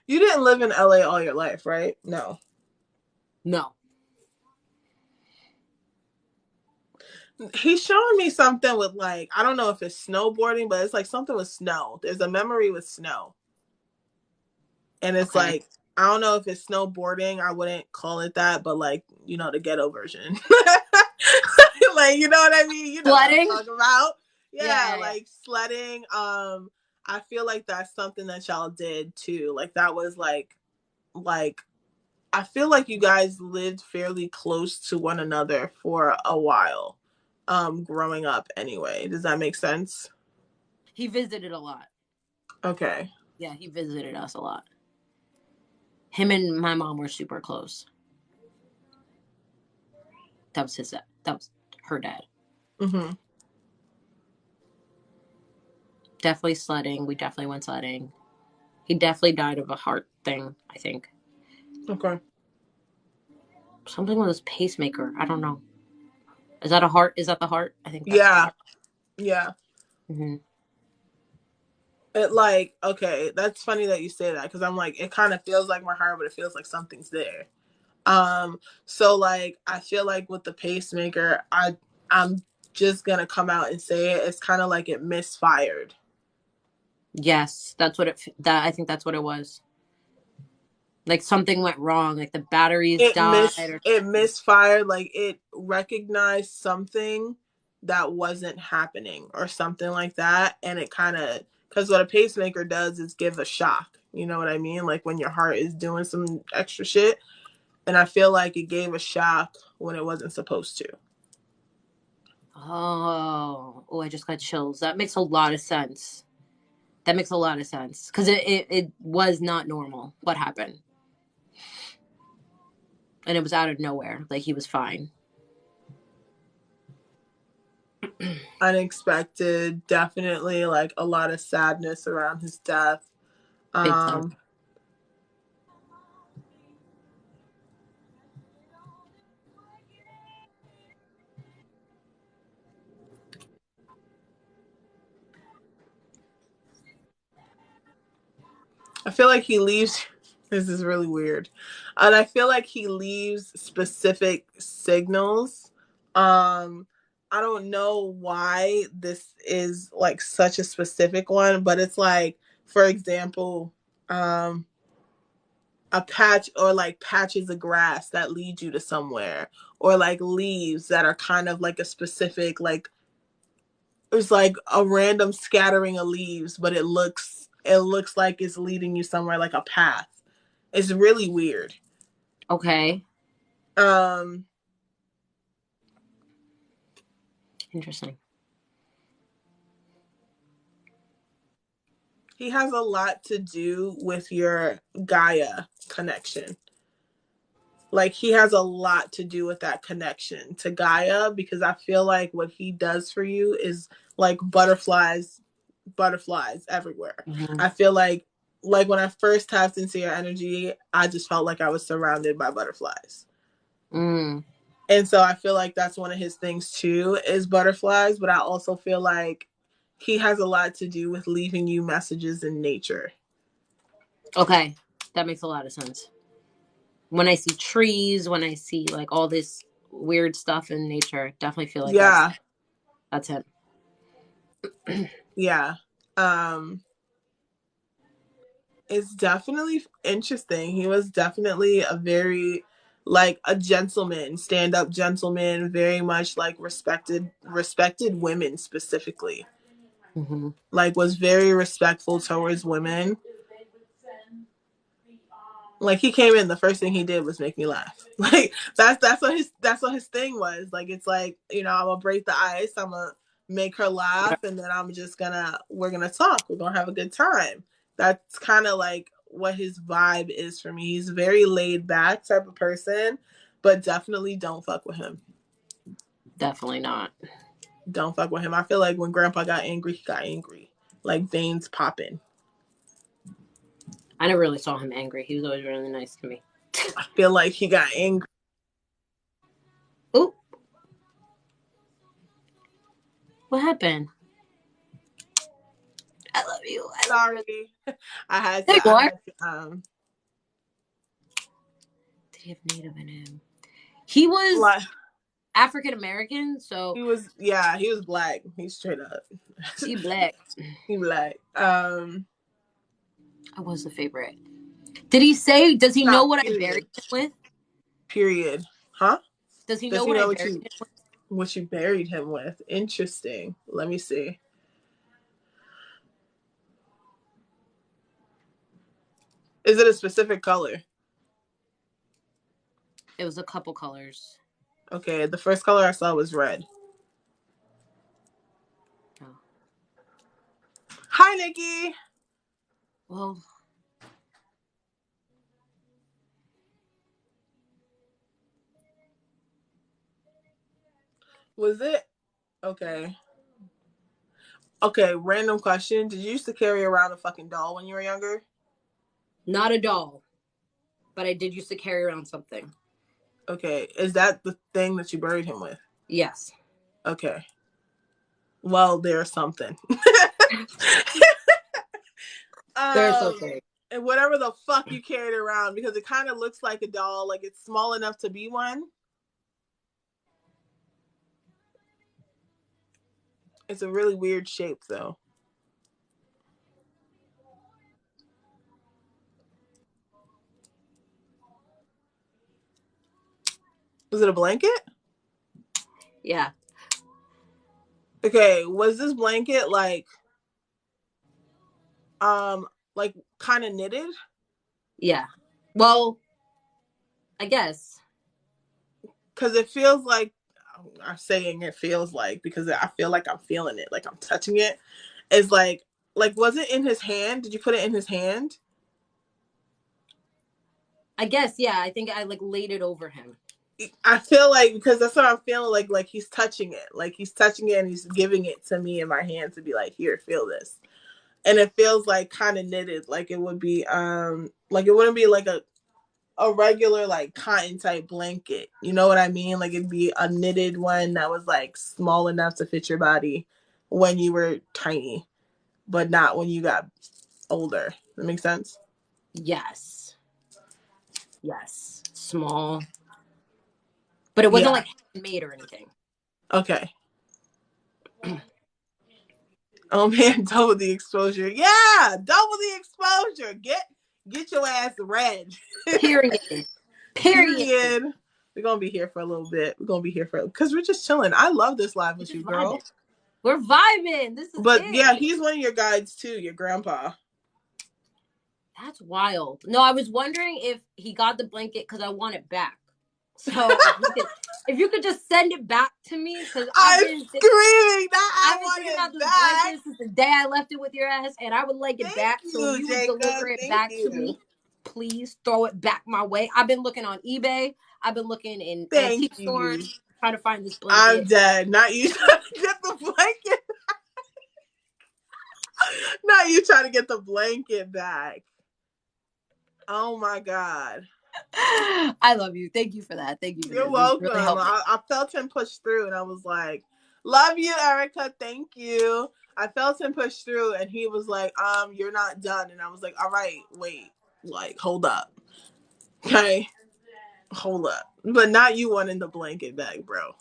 You didn't live in LA all your life, right? No. No. He's showing me something with like, I don't know if it's snowboarding, but it's like something with snow. There's a memory with snow. And it's Okay. like, I don't know if it's snowboarding. I wouldn't call it that, but like, the ghetto version. Like, you know what I mean? You know what I'm Sledding? talking about. Yeah, Yeah, yeah, yeah. like sledding. I feel like that's something that y'all did too. Like that was like I feel like you guys lived fairly close to one another for a while. Growing up anyway. Does that make sense? He visited a lot. Okay. Yeah, he visited us a lot. Him and my mom were super close. That was his dad. That was her dad. Mm-hmm. Definitely sledding. We definitely went sledding. He definitely died of a heart thing, I think. Okay. Something with his pacemaker. I don't know. Is that a heart? Is that the heart? I think that's the Yeah. heart. Yeah. Mm-hmm. It like, okay, that's funny that you say that because I'm like, it kind of feels like my heart, but it feels like something's there. So like I feel like with the pacemaker, I'm just gonna come out and say it. It's kind of like it misfired. Yes, that's what that I think that's what it was. Like something went wrong, like the batteries died or It misfired, like it recognized something that wasn't happening or something like that, and it kind of, because what a pacemaker does is give a shock, You know what I mean? Like when your heart is doing some extra shit. And I feel like it gave a shock when it wasn't supposed to. Oh, I just got chills. That makes a lot of sense. That makes a lot of sense because it was not normal what happened, and it was out of nowhere. Like he was fine. Unexpected, definitely like a lot of sadness around his death. Big time. Um, I feel like he leaves. This is really weird, and I feel like he leaves specific signals. Um, I don't know why this is like such a specific one, but it's like, for example, um, a patch or like patches of grass that lead you to somewhere, or like leaves that are kind of like a specific like it's like a random scattering of leaves, but it looks like it's leading you somewhere like a path. It's really weird. Okay, Um, interesting. he has a lot to do with your Gaia connection. Like he has a lot to do with that connection to Gaia because I feel like what he does for you is like butterflies everywhere. Mm-hmm. I feel like when I first tapped into your energy, I just felt like I was surrounded by butterflies. Mm. And so I feel like that's one of his things too is butterflies, but I also feel like he has a lot to do with leaving you messages in nature. Okay, that makes a lot of sense. When I see trees, when I see like all this weird stuff in nature, definitely feel like Yeah. that's him. Yeah. Um it's definitely interesting. He was definitely a very like a gentleman, stand-up gentleman, very much like respected women specifically. Mm-hmm. Like was very respectful towards women. Like he came in, the first thing he did was make me laugh. Like that's what his thing was. Like it's like, I'm gonna break the ice, I'm gonna make her laugh, and then we're gonna talk. We're gonna have a good time. That's kind of like what his vibe is for me. He's a very laid back type of person, but definitely don't fuck with him. Definitely not. Don't fuck with him. I feel like when grandpa got angry, he got angry. Like veins popping. I never really saw him angry. He was always really nice to me. I feel like he got angry. Ooh, what happened? I love you. I love you. Sorry. I had There to you I are. had to Did he have native in him? He was like African American, so he was black. He's straight up. he black. He black. I was the favorite. Did he say? Does he know Not what I buried period. him with? Period. Huh? Does he Does know he what know I what buried you him with? what you buried him with? Interesting. Let me see. Is it a specific color? It was a couple colors. Okay, the first color I saw was red. Oh. Hi, Nikki. Well, Was it okay? Okay, random question. Did you used to carry around a fucking doll when you were younger? not a doll, but I did used to carry around something. Okay, is that the thing that you buried him with? Yes. Okay. Well, there's something. There's um, something. and whatever the fuck you carried around, because it kind of looks like a doll, like it's small enough to be one. It's a really weird shape, though. Was it a blanket? Yeah. Okay, was this blanket like um Like kind of knitted? Yeah. Well, I guess. Because it feels like, I'm saying it feels like, because I feel like I'm feeling it, like I'm touching it. It's like was it in his hand? Did you put it in his hand? I guess, yeah. I think I like laid it over him. I feel like, because that's what I'm feeling like he's touching it. Like he's touching it and he's giving it to me in my hand to be like, here, feel this. And it feels like kind of knitted, like it would be like it wouldn't be like a regular like cotton type blanket. You know what I mean? Like it'd be a knitted one that was like small enough to fit your body when you were tiny, but not when you got older. That makes sense? Yes. Yes. Small. But it wasn't Yeah. like handmade or anything. Okay. Oh man, double the exposure. Yeah, double the exposure. Get your ass red. Period. Period. Period. We're gonna be here for a little bit. We're gonna be here for, because we're just chilling. I love this live We're with just you, girl. vibing. We're vibing. This is But yeah, it. he's one of your guides too, your grandpa. That's wild. No, I was wondering if he got the blanket because I want it back. So if you could just send it back to me, because I'm screaming that I I've been want thinking it about this back. blanket since the day I left it with your ass, and I would like it Thank back. So if you, you would Jacob. deliver it Thank back to you. me, please throw it back my way. I've been looking on eBay. I've been looking in Thank antique you. stores trying to find this I'm blanket. dead. Not you trying to get the blanket. Not you trying to get the blanket back. Oh my God. I love you. Thank you for that. Thank you for You're this. This welcome. really helped me. I felt him push through and I was like, love you, Erica. Thank you. I felt him push through and he was like, you're not done. And I was like, all right, wait, like, hold up. Okay. Hold up. But not you wanting the blanket back, bro.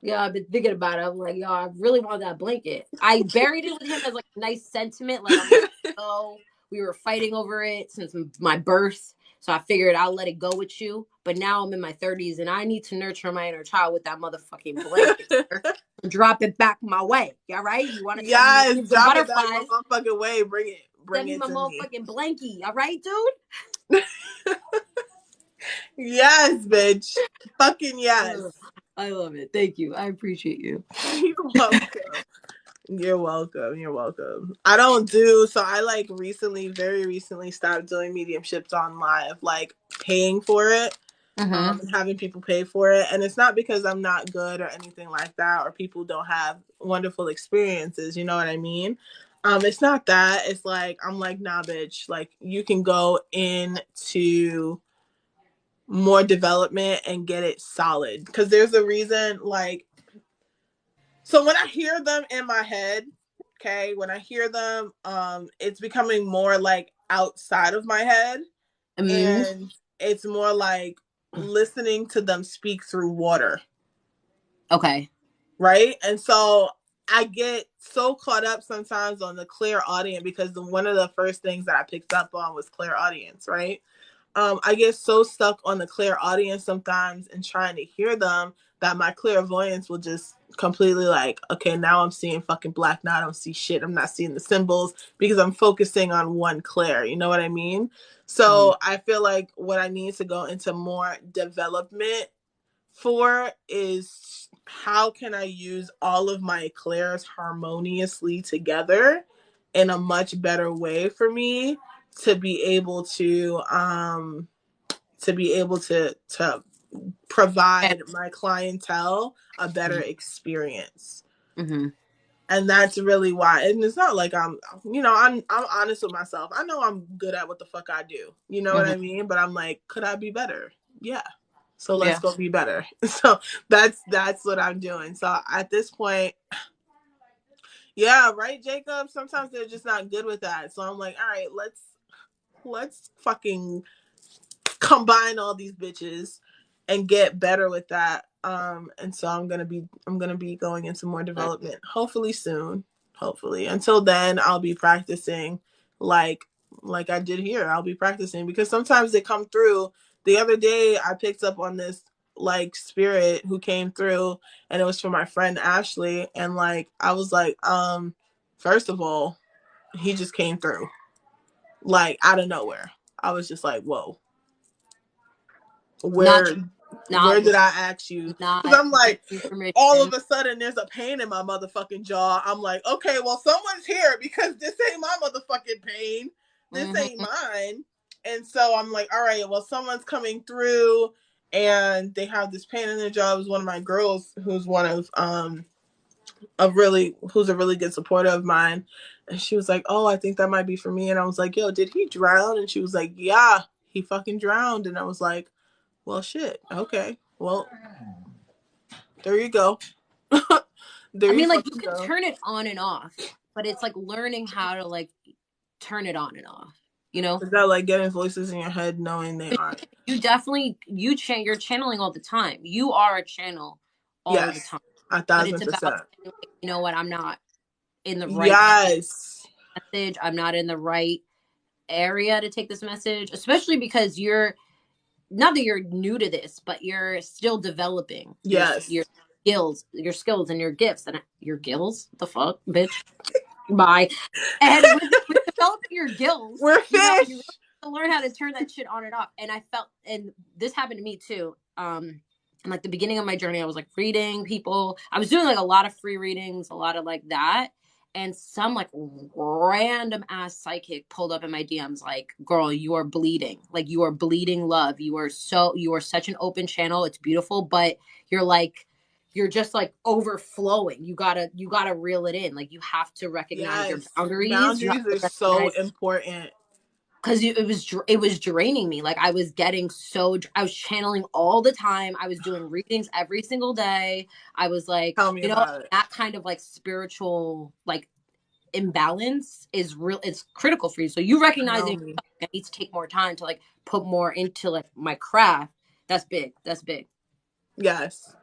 Yeah, I've been thinking about it. I'm like, yo, I really want that blanket. I buried it with him as like a nice sentiment. Like I'm letting it go. We were fighting over it since my birth. So I figured I'll let it go with you. But now I'm in my 30s and I need to nurture my inner child with that motherfucking blanket. Sir. Drop it back my way. All right? You want to send me Yes, some drop it back my butterflies? motherfucking way. Bring it. Send Bring me it my to me. motherfucking blankie. All right, dude? Yes, bitch. Fucking yes. I love it. Thank you. I appreciate you. You're welcome. You're welcome. You're welcome. I don't do, so I like recently, very recently stopped doing mediumships on live, like paying for it, Mm-hmm. and having people pay for it. And it's not because I'm not good or anything like that, or people don't have wonderful experiences. You know what I mean? It's not that. It's like, I'm like, nah, bitch. Like, you can go into more development and get it solid. Because there's a reason, like, so when I hear them in my head, okay, when I hear them, it's becoming more like outside of my head, Mm-hmm. and it's more like listening to them speak through water, Okay. right? And so I get so caught up sometimes on the clear audience, because one of the first things that I picked up on was clear audience, right? I get so stuck on the clear audience sometimes and trying to hear them that my clairvoyance will just completely like, okay, now I'm seeing fucking black. Now I don't see shit. I'm not seeing the symbols because I'm focusing on one clair. You know what I mean? Mm-hmm. So I feel like what I need to go into more development for is, how can I use all of my clairs harmoniously together in a much better way for me to be able to provide my clientele a better experience. Mm-hmm. And that's really why. And it's not like I'm honest with myself. I know I'm good at what the fuck I do. You know what Mm-hmm. I mean? But I'm like, could I be better? Yeah. So let's Yeah. go be better. So that's what I'm doing. So at this point, yeah, right, Jacob. Sometimes they're just not good with that. So I'm like, all right, let's fucking combine all these bitches and get better with that. And so I'm gonna be going into more development hopefully soon. Hopefully. Until then, I'll be practicing like like I did here. I'll be practicing because sometimes they come through. The other day I picked up on this like spirit who came through, and it was for my friend Ashley, and like I was like, first of all, he just came through. like out of nowhere. I was just like, whoa, Not where not did I ask you? Because not I'm giving like, you all of permission. a sudden there's a pain in my motherfucking jaw. I'm like, okay, well, someone's here because this ain't my motherfucking pain. This ain't Mm-hmm. mine. And so I'm like, all right, well, someone's coming through and they have this pain in their jaw. It was one of my girls who's one of who's a really good supporter of mine. And she was like, oh, I think that might be for me. And I was like, yo, did he drown? And she was like, yeah, he fucking drowned. And I was like, well, shit. Okay. Well, there you go. There I you mean, like, you fucking can go. turn it on and off, but it's like learning how to like turn it on and off. You know, Is that like getting voices in your head knowing they aren't? you definitely you're channeling all the time. You are a channel all the Yes. time, A but thousand it's about percent. saying, like, you know what? I'm not in the right Yes. message. I'm not in the right area to take this message, especially because you're not that you're new to this, but you're still developing Yes. your skills and your gifts and your gills. The fuck, bitch. Bye. And with developing your gills, We're you know, you really fish. have to learn how to turn that shit on and off. And I felt, and this happened to me too. In like the beginning of my journey, I was like reading people. I was doing like a lot of free readings, a lot of like that. And some like random ass psychic pulled up in my DMs like, girl, you are bleeding. Like you are bleeding love. You are such an open channel. It's beautiful, but you're like, you're just like overflowing. You gotta reel it in. Like you have to recognize your Yes. boundaries. You have Boundaries to are so recognize important. because it was draining me. Like I was getting I was channeling all the time. I was doing readings every single day. I was like, Tell me about it. that kind of like spiritual like imbalance is real. It's critical for you. So you Tell recognizing me. I need to take more time to like put more into like my craft. That's big. That's big. Yes.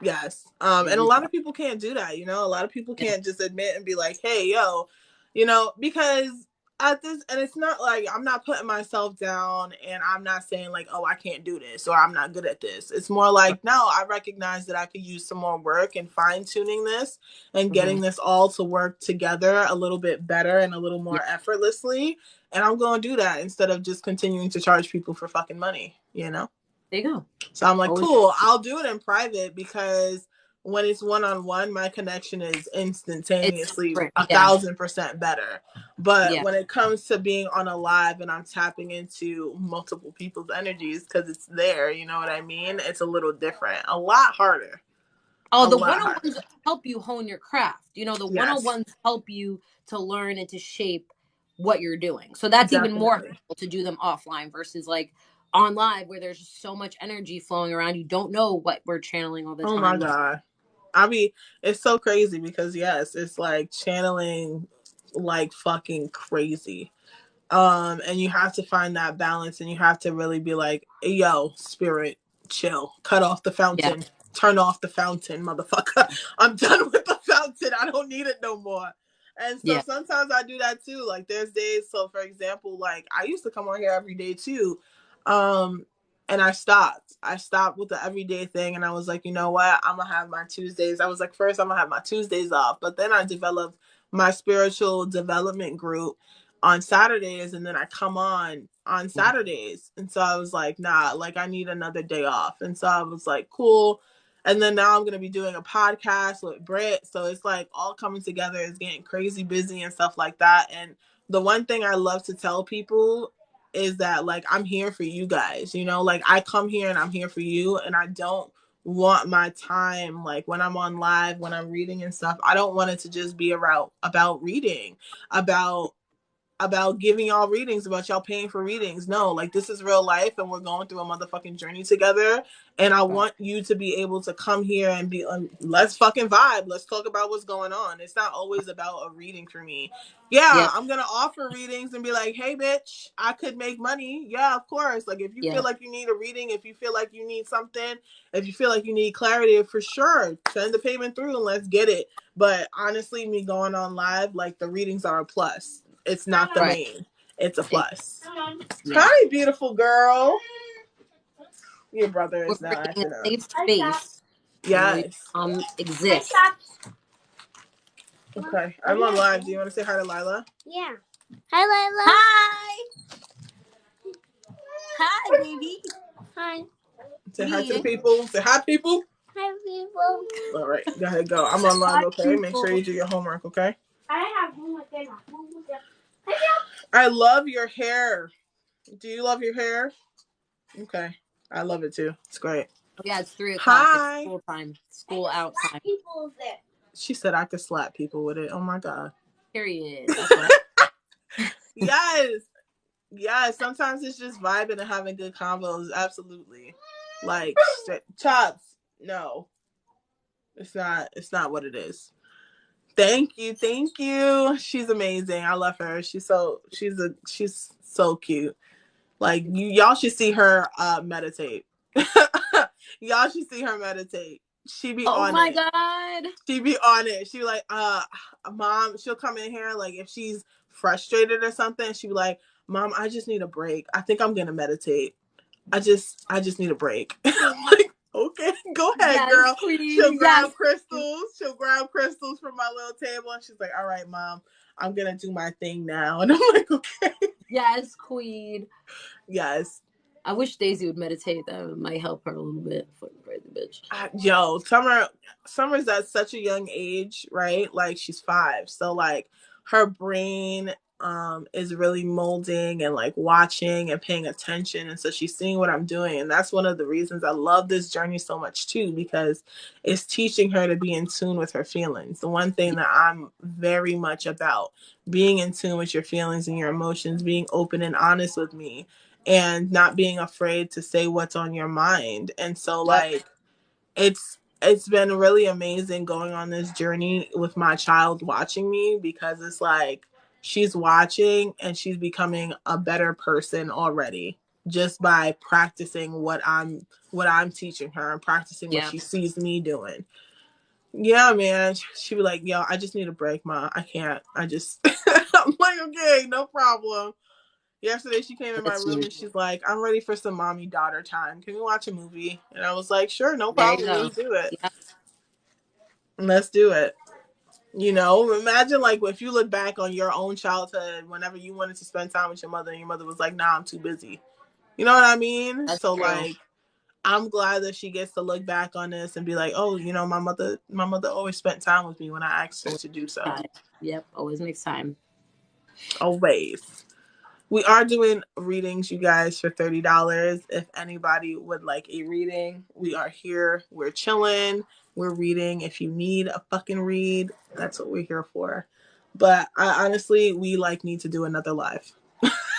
Yes. And a Mhm. lot of people can't do that, you know? A lot of people Yeah. can't just admit and be like, hey, yo, you know, because at this, and it's not like I'm not putting myself down and I'm not saying like, oh, I can't do this or I'm not good at this. It's more like, no, I recognize that I could use some more work and fine tuning this and Mhm. getting this all to work together a little bit better and a little Yeah. more effortlessly. And I'm going to do that instead of just continuing to charge people for fucking money, you know? There you go. So I'm like, Always. cool, I'll do it in private because when it's one on one, my connection is It's instantaneously different. Yeah. 1,000% better. But Yeah. when it comes to being on a live and I'm tapping into multiple people's energies because it's there, you know what I mean? It's a little different, a lot harder, Oh, a the lot one-on-ones harder. help you hone your craft. The Yes, one-on-ones help you to learn and to shape what you're doing. So that's even more definitely. helpful to do them offline versus like on live where there's just so much energy flowing around. You don't know what we're channeling all the Oh my time. God. I mean, it's so crazy because, yes, it's like channeling like fucking crazy. And you have to find that balance and you have to really be like, hey, yo, spirit, chill, cut off the Yeah. fountain, turn off the fountain, motherfucker. I'm done with the fountain, I don't need it no more. And so Yeah. sometimes I do that too. Like there's days, so for example, like I used to come on here every day too. um and I stopped with the everyday thing and I was like, you know what, I'm gonna have my Tuesdays. I was like, first I'm gonna have my Tuesdays off, but then I developed my spiritual development group on Saturdays and then I come on Saturdays. And so I was like, nah, like I need another day off. And so I was like, cool. And then now I'm going to be doing a podcast with Britt. So it's like all coming together is getting crazy busy and stuff like that. And the one thing I love to tell people is that like I'm here for you guys, you know, like I come here and I'm here for you and I don't want my time like when I'm on live, when I'm reading and stuff, I don't want it to just be about reading, about giving y'all readings, about y'all paying for readings. No, like this is real life and we're going through a motherfucking journey together. And I Right. want you to be able to come here and be let's fucking vibe. Let's talk about what's going on. It's not always about a reading for me. Yeah, Yep. I'm gonna offer readings and be like, hey bitch, I could make money. Yeah, of course. Like if you feel Yep. like you need a reading, if you feel like you need something, if you feel like you need clarity, for sure, send the payment through and let's get it. But honestly, me going on live, like the readings are a plus. It's not the Right. main. It's a plus. Yeah. Hi, beautiful girl. Your brother We're is now creating acting a up. safe space where you Yes. exist. Okay. I'm on live. Do you want to say hi to Lila? Yeah. Hi, Lila. Hi. Hi, baby. Hi. Say What are hi you to the eating? people. Say hi, people. Hi, people. All right, go ahead, go. I'm online, Hi, okay? Make sure people. you do your homework, okay? I have homework. I love your hair. Do you love your hair? Okay. I love it too. It's great. Oh, yeah, it's 3 o'clock. It's Hi. school time. School out time. She said I could slap people with it. Oh my God. Period. That's what I. Yes. Yes. Sometimes it's just vibing and having good combos. Absolutely. Like chops. No. It's not what it is. Thank you. Thank you. She's amazing. I love her. She's so cute. Like y'all should see her meditate. Y'all should see her meditate. She be Oh on my it. God. She be on it. She be like, mom, she'll come in here like if she's frustrated or something, she be like, Mom, I just need a break. I think I'm gonna meditate. I just need a break. I'm like, okay, go ahead, Yes, girl. She'll queen. grab Yes. crystals. She'll grab crystals from my little table and she's like, all right, Mom, I'm gonna do my thing now. And I'm like, okay. Yes, queen. Yes. I wish Daisy would meditate. That might help her a little bit. Fucking crazy bitch. Yo, Summer's at such a young age, right? Like she's 5. So like her brain is really molding and like watching and paying attention, and so she's seeing what I'm doing, and that's one of the reasons I love this journey so much too, because it's teaching her to be in tune with her feelings. The one thing that I'm very much about, being in tune with your feelings and your emotions, being open and honest with me, and not being afraid to say what's on your mind. And so Yep. like it's been really amazing going on this journey with my child watching me, because it's like she's watching and she's becoming a better person already, just by practicing what I'm teaching her and practicing what Yeah. she sees me doing. Yeah, man. She be like, yo, I just need a break, Ma. I can't. I just I'm like, okay, no problem. Yesterday she came in my That's room sweet. and she's like, I'm ready for some mommy daughter time. Can we watch a movie? And I was like, sure, no There you problem. go. Let's do it. Yeah. Let's do it. Imagine like if you look back on your own childhood, whenever you wanted to spend time with your mother and your mother was like, nah, I'm too busy. You know what I mean? That's So true. like I'm glad that she gets to look back on this and be like, oh, my mother always spent time with me when I asked her Always to do so. time. Yep. Always makes time. Always. We are doing readings, you guys, for $30. If anybody would like a reading, we are here. We're chilling. We're reading. If you need a fucking read, that's what we're here for. But I honestly, we like need to do another live.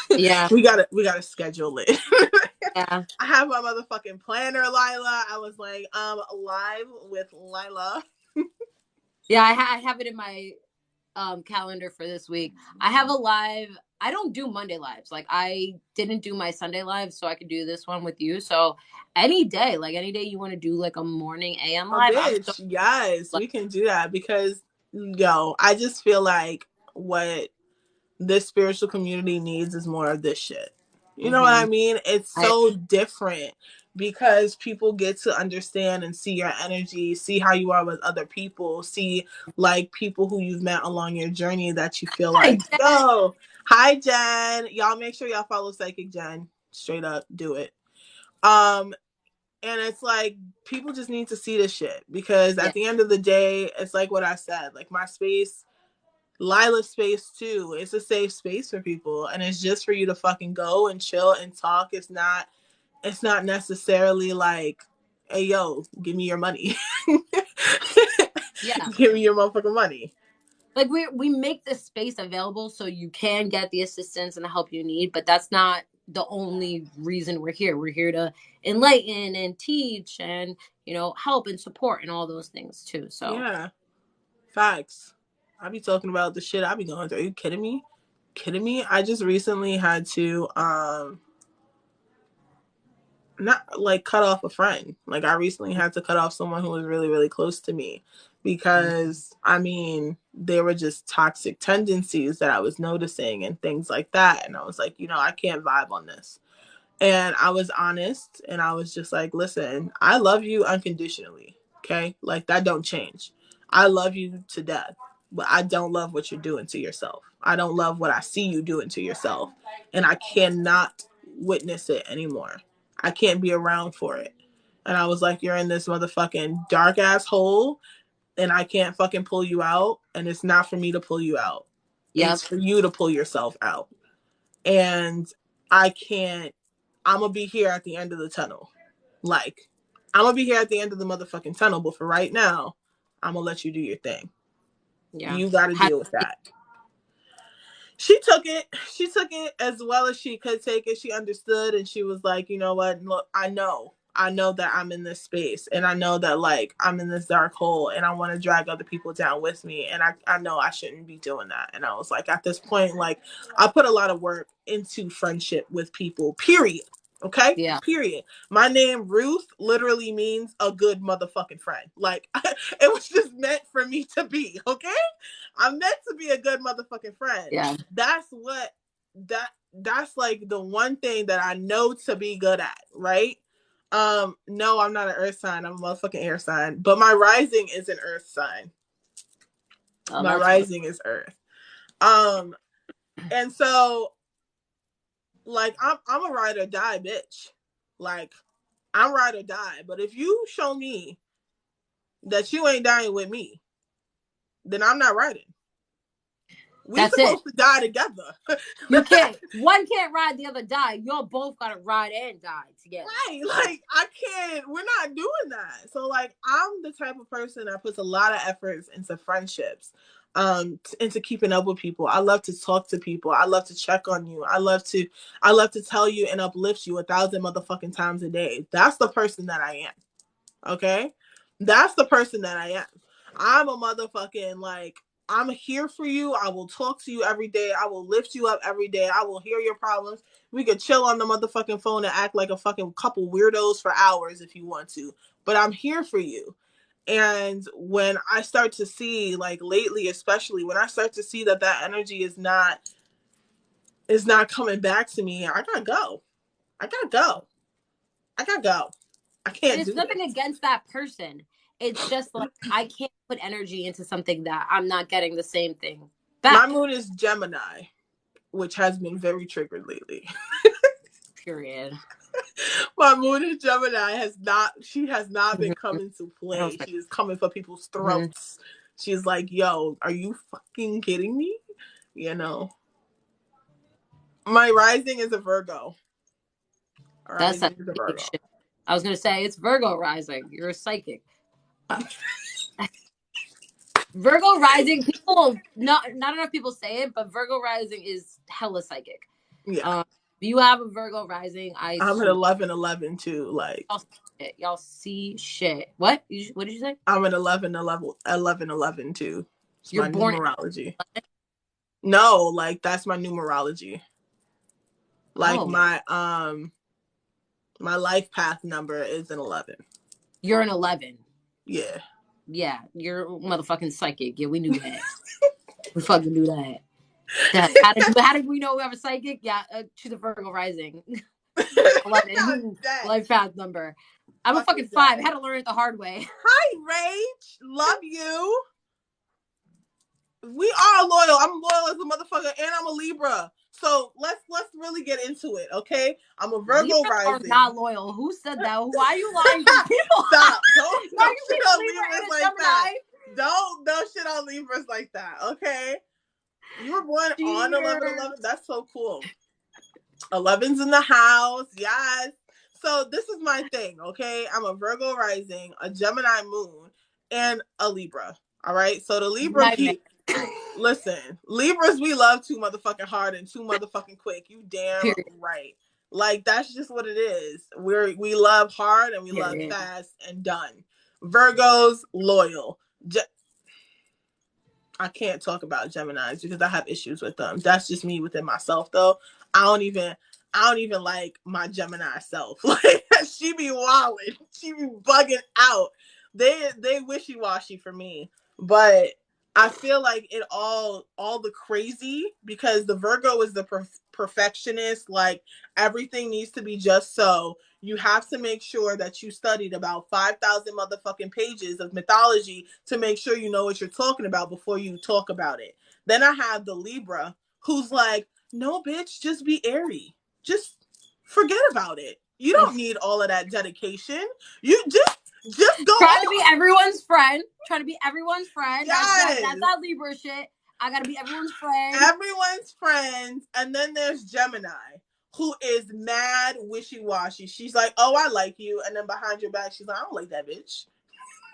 Yeah. we gotta schedule it. Yeah. I have my motherfucking planner, Lila. I was like, live with Lila. Yeah. I have it in my calendar for this week. I have a live. I don't do Monday lives. Like I didn't do my Sunday live, so I could do this one with you. So any day you want to do like a morning AM A live, I'm so bitch, yes, like, we can do that because, yo, I just feel like what this spiritual community needs is more of this shit. You know what I mm-hmm. mean? It's I so different because people get to understand and see your energy, see how you are with other people, see like people who you've met along your journey that you feel hi like, Jen. yo, hi Jen. Y'all make sure y'all follow Psychic Jen. Straight up, do it. Um, and it's like people just need to see this shit because Yeah, at the end of the day, it's like what I said, like my space, Lila's space too. It's a safe space for people, and it's just for you to fucking go and chill and talk. It's not necessarily like, hey yo, give me your money. yeah. Give me your motherfucking money. Like we make this space available so you can get the assistance and the help you need, but that's not the only reason we're here. We're here to enlighten and teach and help and support and all those things too. So Yeah, facts. I be talking about the shit I be going through. Are you kidding me? Kidding me? I just recently had to not like cut off a friend. Like I recently had to cut off someone who was really, really close to me because I mean, there were just toxic tendencies that I was noticing and things like that. And I was like, I can't vibe on this. And I was honest and I was just like, listen, I love you unconditionally. Okay. Like that don't change. I love you to death. but I don't love what you're doing to yourself. I don't love what I see you doing to yourself. And I cannot witness it anymore. I can't be around for it. And I was like, you're in this motherfucking dark ass hole and I can't fucking pull you out. And it's not for me to pull you out. Yep. It's for you to pull yourself out. And I can't, I'm going to be here at the end of the tunnel. Like, I'm going to be here at the end of the motherfucking tunnel. But for right now, I'm going to let you do your thing. Yeah. You got to How, deal with that. She took it. She took it as well as she could take it. She understood and she was like, you know what? Look, I know that I'm in this space and I know that like I'm in this dark hole and I want to drag other people down with me. And I know I shouldn't be doing that. And I was like, at this point, like I put a lot of work into friendship with people, period. Okay? yeah. Period. My name, Ruth, literally means a good motherfucking friend. Like, it was just meant for me to be, okay? I'm meant to be a good motherfucking friend. Yeah. That's what that's like the one thing that I know to be good at, right? No, I'm not an earth sign. I'm a motherfucking air sign. But my rising is an earth sign. Oh, My that's good. rising is earth. And so like I'm a ride or die bitch. Like I'm ride or die. But if you show me that you ain't dying with me, then I'm not riding. We That's it. supposed to die together. You can't. One can't ride, the other die. You're both gotta ride and die together. Right. Like I can't, we're not doing that. So like I'm the type of person that puts a lot of efforts into friendships, into keeping up with people. I love to talk to people. I love to check on you. I love to tell you and uplift you 1,000 motherfucking times a day. That's the person that I am. Okay? That's the person that I am. I'm a motherfucking like I'm here for you. I will talk to you every day. I will lift you up every day. I will hear your problems. We could chill on the motherfucking phone and act like a fucking couple weirdos for hours if you want to. But I'm here for you. And when I start to see, like lately, especially when I start to see that that energy is not coming back to me, I gotta go. I gotta go. I gotta go. I And can't it's do nothing this. against that person. It's just like I can't put energy into something that I'm not getting the same thing My back. moon is Gemini, which has been very triggered lately. Period. My moon in Gemini she has not been Mm-hmm. coming to play. She is coming for people's Mm-hmm. throats. She's like, yo, are you fucking kidding me? You know. My rising is a Virgo. That's a Rising is a big Virgo. shit. I was gonna say it's Virgo rising. You're a psychic. Virgo rising. People, not enough people say it, but Virgo rising is hella psychic. Yeah. If you have a Virgo rising, I I'm an swear, 11-11 too. Like y'all see shit. Y'all see shit. What? What did you say? I'm an 11-11 too. It's You're my born. numerology. No, like that's my numerology. Like Oh, my life path number is an 11. you're an 11. Yeah. Yeah, you're motherfucking psychic. Yeah, we knew that. We fucking knew that. How did we know we have a psychic? Yeah, she's a Virgo rising. 11. Dead. Life path number. I'm a fucking Fucking 5. dead. Had to learn it the hard way. Hi, Rage. Love you. We are loyal. I'm loyal as a motherfucker, and I'm a Libra. So let's really get into it, okay? I'm a Virgo Libras are rising. not loyal. Who said that? Why are you lying to people? Stop! Why are Don't you shit being a on Libra Libras and a like that. Gemini? Don't shit on Libras like that, okay? You were born on Cheers. 11/11. That's so cool. 11's in the house. Yes. So this is my thing, okay? I'm a Virgo rising, a Gemini moon, and a Libra. All right. So the Libra Nightmare. people, listen, Libras, we love too motherfucking hard and too motherfucking quick. You damn Period. right. Like that's just what it is. We love hard and we love Period. fast and done. Virgos loyal. I can't talk about Geminis because I have issues with them. That's just me within myself though. I don't even I don't even like my Gemini self. Like she be wilding. She be bugging out. They wishy washy for me. But I feel like it all the crazy because the Virgo is the perfectionist. Like everything needs to be just so. you have to make sure that you studied about 5,000 motherfucking pages of mythology to make sure you know what you're talking about before you talk about it. Then I have the Libra who's like, no, bitch, just be airy. Just forget about it. You don't need all of that dedication. You just go Trying to be off. everyone's friend. Trying to be everyone's friend. That's Yes. that Libra shit. I gotta be everyone's friend. Everyone's friends. And then there's Gemini, who is mad wishy-washy. She's like, oh, I like you. And then behind your back, she's like, I don't like that bitch.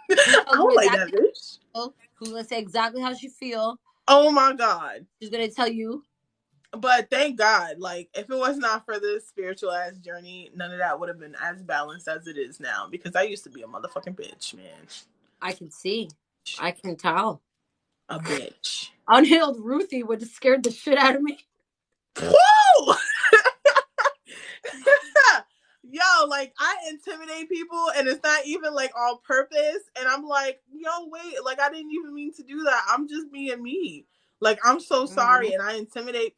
Who I tells you don't like that exactly bitch. who's gonna say exactly how she feel. Oh my God. She's gonna tell you. But thank God, like, if it was not for this spiritual ass journey, none of that would have been as balanced as it is now. Because I used to be a motherfucking bitch, man. I can see. I can tell. A bitch. Unhealed Ruthie would have scared the shit out of me. Whoa! Yo, like, I intimidate people and it's not even like on purpose. And I'm like, yo, wait, like, I didn't even mean to do that. I'm just being me. Like, I'm so sorry. And I intimidate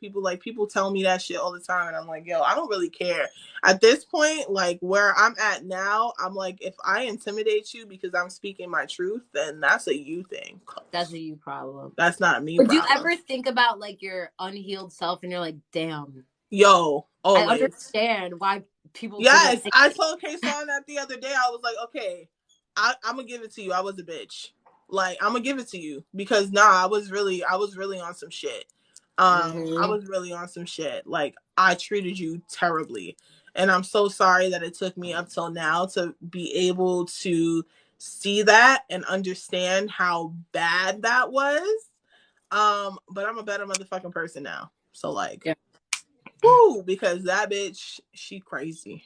people. Like, people tell me that shit all the time. And I'm like, yo, I don't really care. At this point, like, where I'm at now, I'm like, if I intimidate you because I'm speaking my truth, then that's a you thing. That's a you problem. That's not a me Would problem. you ever think about like your unhealed self and you're like, damn. Yo, always. I understand why people. Yes, I told K-Son that the other day. I was like, okay, I'm gonna give it to you. I was a bitch. Like, I'm gonna give it to you because I was really on some shit. I was really on some shit. Like, I treated you terribly, and I'm so sorry that it took me up till now to be able to see that and understand how bad that was. But I'm a better motherfucking person now. So like, yeah. Woo, because that bitch, she crazy.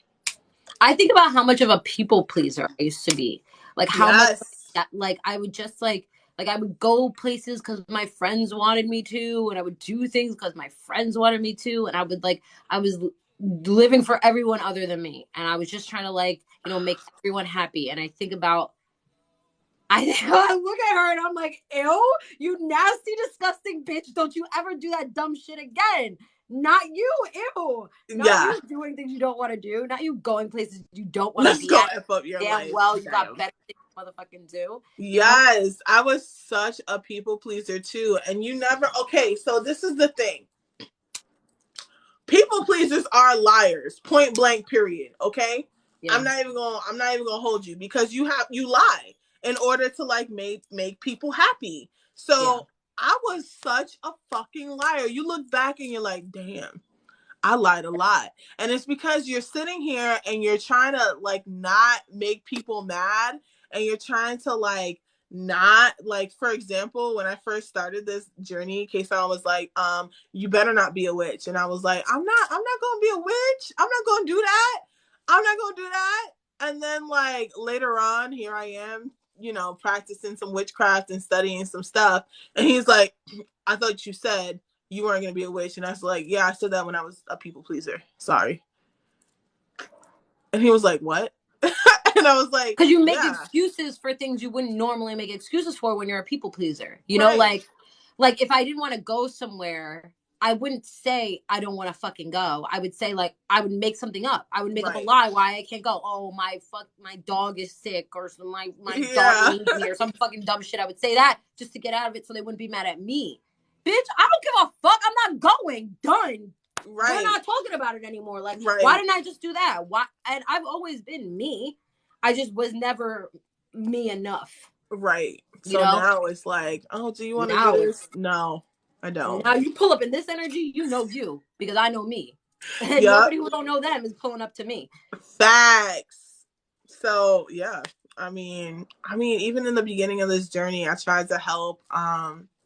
I think about how much of a people pleaser I used to be. Like how much that, like I would just like I would go places because my friends wanted me to, and I would do things because my friends wanted me to, and I was living for everyone other than me, and I was just trying to like make everyone happy. And I think about I look at her and I'm like, ew, you nasty, disgusting bitch. Don't you ever do that dumb shit again. Not you, ew. Not you doing things you don't want to do. Not you going places you don't want to be go at. F up your Damn life. well, you got better things to motherfucking do. Yes, I was such a people pleaser too. And you never, okay, so this is the thing. People pleasers are liars, point blank, period. Okay? Yeah. I'm not even gonna hold you because you lie in order to like make people happy. So I was such a fucking liar. You look back and you're like, damn, I lied a lot. And it's because you're sitting here and you're trying to like not make people mad, and you're trying to like not like, for example, when I first started this journey, Kason was like, you better not be a witch. And I was like, I'm not gonna be a witch. I'm not gonna do that. I'm not gonna do that. And then like later on, here I am, practicing some witchcraft and studying some stuff. And he's like, I thought you said you weren't going to be a witch. And I was like, yeah, I said that when I was a people pleaser. Sorry. And he was like, what? And I was like, because you make excuses for things you wouldn't normally make excuses for when you're a people pleaser. You know, like if I didn't want to go somewhere, I wouldn't say I don't want to fucking go. I would say like I would make something up. I would make up a lie why I can't go. Oh, my dog is sick, or my dog needs me, or some fucking dumb shit. I would say that just to get out of it so they wouldn't be mad at me. Bitch, I don't give a fuck. I'm not going. Done. Right. We're not talking about it anymore. Like, why didn't I just do that? Why? And I've always been me. I just was never me enough. Right. So now it's like, oh, do you want to do this? No, I don't. Now you pull up in this energy, you, because I know me. And nobody who don't know them is pulling up to me. Facts. So, yeah. I mean, even in the beginning of this journey, I tried to help.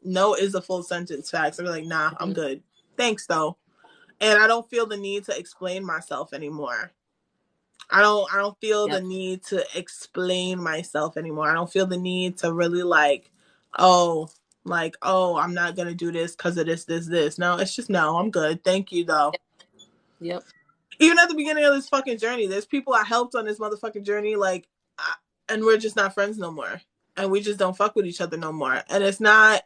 No is a full sentence. Facts. I'm like, nah, I'm good. Thanks, though. And I don't feel the need to explain myself anymore. I don't feel the need to explain myself anymore. I don't feel the need to really like, oh, I'm not going to do this because of this. No, it's just, no, I'm good. Thank you, though. Yep. Even at the beginning of this fucking journey, there's people I helped on this motherfucking journey, like, and we're just not friends no more. And we just don't fuck with each other no more. And it's not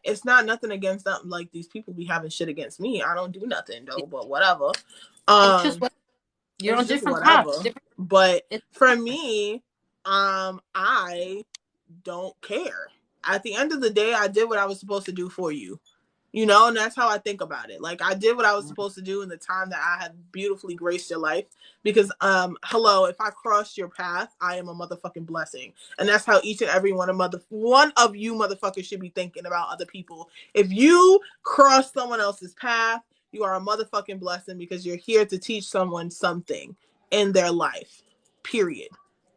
nothing against them. Like, these people be having shit against me. I don't do nothing, though, but whatever. It's just what You're It's on just different paths. whatever. But It's for me, I don't care. At the end of the day, I did what I was supposed to do for you. You know, and that's how I think about it. Like I did what I was supposed to do in the time that I had beautifully graced your life. Because hello, if I crossed your path, I am a motherfucking blessing. And that's how each and every one of you motherfuckers should be thinking about other people. If you cross someone else's path, you are a motherfucking blessing because you're here to teach someone something in their life. Period.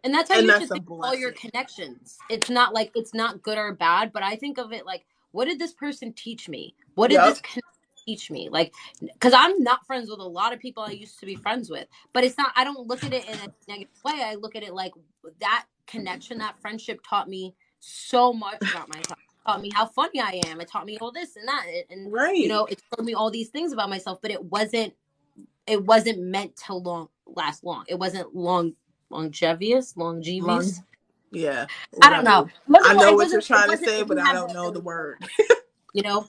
And that's how And you that's should a think of all your blessing. connections. It's not like it's not good or bad, but I think of it like, what did this person teach me? What did Yep. this connection teach me? Like, because I'm not friends with a lot of people I used to be friends with, but it's not, I don't look at it in a negative way. I look at it like that connection, that friendship taught me so much about myself. It taught me how funny I am. It taught me all this and that. And, you Right. know, it showed me all these things about myself, but it wasn't meant to last long. It wasn't longevious. Long. Yeah. I don't know. Whatever. I know what you're It trying to wasn't say, it but didn't I have don't know the the word. you know,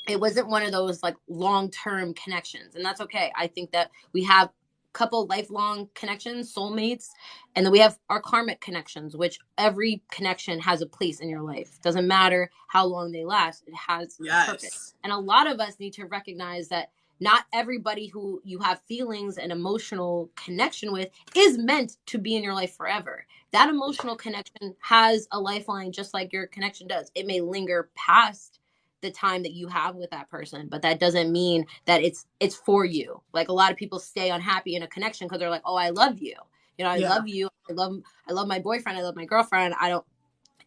it wasn't one of those like long-term connections, and that's okay. I think that we have a couple lifelong connections, soulmates, and then we have our karmic connections, which every connection has a place in your life. Doesn't matter how long they last, it has a purpose. Yes. And a lot of us need to recognize that not everybody who you have feelings and emotional connection with is meant to be in your life forever. That emotional connection has a lifeline just like your connection does. It may linger past the time that you have with that person, but that doesn't mean that it's for you. Like a lot of people stay unhappy in a connection because they're like, oh, I love you, I Yeah. love you, I love my boyfriend, I love my girlfriend. I don't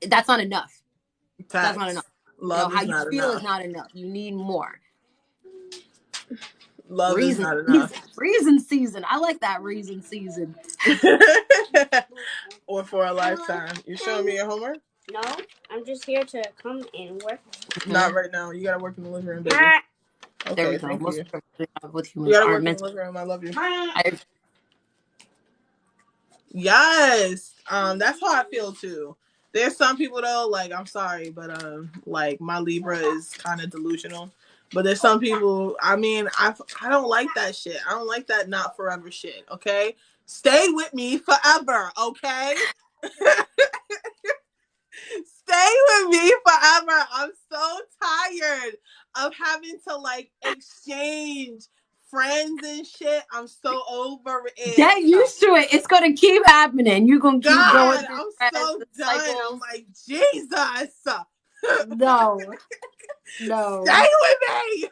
That's not enough. That's not enough. Facts. Love How is you not feel is enough. not enough. You need more. Love is Reason not season. enough. Reason season. I like that reason season. Or for a lifetime. You showing me your homework? No, I'm just here to come and work. Not right now. You gotta work in the living room, baby. There we Okay, go. thank Most you. of with You humans gotta aren't work in meant the living room. I love you. to. Yes. That's how I feel too. There's some people though, like I'm sorry, but like my Libra is kind of delusional. But there's some people, I mean, I don't like that shit. I don't like that not forever shit, okay? Stay with me forever, okay? Stay with me forever. I'm so tired of having to like exchange friends and shit. I'm so over it. Get used to it. It's gonna keep happening. You're gonna keep going God, through I'm friends, so the done. I'm cycles. like, Jesus. No, Stay no. with me.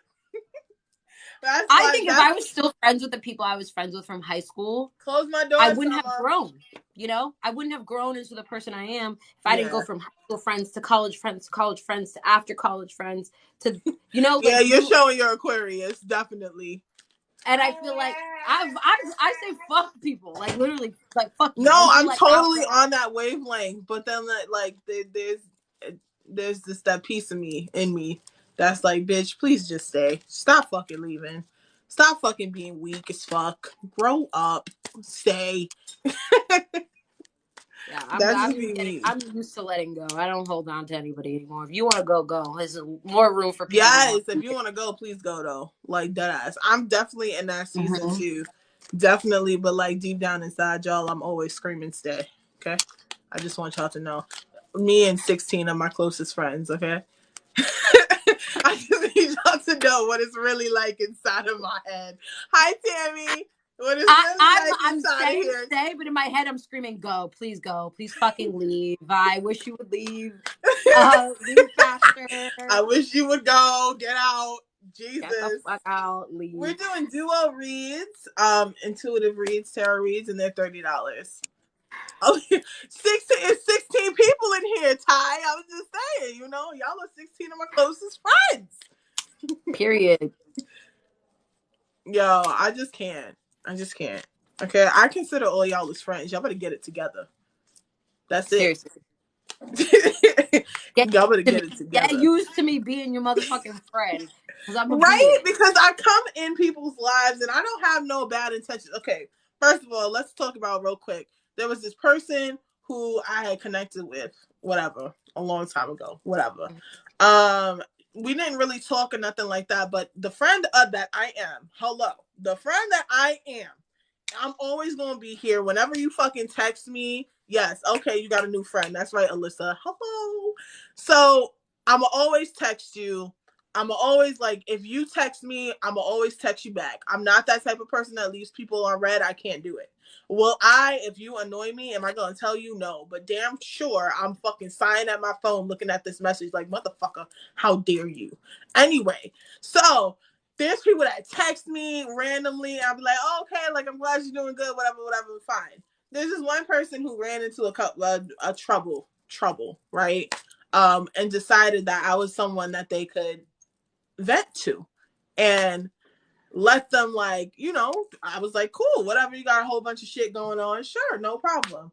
That's I like think if that's I was still friends with the people I was friends with from high school, close my I door, wouldn't have Summer. grown. I wouldn't have grown into the person I am if I didn't go Yeah. from high school friends to college friends to after college friends to, Yeah, like you're you. showing your Aquarius, definitely. And I feel like I say fuck people, like literally, like fuck you. No, Don't be I'm like out totally there. on that wavelength. But then, there's this that piece of me in me that's like, bitch, please just stay. Stop fucking leaving. Stop fucking being weak as fuck. Grow up. Stay. Yeah, That's just be me. I'm used to letting go. I don't hold on to anybody anymore. If you want to go, go. There's more room for people who want Yes, if you want to go, please go though. Like dead ass. I'm definitely in that to. season too. Definitely, but like deep down inside y'all, I'm always screaming stay. Okay? I just want y'all to know. Me and 16 of my closest friends, okay? I just need y'all to know what it's really like inside of my head. Hi Tammy. What it's really like I'm inside of saying here. stay, but in my head I'm screaming go, please fucking leave. I wish you would leave. Leave faster. I wish you would go. Get out. Get the Jesus. fuck out. We're Leave. doing duo reads, intuitive reads, tarot reads, and they're $30. Oh, 16 people in here, Ty. I was just saying, y'all are 16 of my closest friends. Period. Yo, I just can't. I just can't. Okay, I consider all y'all as friends. Y'all better get it together. That's it. Seriously. Get Y'all better to me. get it Get together. used to me being your motherfucking friend. Because I'm gonna be Right? it. Because I come in people's lives and I don't have no bad intentions. Okay, first of all, let's talk about real quick. There was this person who I had connected with, whatever, a long time ago, whatever. We didn't really talk or nothing like that, but the friend that I am, hello, the friend that I am I'm always gonna be here. Whenever you fucking text me, yes, okay, you got a new friend. That's right, Alyssa. Hello. So I'ma always text you. I'ma always like if you text me, I'ma always text you back. I'm not that type of person that leaves people on red. I can't do it. Will I, if you annoy me, am I gonna tell you no? But damn sure I'm fucking sighing at my phone looking at this message like motherfucker, how dare you? Anyway, so there's people that text me randomly. I'll be like, oh, okay, like I'm glad you're doing good, whatever, fine. There's this one person who ran into a trouble, right? And decided that I was someone that they could vent to, and let them like, I was like, cool, whatever. You got a whole bunch of shit going on, sure, no problem.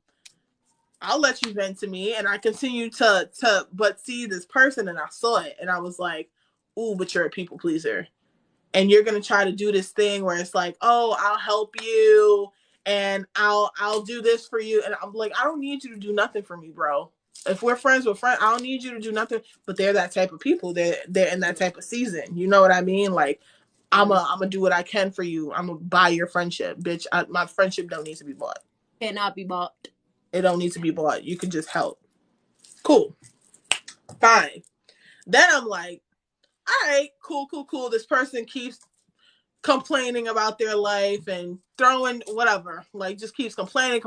I'll let you vent to me, and I continue but see this person, and I saw it, and I was like, ooh, but you're a people pleaser. And you're gonna try to do this thing where it's like, oh, I'll help you and I'll do this for you. And I'm like, I don't need you to do nothing for me, bro. If we're friends, we're friends. I don't need you to do nothing. But they're that type of people. They're in that type of season. You know what I mean? Like, I'm gonna do what I can for you. I'm gonna buy your friendship, bitch. My friendship don't need to be bought. Cannot be bought. It don't need to be bought. You can just help. Cool. Fine. Then I'm like, all right, cool. This person keeps complaining about their life and throwing whatever, like just keeps complaining.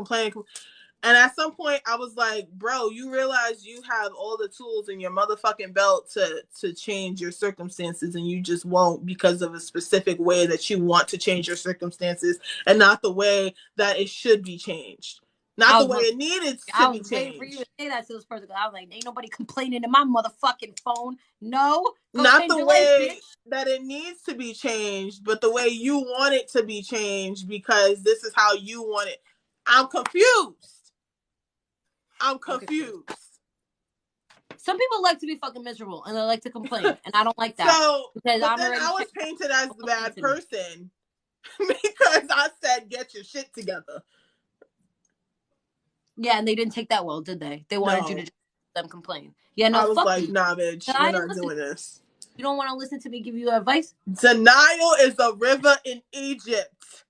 And at some point I was like, bro, you realize you have all the tools in your motherfucking belt to change your circumstances, and you just won't because of a specific way that you want to change your circumstances and not the way that it should be changed. Not the way it needed to be changed. Waiting for you to say that to this person. I was like, ain't nobody complaining to my motherfucking phone. No. Not the way that it needs to be changed, but the way you want it to be changed because this is how you want it. I'm confused. Some people like to be fucking miserable and they like to complain, and I don't like that. So, because but then I was painted as the bad person because I said, "Get your shit together." Yeah, and they didn't take that well, did they? They wanted you to just let them complain. Yeah, no, I was like, nah, bitch, we're not doing this. You don't want to listen to me give you advice? Denial is a river in Egypt.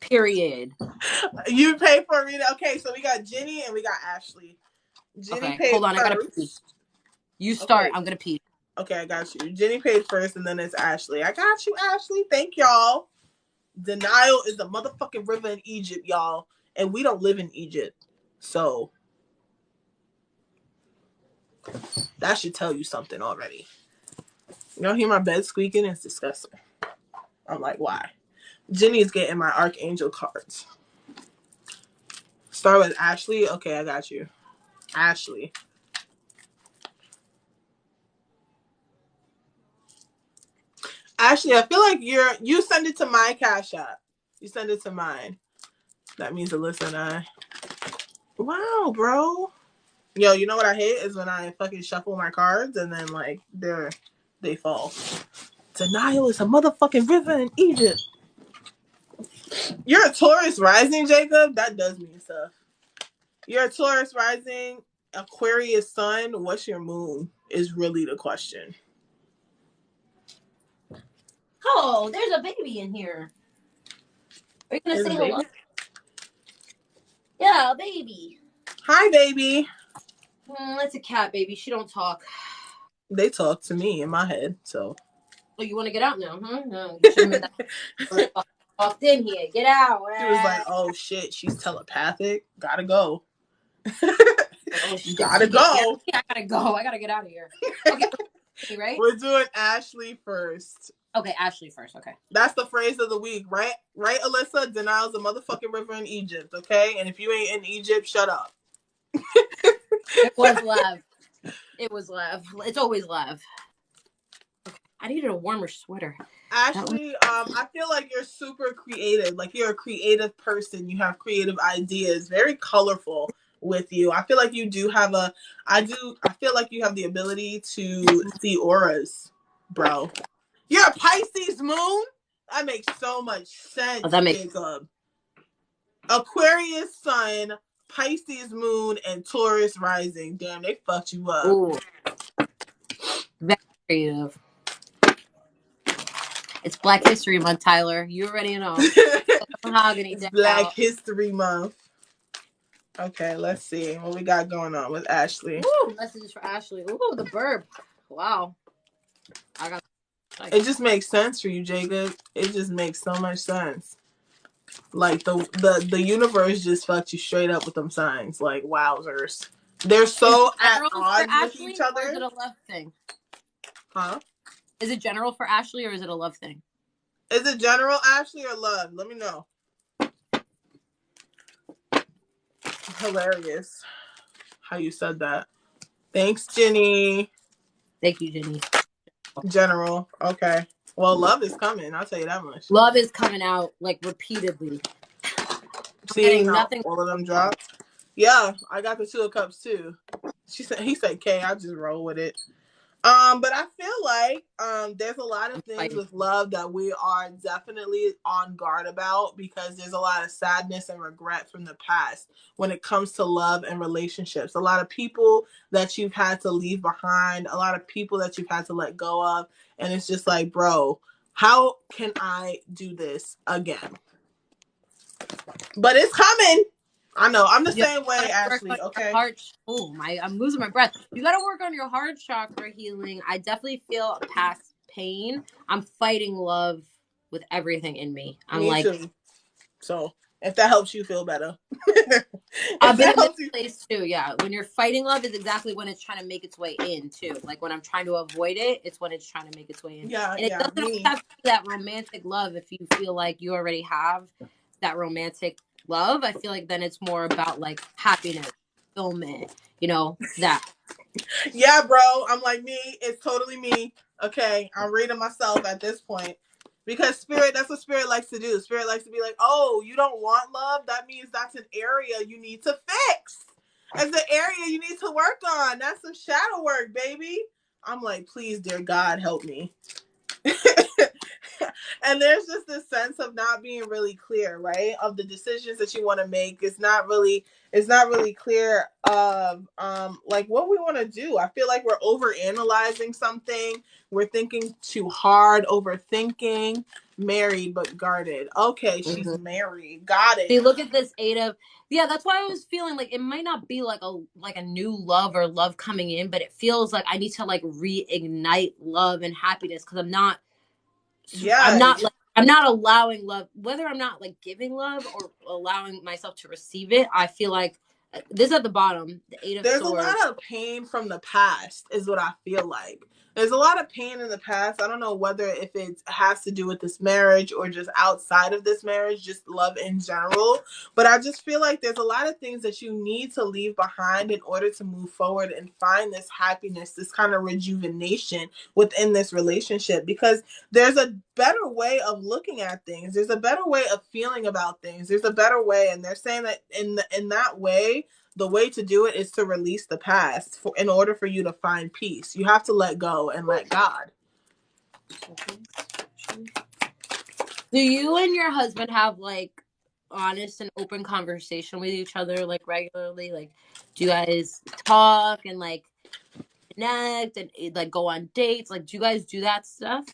Period. You pay for it. Okay, so we got Jenny and we got Ashley. Jenny paid hold on, first. I gotta pee. You start. Okay. I'm gonna pee. Okay, I got you. Jenny paid first, and then it's Ashley. I got you, Ashley. Thank y'all. Denial is a motherfucking river in Egypt, y'all, and we don't live in Egypt, so that should tell you something already. You don't hear my bed squeaking? It's disgusting. I'm like, why? Jenny's getting my Archangel cards. Start with Ashley. Okay, I got you. Ashley. Ashley, I feel like you send it to my Cash App. You send it to mine. That means Alyssa and I. Wow, bro. Yo, you know what I hate is when I fucking shuffle my cards and then like they fall. Denial is a motherfucking river in Egypt. You're a Taurus rising, Jacob? That does mean stuff. You're a Taurus rising, Aquarius sun. What's your moon? Is really the question. Oh, there's a baby in here. Are you gonna say hello? Yeah, baby. Hi, baby. It's a cat, baby. She don't talk. They talk to me in my head, so. Oh, you want to get out now, huh? No, you should have made that. Walked in here. Get out. She was like, "Oh shit, she's telepathic. Gotta go." Oh, shit. Gotta go. Yeah, I gotta go. I gotta get out of here. Okay, right? We're doing Ashley first. Okay, Ashley first. Okay. That's the phrase of the week, right? Right, Alyssa? Denial's a motherfucking river in Egypt, okay? And if you ain't in Egypt, shut up. It was live. It was live. It's always live. I needed a warmer sweater. Ashley, I feel like you're super creative. Like you're a creative person. You have creative ideas. Very colorful with you. I feel like you do have I feel like you have the ability to see auras, bro. You're a Pisces moon? That makes so much sense, Jacob. Aquarius sun, Pisces moon, and Taurus rising. Damn, they fucked you up. Ooh. Very creative. It's Black History Month, Tyler. You already know. Mahogany It's deck Black out. History Month. Okay, let's see what we got going on with Ashley. Ooh, messages for Ashley. Ooh, the burp. Wow. I got. It just makes sense for you, Jacob. It just makes so much sense. Like the universe just fucked you straight up with them signs. Like wowzers. They're Is it so at general for odds with each Ashley, or is other. it a love thing? Huh? Is it general for Ashley, or is it a love thing? Is it general, Ashley, or love? Let me know. Hilarious how you said that. Thanks, Jenny. Thank you, Jenny. General. Okay. Well, love is coming. I'll tell you that much. Love is coming out like repeatedly. See Getting how nothing. all of them dropped? Yeah, I got the 2 of Cups too. He said K, I just roll with it. But I feel like there's a lot of things with love that we are definitely on guard about because there's a lot of sadness and regret from the past when it comes to love and relationships. A lot of people that you've had to leave behind, a lot of people that you've had to let go of, and it's just like, bro, how can I do this again? But it's coming. I know. I'm the same way, Ashley. Okay. I'm losing my breath. You got to work on your heart chakra healing. I definitely feel past pain. I'm fighting love with everything in me. I'm Me like, too. So if that helps you feel better. I've been in this place too. Yeah. When you're fighting love is exactly when it's trying to make its way in too. Like when I'm trying to avoid it, it's when it's trying to make its way in. Yeah. And it doesn't always have to be that romantic love. If you feel like you already have that romantic love, I feel like then it's more about like happiness, fulfillment, that. Yeah, bro. I'm like me. It's totally me. Okay. I'm reading myself at this point. Because spirit, that's what spirit likes to do. Spirit likes to be like, oh, you don't want love? That means that's an area you need to fix. It's an area you need to work on. That's some shadow work, baby. I'm like, please, dear God, help me. And there's just this sense of not being really clear, right? Of the decisions that you want to make. It's not really clear of like what we want to do. I feel like we're over analyzing something. We're thinking too hard, overthinking. Married but guarded. Okay, she's married. Got it. See, look at this yeah, that's why I was feeling like it might not be like a new love or love coming in, but it feels like I need to like reignite love and happiness because Yeah. I'm not allowing love, whether I'm not like giving love or allowing myself to receive it. I feel like this at the bottom, the 8 of There's a Swords. lot of pain from the past is what I feel like. There's a lot of pain in the past. I don't know whether if it has to do with this marriage or just outside of this marriage, just love in general. But I just feel like there's a lot of things that you need to leave behind in order to move forward and find this happiness, this kind of rejuvenation within this relationship. Because there's a better way of looking at things. There's a better way of feeling about things. There's a better way. And they're saying that in that way, the way to do it is to release the past in order for you to find peace. You have to let go and let God. Do you and your husband have like honest and open conversation with each other like regularly? Like, do you guys talk and like connect and like go on dates? Like, do you guys do that stuff?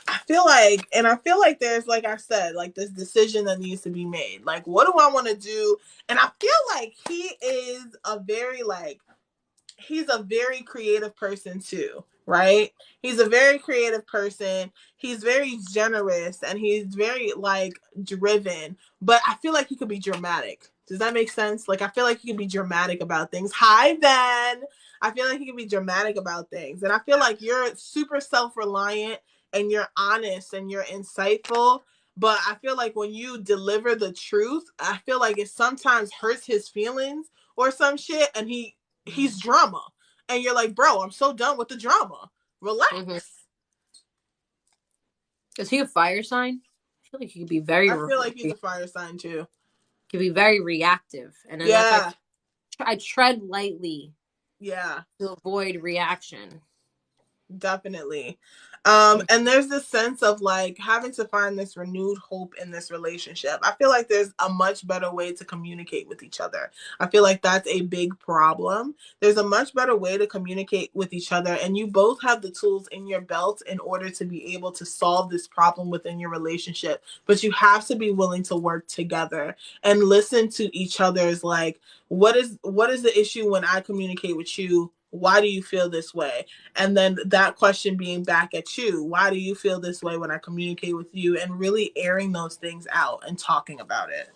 I feel like there's, like I said, like this decision that needs to be made. Like, what do I want to do? And I feel like he's a very creative person too, right? He's a very creative person. He's very generous and he's very like driven, but I feel like he could be dramatic. Does that make sense? Like, I feel like he can be dramatic about things. Hi, Ben. I feel like he can be dramatic about things. And I feel like you're super self-reliant and you're honest and you're insightful. But I feel like when you deliver the truth, I feel like it sometimes hurts his feelings or some shit. And he's drama. And you're like, bro, I'm so done with the drama. Relax. Mm-hmm. Is he a fire sign? I feel like he could be very. I feel like he's a fire sign too. Could be very reactive, and then that's why I tread lightly. Yeah. To avoid reaction. Definitely. And there's this sense of like having to find this renewed hope in this relationship. I feel like there's a much better way to communicate with each other. I feel like that's a big problem. There's a much better way to communicate with each other, and you both have the tools in your belt in order to be able to solve this problem within your relationship. But you have to be willing to work together and listen to each other's like, what is the issue when I communicate with you? Why do you feel this way? And then that question being back at you, why do you feel this way when I communicate with you? And really airing those things out and talking about it.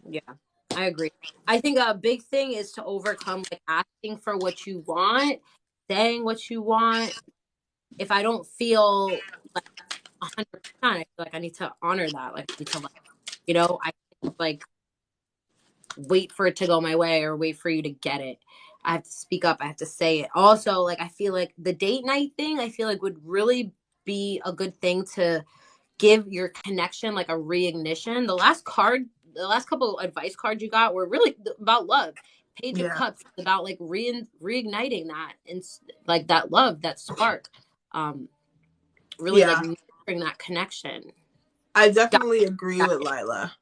Yeah, I agree. I think a big thing is to overcome like asking for what you want, saying what you want. If I don't feel like 100%, I feel like I need to honor that. Like I need to like, I can't like wait for it to go my way or wait for you to get it. I have to speak up. I have to say it. Also, like I feel like the date night thing, I feel like would really be a good thing to give your connection like a reignition. The last couple of advice cards you got were really about love. Page of Yeah. Cups about like reigniting that and like that love, that spark. Really like Yeah. nurturing that connection. I Got, definitely agree got with it. Lila.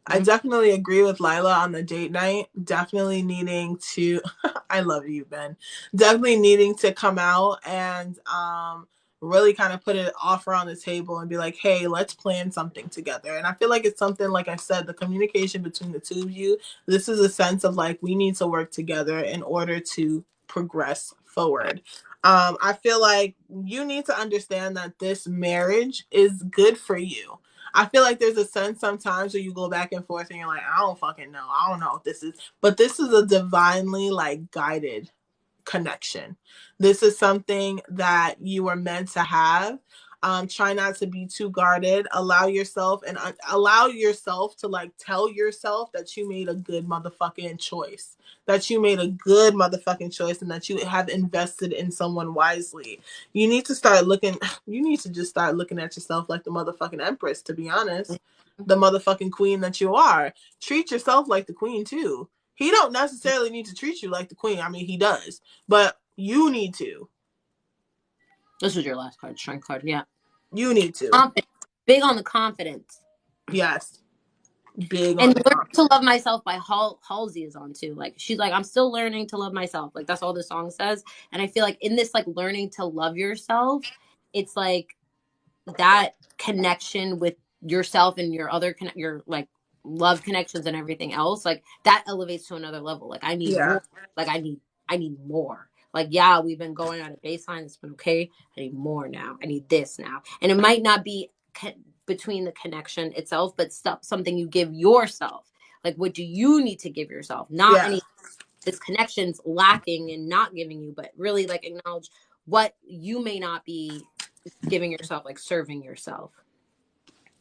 I Mm-hmm. definitely agree with Lila on the date night. Definitely needing to, I love you, Ben. Definitely needing to come out and really kind of put an offer on the table and be like, hey, let's plan something together. And I feel like it's something, like I said, the communication between the two of you. This is a sense of like, we need to work together in order to progress forward. I feel like you need to understand that this marriage is good for you. I feel like there's a sense sometimes where you go back and forth and you're like, I don't fucking know. I don't know what this is. But this is a divinely like guided connection. This is something that you are meant to have. Try not to be too guarded. Allow yourself and allow yourself to like tell yourself that you made a good motherfucking choice. That you made a good motherfucking choice and that you have invested in someone wisely. You need to start looking, you need to just start looking at yourself like the motherfucking empress, to be honest. The motherfucking queen that you are. Treat yourself like the queen too. He don't necessarily need to treat you like the queen. I mean, he does, but you need to. This was your last card, strength card. Yeah. You need to. Confidence. Big on the confidence. Yes. Big on And the Learn to confidence. Love Myself by Halsey is on too. Like she's like, I'm still learning to love myself. Like that's all the song says. And I feel like in this like learning to love yourself, it's like that connection with yourself and your your like love connections and everything else, like that elevates to another level. Like I need Yeah. more. Like I need more. Like yeah, we've been going at a baseline. It's been okay. I need more now. I need this now. And it might not be between the connection itself, but stuff something you give yourself. Like what do you need to give yourself? Not Yeah. any this connection's lacking and not giving you, but really like acknowledge what you may not be giving yourself, like serving yourself.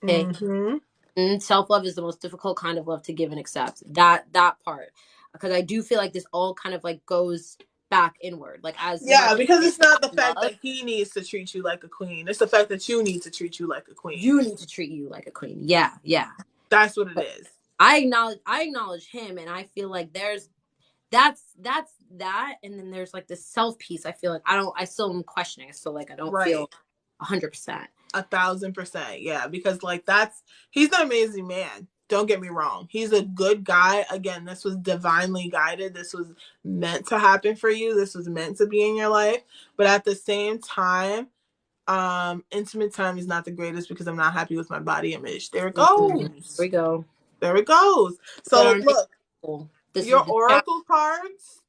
Okay. Mm-hmm. And self-love is the most difficult kind of love to give and accept. That part. Because I do feel like this all kind of like goes back inward. Like as Yeah, much because as it's not the fact love, that he needs to treat you like a queen. It's the fact that you need to treat you like a queen. you need to treat you like a queen. Yeah, yeah. That's what it But is. I acknowledge him and I feel like there's that's that and then there's like this self piece. I feel like I still am questioning. I still like I don't Right. feel 100%. 1,000%. Yeah, because like he's an amazing man. Don't get me wrong. He's a good guy. Again, this was divinely guided. This was meant to happen for you. This was meant to be in your life. But at the same time, intimate time is not the greatest because I'm not happy with my body image. There it Mm-hmm. Here goes. we go. There it goes. Put So our name. look, This is your the chat. oracle cards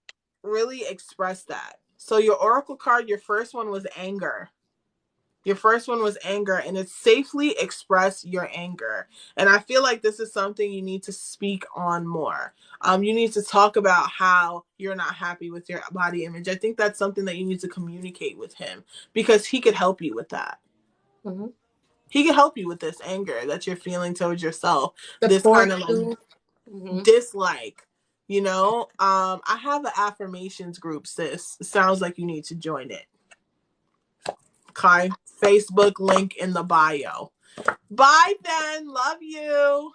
really express that. So your oracle card, your first one was anger. Your first one was anger, and it's safely express your anger. And I feel like this is something you need to speak on more. You need to talk about how you're not happy with your body image. I think that's something that you need to communicate with him because he could help you with that. Mm-hmm. He can help you with this anger that you're feeling towards yourself, this kind Support of like you. Mm-hmm. dislike. I have an affirmations group, sis. Sounds like you need to join it. Okay, Facebook link in the bio. Bye then, love you.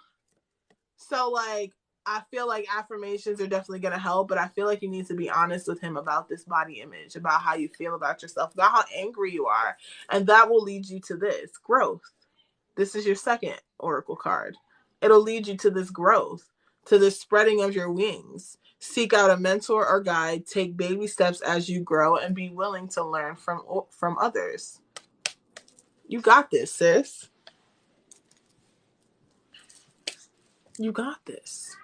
So like I feel like affirmations are definitely going to help, but I feel like you need to be honest with him about this body image, about how you feel about yourself, about how angry you are. And that will lead you to this growth. This is your second oracle card. It'll lead you to this growth, to this spreading of your wings. Seek out a mentor or guide, take baby steps as you grow, and be willing to learn from others. You got this, sis. You got this.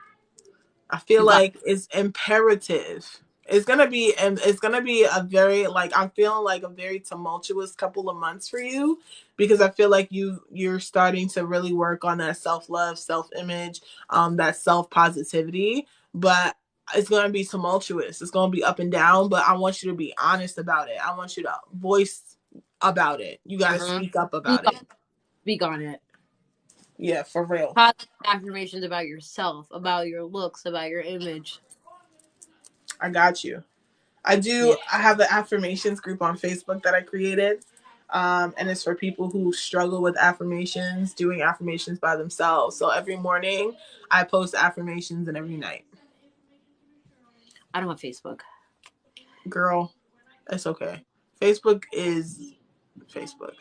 I feel You got like it's imperative. It's gonna be a very, like, I'm feeling like a very tumultuous couple of months for you, because I feel like you're starting to really work on that self-love, self-image, that self-positivity. But it's gonna be tumultuous. It's gonna be up and down, but I want you to be honest about it. I want you to voice about it. You gotta speak up about it. speak on it. Yeah, for real. Positive affirmations about yourself, about your looks, about your image. I got you. I do. Yeah. I have an affirmations group on Facebook that I created. And it's for people who struggle with affirmations, doing affirmations by themselves. So every morning I post affirmations, and every night. I don't have Facebook. Girl, it's okay. Facebook is Facebook.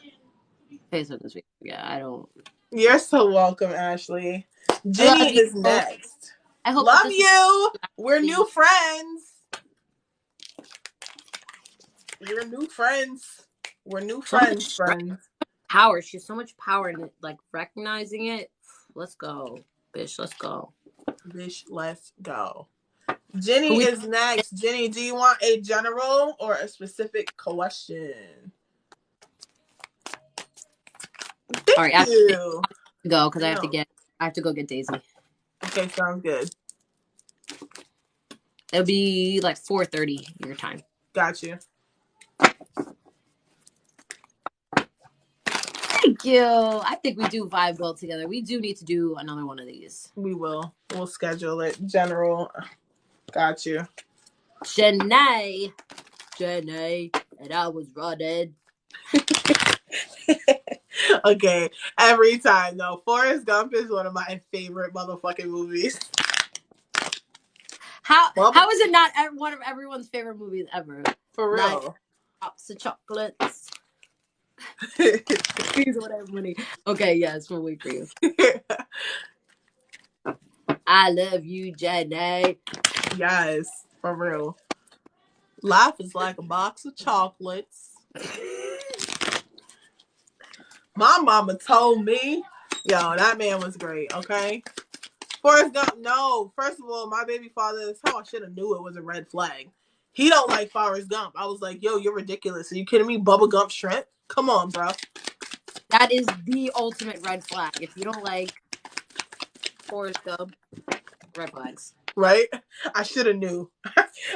Facebook is yeah, I don't. You're so welcome, Ashley. I love Jenny you. is next. I hope that Love this is you. We're new friends. We're new friends. We're new so friends, much friends. power. She has so much power in it, like recognizing it. Let's go, bitch. Let's go. Bitch, let's go. Jenny Who we? is next. Jenny, do you want a general or a specific question? All Thank right, I have you. to go because I I have to go get Daisy. Okay, sounds good. It'll be like 4:30 your time. Got you. Thank you. I think we do vibe well together. We do need to do another one of these. We will. We'll schedule it. General. Got you. Janae, and I was running. Okay, every time. No, Forrest Gump is one of my favorite motherfucking movies. How is it not one of everyone's favorite movies ever? For real. Like, pops of chocolates. These are what I have money. Okay, yes, we'll wait for you. I love you, Janae. Yes, for real. Life is like a box of chocolates. My mama told me, yo, that man was great, okay? Forrest Gump, no. First of all, my baby father, that's how I should have knew it was a red flag. He don't like Forrest Gump. I was like, yo, you're ridiculous. Are you kidding me? Bubba Gump shrimp? Come on, bro. That is the ultimate red flag. If you don't like Forrest Gump, red flags. Right? I should have knew.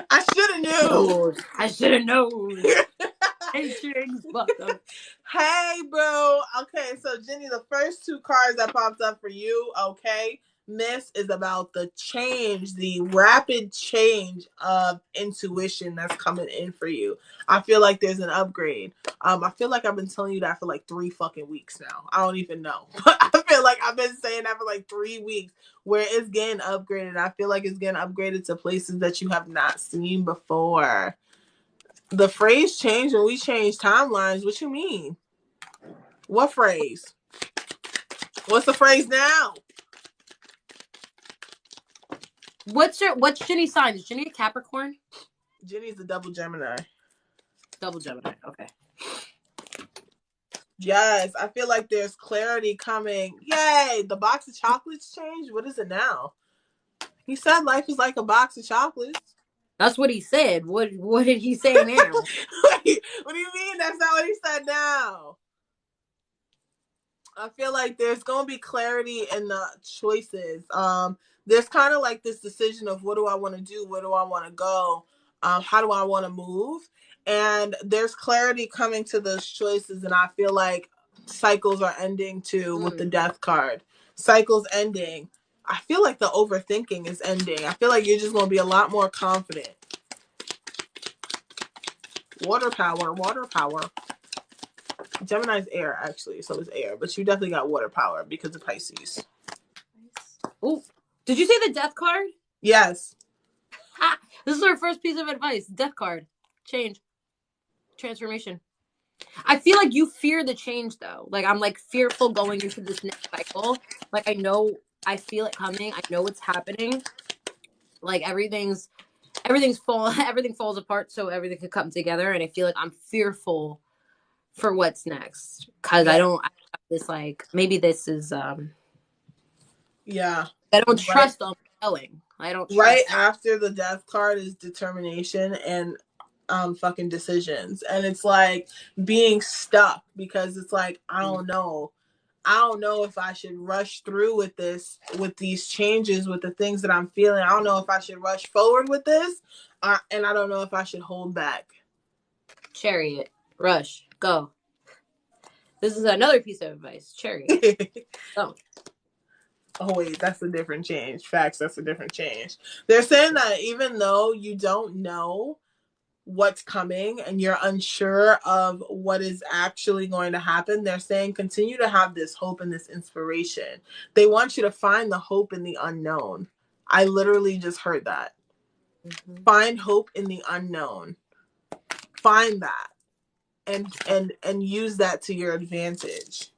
I should have knew. I should have known. Hey, bro. Okay, so Jenny, the first two cards that popped up for you, okay, Miss, is about the change, the rapid change of intuition that's coming in for you. I feel like there's an upgrade. I feel like I've been telling you that for like 3 fucking weeks now. I don't even know. But I feel like I've been saying that for like 3 weeks, where it's getting upgraded. I feel like it's getting upgraded to places that you have not seen before. The phrase changed when we changed timelines. What you mean? What phrase? What's the phrase now? What's Ginny's sign? Is Ginny a Capricorn? Jenny's the double Gemini. Double Gemini. Okay. Yes, I feel like there's clarity coming. Yay! The box of chocolates changed. What is it now? He said life is like a box of chocolates. That's what he said. What did he say now? Wait, what do you mean? That's not what he said now. I feel like there's gonna be clarity in the choices. There's kind of like this decision of what do I want to do, where do I want to go, how do I want to move, and there's clarity coming to those choices. And I feel like cycles are ending too with the death card. Cycles ending. I feel like the overthinking is ending. I feel like you're just gonna be a lot more confident. Water power, water power. Gemini's air, actually, so it's air, but you definitely got water power because of Pisces. Oh, Did you see the death card? Yes. Ha! This is our first piece of advice. Death card. Change. Transformation. I feel like you fear the change though. Like I'm like fearful going into this next cycle. Like I feel it coming. I know it's happening. Like everything falls apart so everything could come together, and I feel like I'm fearful for what's next because Yeah. I have this like maybe this is Yeah. I don't Right. trust them going. I don't Right trust. after the death card is determination and fucking decisions. And it's like being stuck because it's like I don't know. I don't know if I should rush through with this, with these changes, with the things that I'm feeling. I don't know if I should rush forward with this, and I don't know if I should hold back. Chariot, rush, go. This is another piece of advice. Chariot, go. Oh wait, that's a different change. Facts, that's a different change. They're saying that even though you don't know what's coming and you're unsure of what is actually going to happen, they're saying continue to have this hope and this inspiration. They want you to find the hope in the unknown. I literally just heard that. Mm-hmm. Find hope in the unknown. Find that and use that to your advantage.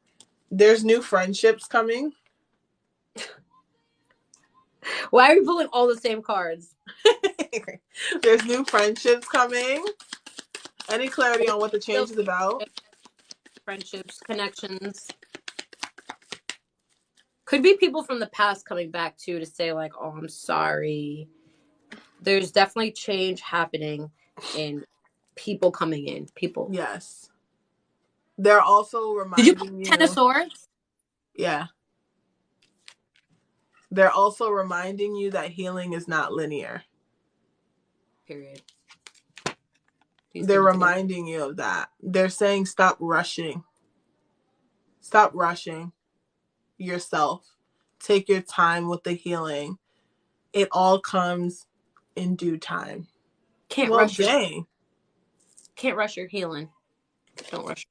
There's new friendships coming. Why are we pulling all the same cards? There's new friendships coming. Any clarity on what the change is about? Friendships, connections. Could be people from the past coming back too to say like, "Oh, I'm sorry." There's definitely change happening in people coming in. People. Yes. They're also Did you reminding put Ten of you. Swords? Yeah. They're also reminding you that healing is not linear. Period. They're reminding you of that. They're saying stop rushing. Stop rushing yourself. Take your time with the healing. It all comes in due time. Can't Well, rush your dang. can't rush your healing. Don't rush.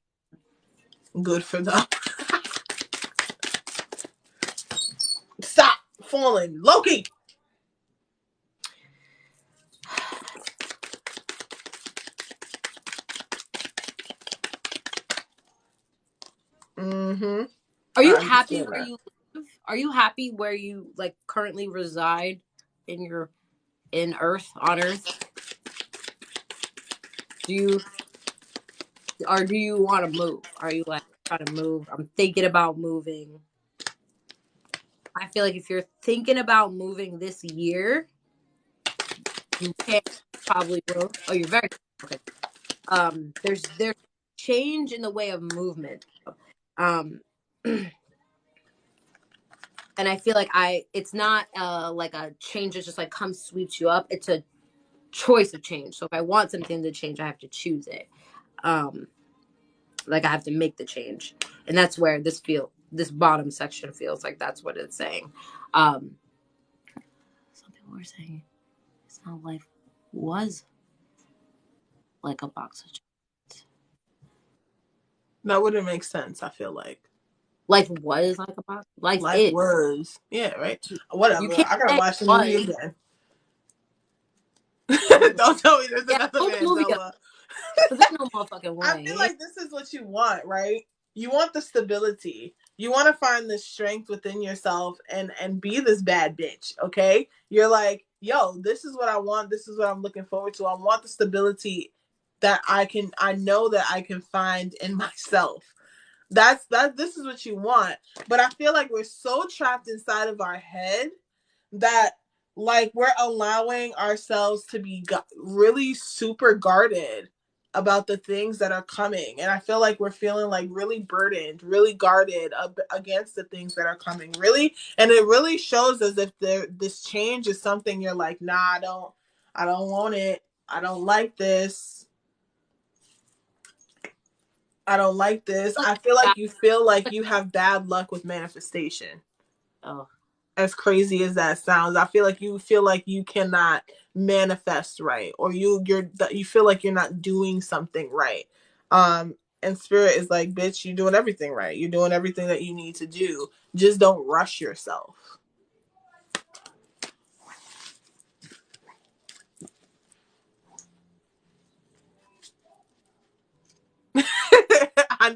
Good for them. Stop falling. Loki! Mm-hmm. Are you I happy understand where that. you live? Are you happy where you like currently reside in your on Earth? Do you do you want to move? Are you like trying to move? I'm thinking about moving. I feel like if you're thinking about moving this year, you can probably will. Oh, you're very okay. There's change in the way of movement. Um, and I feel like it's not like a change that just like comes sweeps you up. It's a choice of change. So if I want something to change, I have to choose it. Like I have to make the change, and that's where this bottom section feels like that's what it's saying. Some people were saying it's not life was like a box of chocolates. That wouldn't make sense, I feel like. Life was like a box. Life Life is. was. Yeah, right? You Whatever. can't I gotta say watch the movie was. again. Yeah, Don't tell me there's another pull the movie up Mandela. because there's no motherfucking I feel way. like this is what you want, right? You want the stability. You want to find the strength within yourself and be this bad bitch, okay? You're like, yo, this is what I want. This is what I'm looking forward to. I want the stability that I know that I can find in myself. This is what you want. But I feel like we're so trapped inside of our head that like we're allowing ourselves to be really super guarded about the things that are coming, and I feel like we're feeling like really burdened, really guarded against the things that are coming, really. And it really shows as if this change is something you're like, nah, I don't want it, I don't like this, I don't like this. I feel like you feel like you have bad luck with manifestation. Oh, As crazy as that sounds, I feel like you cannot manifest right, or you feel like you're not doing something right. And spirit is like, bitch, you're doing everything right. You're doing everything that you need to do. Just don't rush yourself.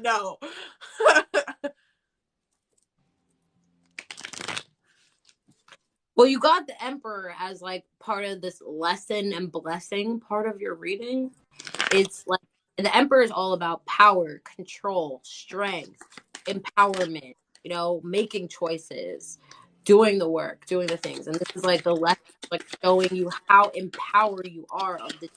No. Well, you got the Emperor as like part of this lesson and blessing part of your reading. It's like the Emperor is all about power, control, strength, empowerment, making choices, doing the work, doing the things. And this is like the lesson, like showing you how empowered you are of the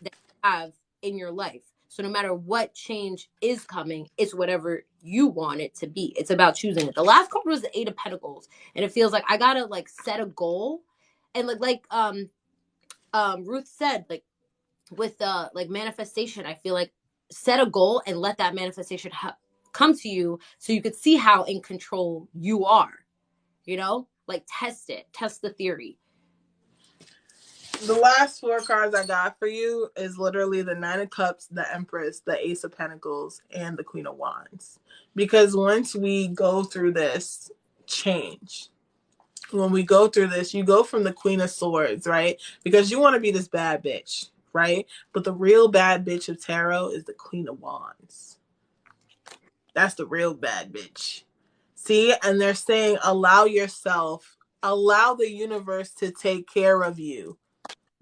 that you have in your life. So no matter what change is coming, it's whatever you want it to be. It's about choosing it. The last card was the Eight of Pentacles, and it feels like I gotta like set a goal, and Ruth said, like with like manifestation, I feel like set a goal and let that manifestation come to you, so you could see how in control you are. Like test it, test the theory. The last 4 cards I got for you is literally the Nine of Cups, the Empress, the Ace of Pentacles, and the Queen of Wands. Because once we go through this change, when we go through this, you go from the Queen of Swords, right? Because you want to be this bad bitch, right? But the real bad bitch of tarot is the Queen of Wands. That's the real bad bitch. See? And they're saying, allow the universe to take care of you.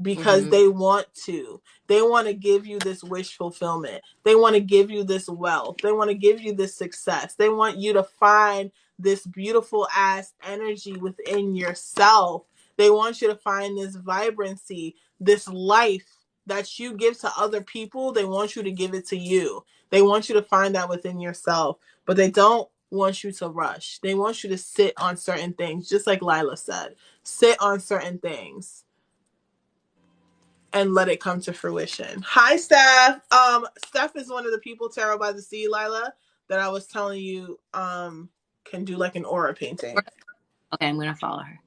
Because they want to. They want to give you this wish fulfillment. They want to give you this wealth. They want to give you this success. They want you to find this beautiful ass energy within yourself. They want you to find this vibrancy, this life that you give to other people. They want you to give it to you. They want you to find that within yourself, but they don't want you to rush. They want you to sit on certain things, just like Lila said. Sit on certain things and let it come to fruition. Hi, Steph. Steph is one of the people, Tarot by the Sea, Lila, that I was telling you can do like an aura painting. Okay, I'm gonna follow her.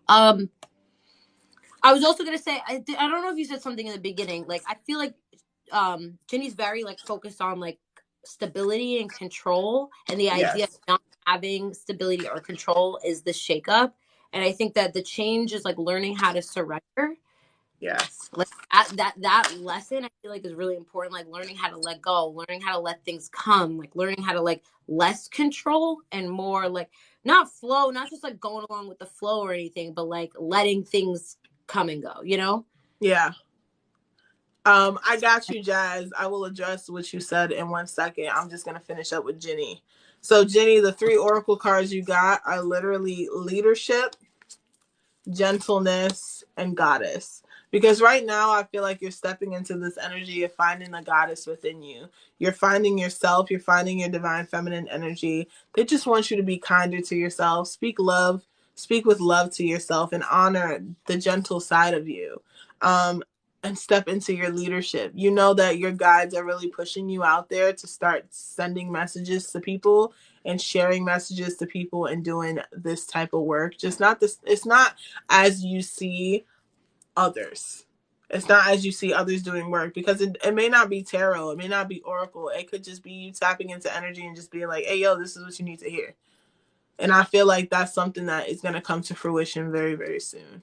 I was also gonna say, I don't know if you said something in the beginning. Like, I feel like Ginny's very like focused on like stability and control, and the idea of not having stability or control is the shakeup. And I think that the change is like learning how to surrender. Yes. Like that lesson, I feel like is really important. Like learning how to let go, learning how to let things come, like learning how to like less control and more like not flow, not just like going along with the flow or anything, but like letting things come and go. Yeah. I got you, Jazz. I will address what you said in 1 second. I'm just gonna finish up with Ginny. So, Ginny, the 3 oracle cards you got are literally leadership, gentleness, and goddess. Because right now I feel like you're stepping into this energy of finding the goddess within you. You're finding yourself, you're finding your divine feminine energy. They just want you to be kinder to yourself, speak with love to yourself, and honor the gentle side of you. And step into your leadership. You know that your guides are really pushing you out there to start sending messages to people and sharing messages to people and doing this type of work. Just not this, it's not as you see others. It's not as you see others doing work, because it may not be tarot, it may not be oracle. It could just be you tapping into energy and just being like, hey, yo, this is what you need to hear. And I feel like that's something that is going to come to fruition very, very soon.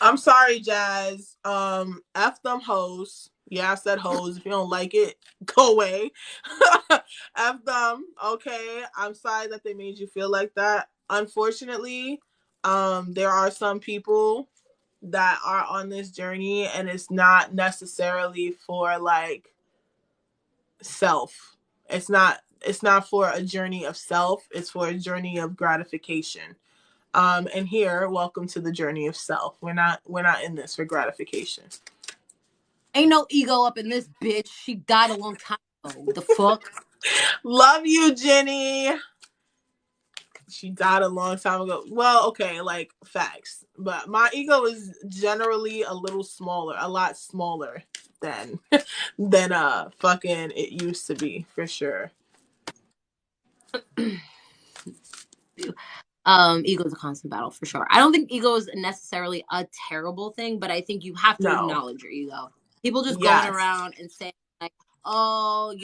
I'm sorry, Jazz. F them hoes. Yeah, I said hoes. If you don't like it, go away. F them. Okay. I'm sorry that they made you feel like that. Unfortunately, there are some people that are on this journey, and it's not necessarily for like self. It's not for a journey of self. It's for a journey of gratification. And here, welcome to the journey of self. We're not in this for gratification. Ain't no ego up in this bitch. She died a long time ago. The fuck? Love you, Jenny. She died a long time ago. Well, okay, like facts. But my ego is generally a little smaller, a lot smaller than fucking it used to be, for sure. Ego is a constant battle for sure. I don't think ego is necessarily a terrible thing, but I think you have to No. acknowledge your ego. People just going Yes. around and saying like, oh,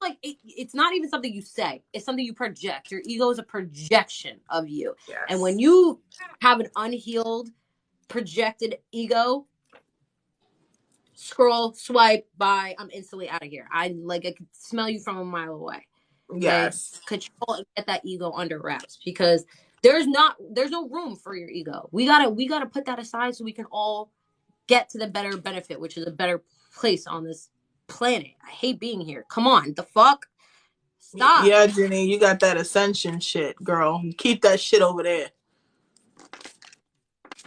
like it's not even something you say. It's something you project. Your ego is a projection of you. Yes. And when you have an unhealed, projected ego, scroll, swipe, buy. I'm instantly out of here. I could smell you from a mile away. Okay, Yes. control and get that ego under wraps because there's no room for your ego. We gotta put that aside so we can all get to the better benefit, which is a better place on this planet. I hate being here. Come on, the fuck, stop. Yeah, Jenny, you got that ascension shit, girl. Keep that shit over there.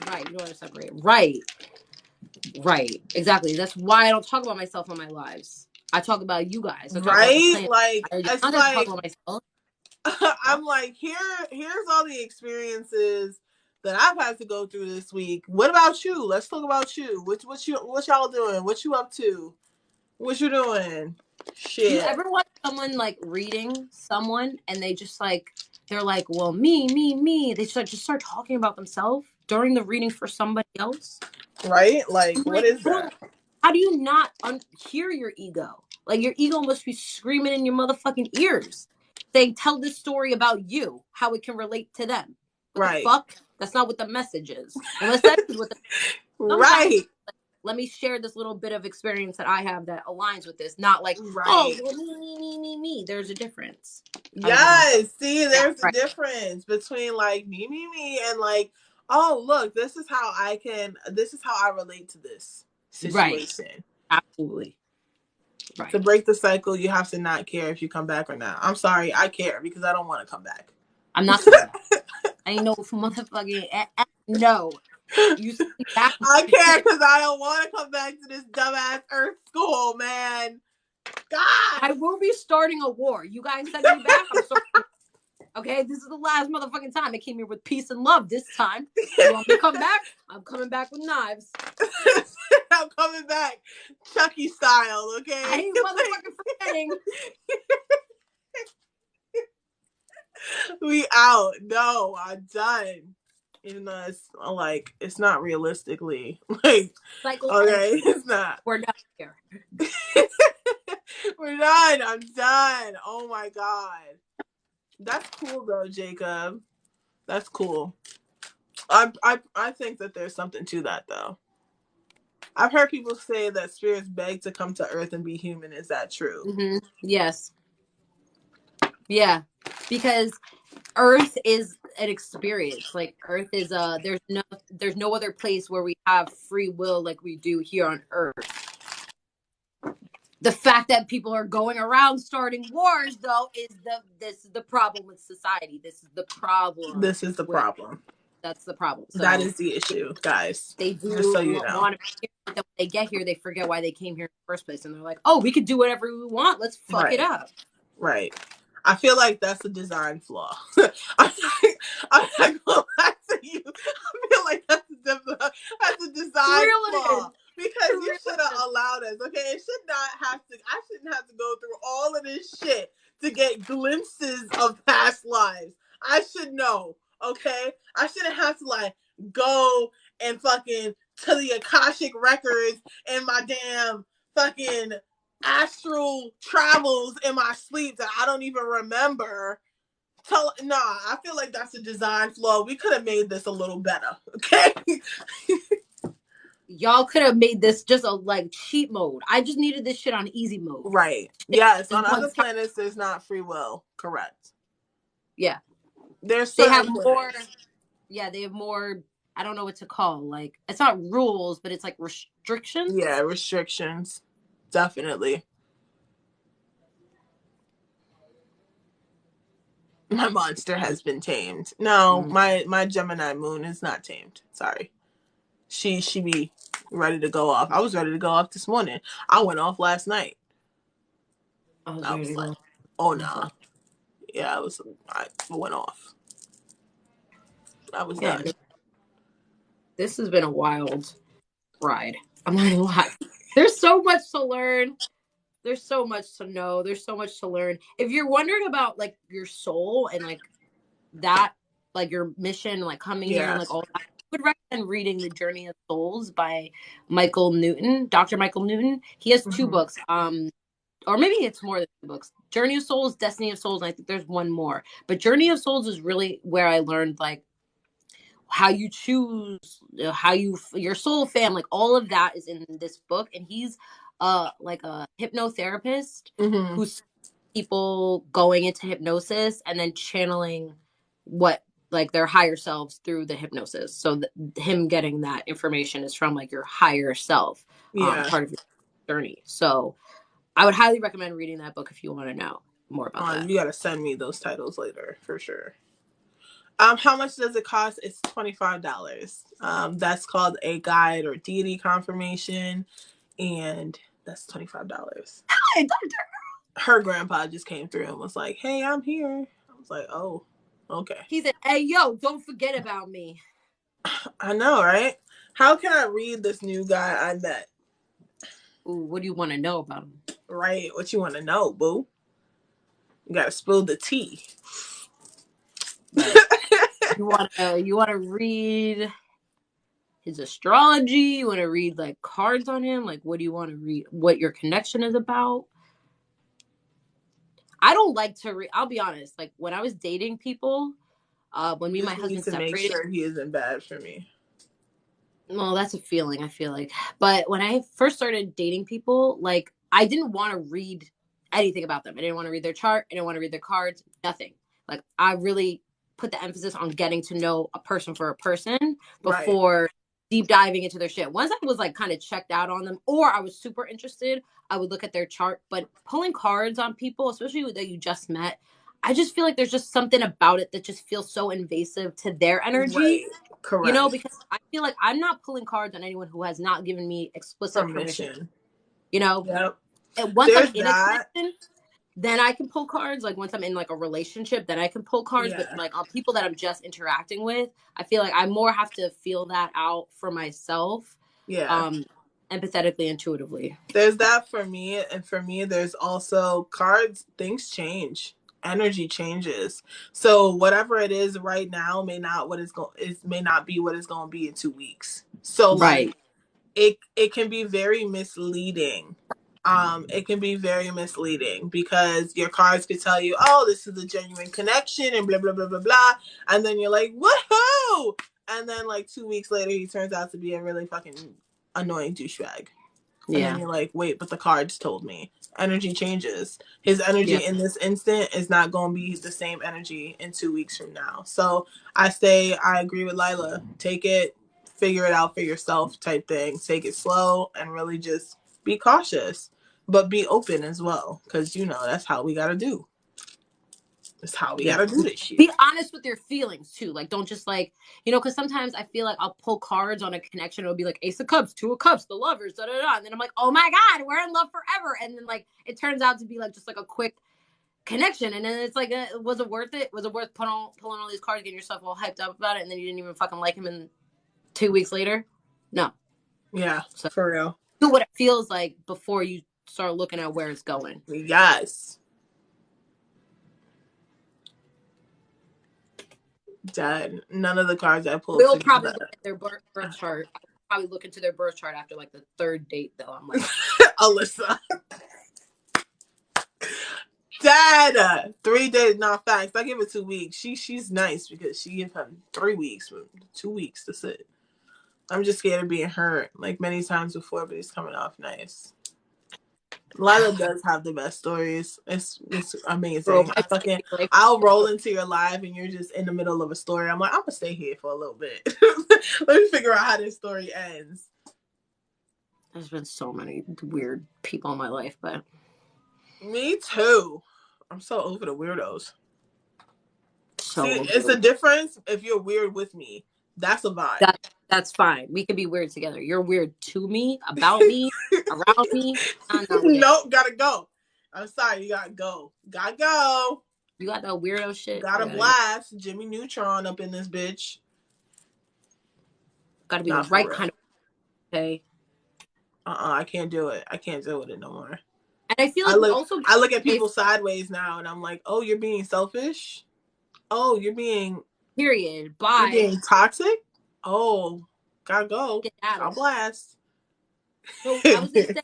Right, you don't want to separate. Right, exactly. That's why I don't talk about myself on my lives. I talk about you guys. I talk about the Right? planet. Like, I it's not just talk like about myself. I'm like, here's all the experiences that I've had to go through this week. What about you? Let's talk about you. What y'all doing? What you up to? What you doing? Do you Shit. ever watch someone like reading someone and they're like, well, me. They just start talking about themselves during the reading for somebody else. Right? Like, I'm what like, is bro, that? how do you not hear your ego? Like your ego must be screaming in your motherfucking ears, saying, "Tell this story about you, how it can relate to them." What the Right. fuck? That's not what the message is. Unless that is what the sometimes. Right. Let me share this little bit of experience that I have that aligns with this. Not like, oh, Right. well, me. There's a difference. I don't talk myself. Yes. See, Yeah, there's a right, difference between like me and like, oh look, this is how I relate to this right, situation. absolutely, To right. break the cycle, you have to not care if you come back or not. I'm sorry, I care because I don't want to come back. I'm not coming back. I ain't no motherfucking no. You send me back. I care because I don't want to come back to this dumbass Earth school, man. God. I will be starting a war. You guys send me back. I'm sorry. Okay, this is the last motherfucking time. I came here with peace and love. This time, you want me to come back? I'm coming back with knives. I'm coming back, Chucky style. Okay. I ain't motherfucking forgetting. We out. No, I'm done. Even though it's like it's not realistically like Cycle ends. okay, it's not. We're done here. We're done. I'm done. Oh my god. That's cool though, Jacob. That's cool. I think that there's something to that though. I've heard people say that spirits beg to come to Earth and be human. Is that true? Mm-hmm. Yes. Yeah. Because Earth is an experience. Like Earth is there's no other place where we have free will like we do here on Earth. The fact that people are going around starting wars though this is the problem with society. This is the problem This is the with problem. that's the problem. That So is the issue, guys. they Just do so you know. want to be here, but then when they get here, they forget why they came here in the first place, and they're like, "Oh, we could do whatever we want. Let's fuck it Right. up." Right. I feel like that's a design flaw. I'm not gonna lie to you. I feel like that's a design Reel it in. flaw because you Reel should it in. have allowed us. Okay, it should not have to. I shouldn't have to go through all of this shit to get glimpses of past lives. I should know. Okay, I shouldn't have to like go and fucking to the Akashic records and my damn fucking astral travels in my sleep that I don't even remember. I feel like that's a design flaw. We could have made this a little better, okay? Y'all could have made this just a like cheat mode. I just needed this shit on easy mode. Right. Yes, on Just other one time. planets, there's not free will. Correct. Yeah, There's they have certain more. planets. Yeah, they have more. I don't know what to call. Like it's not rules, but it's like restrictions. Yeah, restrictions. Definitely. My monster has been tamed. No, my Gemini moon is not tamed. Sorry. She be ready to go off. I was ready to go off this morning. I went off last night. I was I ready was to like, go. oh nah. Yeah, I went off. I was Yeah, done. this has been a wild ride. I'm not gonna lie. There's so much to learn. There's so much to know. There's so much to learn. If you're wondering about like your soul and like that, like your mission, like coming here and Yeah. like all that, I would recommend reading The Journey of Souls by Michael Newton, Dr. Michael Newton. He has two books. Or maybe it's more than two books. Journey of Souls, Destiny of Souls, and I think there's one more. But Journey of Souls is really where I learned like how you choose, how your soul fam, like all of that is in this book. And he's like a hypnotherapist Mm-hmm. who's people going into hypnosis and then channeling what like their higher selves through the hypnosis. So him getting that information is from like your higher self, Yeah. part of your journey. So I would highly recommend reading that book if you want to know more about that. You gotta send me those titles later for sure. How much does it cost? It's $25. That's called a guide or deity confirmation, and that's $25. Hi, Her grandpa just came through and was like, "Hey, I'm here." I was like, "Oh, okay." he said, "Hey, yo, don't forget about me." I know, right? How can I read this new guy I met? Ooh, what do you want to know about him? Right? What you want to know, boo? You gotta spill the tea. Right. You wanna read his astrology? You wanna read like cards on him? Like what do you want to read? What your connection is about? I don't like to read. I'll be honest. Like when I was dating people, when me and my Just need husband to make separated. sure he isn't bad for me. Well, that's a feeling, I feel like. But when I first started dating people, like I didn't want to read anything about them. I didn't want to read their chart. I didn't want to read their cards. Nothing. Like I really put the emphasis on getting to know a person for a person Right. before deep diving into their shit. Once I was like kind of checked out on them or I was super interested, I would look at their chart. But pulling cards on people, especially that you just met, I just feel like there's just something about it that just feels so invasive to their energy, Right. Correct. because I feel like I'm not pulling cards on anyone who has not given me explicit permission. Permission. You know, Yep. and once I'm There's in a that. connection, then I can pull cards. Like once I'm in like a relationship, then I can pull cards. But Yeah. like on people that I'm just interacting with, I feel like I more have to feel that out for myself, Yeah. empathetically, intuitively. There's that for me, and for me there's also cards. Things change, energy changes, so whatever it is right now may not what is going is may not be what it's going to be in 2 weeks. So like Right. it can be very misleading. It can be very misleading because your cards could tell you, oh, this is a genuine connection and blah blah blah blah blah, and then you're like, woohoo, and then like 2 weeks later he turns out to be a really fucking annoying douchebag. And then Yeah. you're like, wait, but the cards told me. Energy changes. His Yeah. energy in this instant is not going to be the same energy in 2 weeks from now. So I agree with Lila. Take it, figure it out for yourself type thing. Take it slow and really just be cautious, but be open as well. Because, that's how we got to do. That's how we got Yeah. to do this shit. Be honest with your feelings too. Like, don't just like, because sometimes I feel like I'll pull cards on a connection. It'll be like Ace of Cups, Two of Cups, the lovers, da da da. And then I'm like, oh my God, we're in love forever. And then like, it turns out to be like just like a quick connection. And then it's like, was it worth it? Was it worth pulling all these cards, getting yourself all hyped up about it, and then you didn't even fucking like him? And 2 weeks later, no. Yeah, So for real. do what it feels like before you start looking at where it's going. Yes. Dad, none of the cards I pulled We'll together. probably look at their birth chart. I'll probably look into their birth chart after like the third date, though. I'm like, Alyssa. Dad, 3 days, not facts. I give it 2 weeks. She's nice because she gave him 3 weeks, but 2 weeks. That's it. I'm just scared of being hurt, like many times before, but he's coming off nice. Lila does have the best stories. It's bro, amazing. my life. I'll roll into your live and you're just in the middle of a story. I'm like, I'm gonna stay here for a little bit. Let me figure out how this story ends. There's been so many weird people in my life, but Me too. I'm so over the weirdos. so See, it's a difference if you're weird with me. That's a vibe. that's fine. We can be weird together. You're weird to me, about me, around me. I'm not with it. Nope, gotta go. I'm sorry, you gotta go. Gotta go. You got that weirdo shit. Gotta blast Jimmy Neutron up in this bitch. Gotta be Not the for right real. kind of okay. I can't do it. I can't deal with it no more. And I feel like I look at people sideways now and I'm like, oh, you're being selfish? Oh, you're being period. Bye. You're being toxic? Oh, gotta go. Get out I'll of blast. So I was gonna say,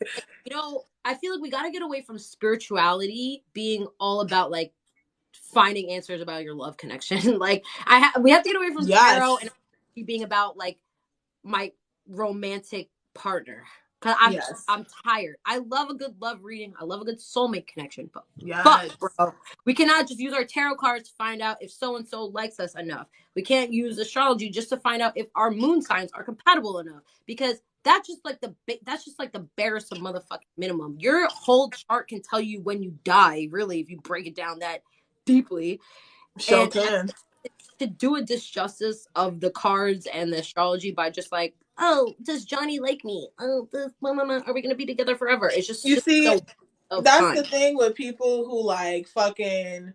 I feel like we gotta get away from spirituality being all about like finding answers about your love connection. Like we have to get away from tarot and being about like my romantic partner. Cause Yes. I'm tired. I love a good love reading. I love a good soulmate connection. But Yes. bro, we cannot just use our tarot cards to find out if so and so likes us enough. We can't use astrology just to find out if our moon signs are compatible enough. Because that's just like the barest of motherfucking minimum. Your whole chart can tell you when you die, really, if you break it down that deeply. Sure And can. to do a disjustice of the cards and the astrology by just like, oh, does Johnny like me? Oh, this, are we gonna be together forever? It's just You see, a of that's the time. thing with people who like fucking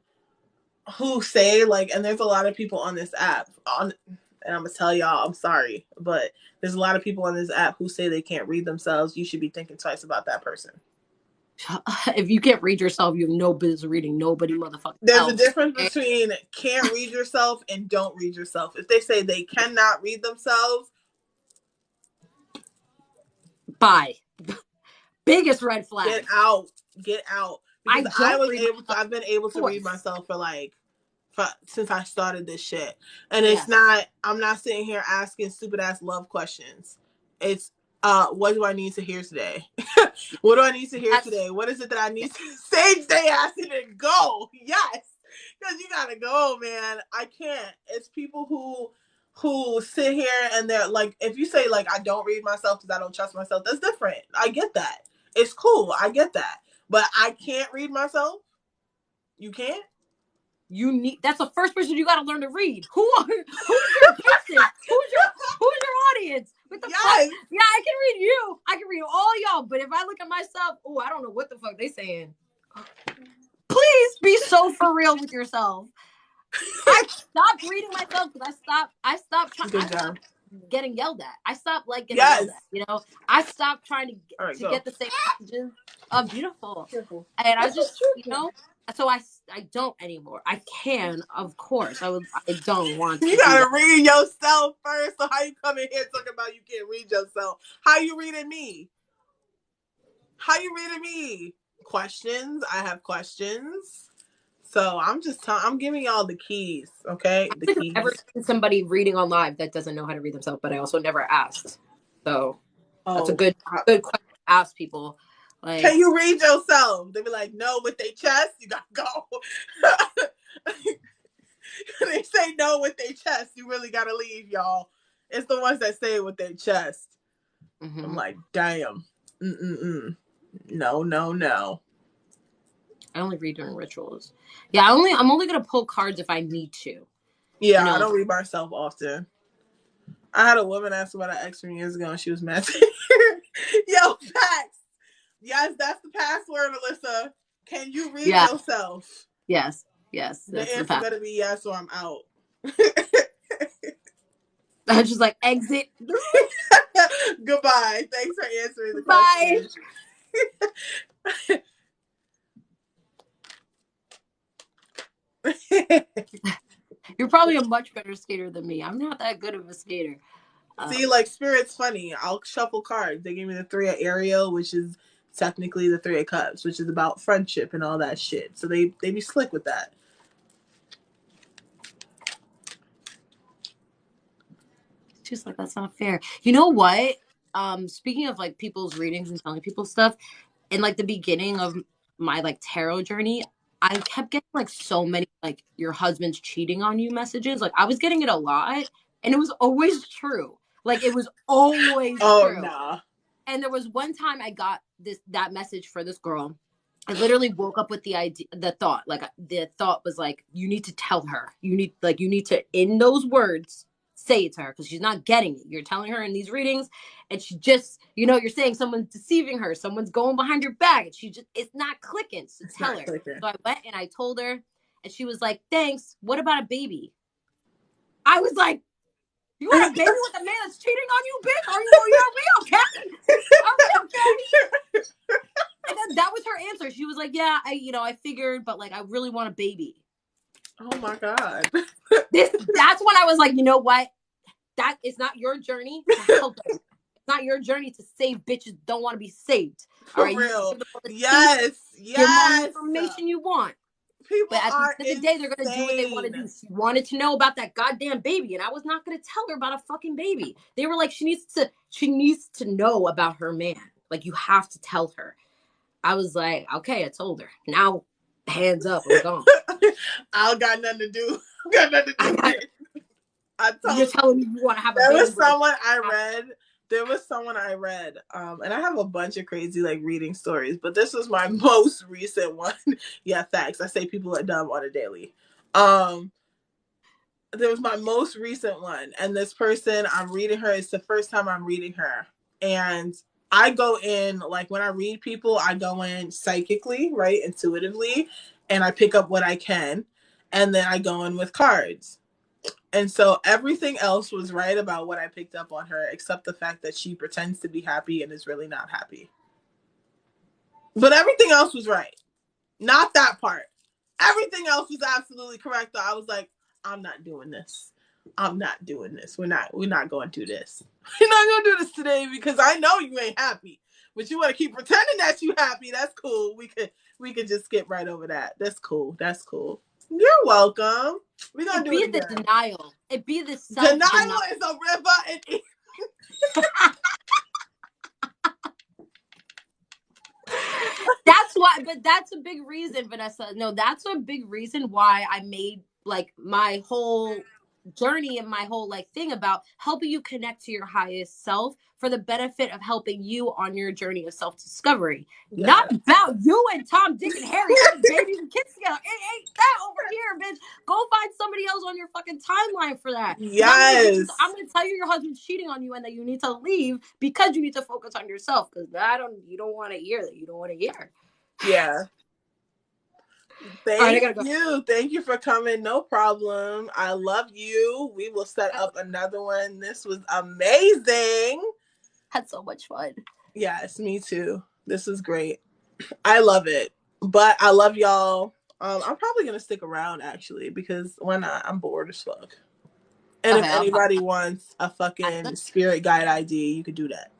who say like, and there's a lot of people on this app on, and I'm gonna tell y'all, I'm sorry, but there's a lot of people on this app who say they can't read themselves. You should be thinking twice about that person. If you can't read yourself, you have no business reading nobody motherfucking There's a else. difference between can't read yourself and don't read yourself. If they say they cannot read themselves, Bye. Biggest red flag. get out. Get out. Because I've been able to read myself for like since I started this shit. And it's not, I'm not sitting here asking stupid ass love questions. It's what do I need to hear today? What do I need to hear today? What is it that I need to say today? Asking and go. Yes. Because you gotta go, man. I can't. It's people who sit here and they're like, if you say like I don't read myself because I don't trust myself, that's different. I get that. It's cool. I get that. But I can't read myself. You can't? That's the first person you got to learn to read. Who's your basis? Who's your audience? What the fuck? Yeah, I can read you. I can read all y'all. But if I look at myself, oh, I don't know what the fuck they saying. Please be so for real with yourself. I stopped reading myself because I stopped trying. Getting yelled at. I stopped like getting yelled at. You know, I stopped trying to get the same messages of beautiful. And I just, you know, so I don't anymore. I can, of course. I don't want to. You gotta read yourself first. So how you come in here talking about you can't read yourself? How you reading me? How you reading me? Questions. I have questions. So I'm giving y'all the keys, okay? The keys. I've never seen somebody reading on live that doesn't know how to read themselves, but I also never asked. So that's a good question to ask people. Like, can you read yourself? They be like, no, with their chest, you gotta go. They say no with their chest, you really gotta leave, y'all. It's the ones that say it with their chest. Mm-hmm. I'm like, damn. No. I only read during rituals. Yeah, I'm only gonna pull cards if I need to. Yeah, you know? I don't read myself often. I had a woman ask about an ex from years ago and she was mad. Yo, facts. Yes, that's the password, Alyssa. Can you read yourself? Yes. The answer better be yes or I'm out. I'm just like, exit. Goodbye. Thanks for answering the question. You're probably a much better skater than me. I'm not that good of a skater. See, like Spirit's funny. I'll shuffle cards. They gave me the 3 of Ariel, which is technically the 3 of Cups, which is about friendship and all that shit. So they be slick with that. She's like, that's not fair. You know what? Speaking of like people's readings and telling people stuff, in like the beginning of my like tarot journey, I kept getting like so many like your husband's cheating on you messages. Like I was getting it a lot, and it was always true. Like it was always true. Nah. And there was one time I got that message for this girl. I literally woke up with the thought was like, you need to tell her. You need to, in those words, say it to her because she's not getting it. You're telling her in these readings and she just, you're saying someone's deceiving her. Someone's going behind your back. And it's not clicking. So tell her. Clicking. So I went and I told her and she was like, thanks. What about a baby? I was like, you want a baby with a man that's cheating on you, bitch? Are we okay? Are we okay? And then that was her answer. She was like, yeah, I figured, but like, I really want a baby. Oh my God. That's when I was like, you know what? That is not your journey to help them. It's not your journey to save bitches don't want to be saved. For real. Yes. Give them all the information you want. People But at the are end of the day, they're gonna do what they want to insane. do. She wanted to know about that goddamn baby, and I was not gonna tell her about a fucking baby. They were like, she needs to know about her man. Like, you have to tell her. I was like, okay, I told her. Now, hands up, I'm gone. I got nothing to do. Got nothing to do with it. I You're told telling me you want to have a there baby was with a someone I read. There was someone I read, and I have a bunch of crazy like reading stories, but this was my most recent one. Yeah, facts. I say people are dumb on a daily. There was my most recent one, and this person I'm reading her. It's the first time I'm reading her, and I go in like when I read people, I go in psychically, right, intuitively, and I pick up what I can, and then I go in with cards. And so everything else was right about what I picked up on her, except the fact that she pretends to be happy and is really not happy. But everything else was right. Not that part. Everything else was absolutely correct. Though I was like, I'm not doing this. I'm not doing this. We're not going to do this. We're not gonna do this today because I know you ain't happy. But you want to keep pretending that you happy. That's cool. We could just skip right over that. That's cool. That's cool. You're welcome. We're gonna it do it be the again. denial. It be the self Denial denial. is a river and That's why, but that's a big reason, Vanessa. No, that's a big reason why I made like my whole journey and my whole like thing about helping you connect to your highest self for the benefit of helping you on your journey of self-discovery. Not yeah. about you and Tom, Dick, and Harry having babies and kids together. It ain't that over here, bitch. Go find somebody else on your fucking timeline for that. Because Yes. I'm gonna tell you your husband's cheating on you and that you need to leave because you need to focus on yourself. Because you don't want to hear that. You don't want to hear. Yeah. All right, I Thank gotta go. you. Thank you for coming. No problem. I love you. We will set up another one. This was amazing. Had so much fun. Yes, me too. This is great. I love it. But I love y'all. I'm probably gonna stick around actually because why not? I'm bored as fuck. And Okay, if I'll pop anybody wants a that. fucking spirit guide ID, you could do that.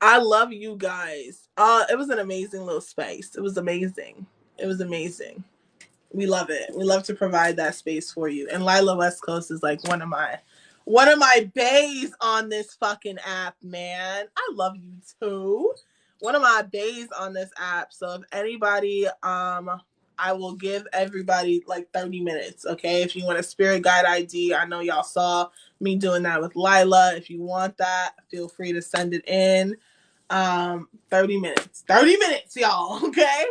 I love you guys. It was an amazing little space. It was amazing. It was amazing. We love it. We love to provide that space for you. And Lila West Coast is like one of my bays on this fucking app, man. I love you too. One of my bays on this app. So if anybody, I will give everybody like 30 minutes. Okay. If you want a spirit guide ID, I know y'all saw me doing that with Lila. If you want that, feel free to send it in. 30 minutes. 30 minutes, y'all. Okay.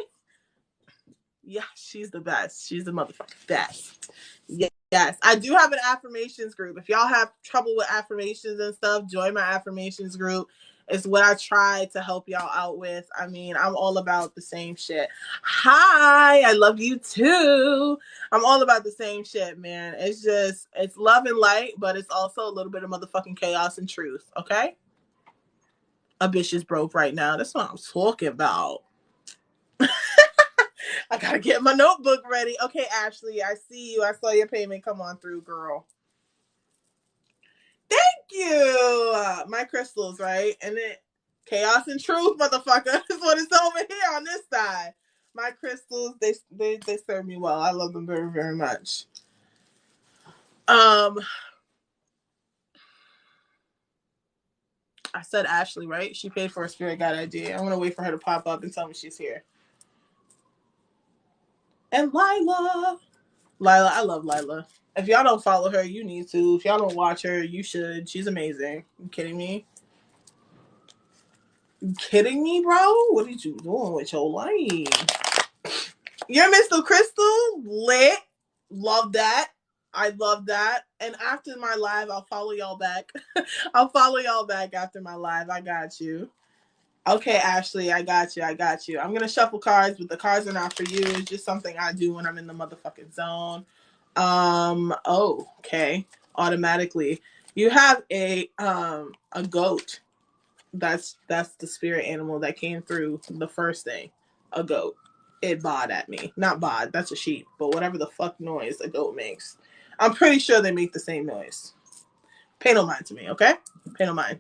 Yeah, she's the best. She's the motherfucking best. Yes. I do have an affirmations group. If y'all have trouble with affirmations and stuff, join my affirmations group. It's what I try to help y'all out with. I mean, I'm all about the same shit. Hi, I love you too. I'm all about the same shit, man. It's love and light, but it's also a little bit of motherfucking chaos and truth, okay? A bitch is broke right now. That's what I'm talking about. I gotta get my notebook ready. Okay, Ashley, I see you. I saw your payment come on through, girl. Thank you. My crystals, right? And then chaos and truth, motherfucker. Is what it's over here on this side. My crystals, they serve me well. I love them very, very much. Um, I said Ashley, right? She paid for a spirit guide ID. I'm gonna wait for her to pop up and tell me she's here. And Lila. Lila, I love Lila. If y'all don't follow her, you need to. If y'all don't watch her, you should. She's amazing. You kidding me? You kidding me, bro? What are you doing with your life? Your Mr. Crystal, lit. Love that. I love that. And after my live, I'll follow y'all back. I'll follow y'all back after my live. I got you. Okay, Ashley, I got you. I got you. I'm gonna shuffle cards, but the cards are not for you. It's just something I do when I'm in the motherfucking zone. Oh, okay. Automatically. You have a goat. That's the spirit animal that came through the first thing. A goat. It bawed at me. Not bawed, that's a sheep, but whatever the fuck noise a goat makes. I'm pretty sure they make the same noise. Pay no mind to me, okay? Pay no mind.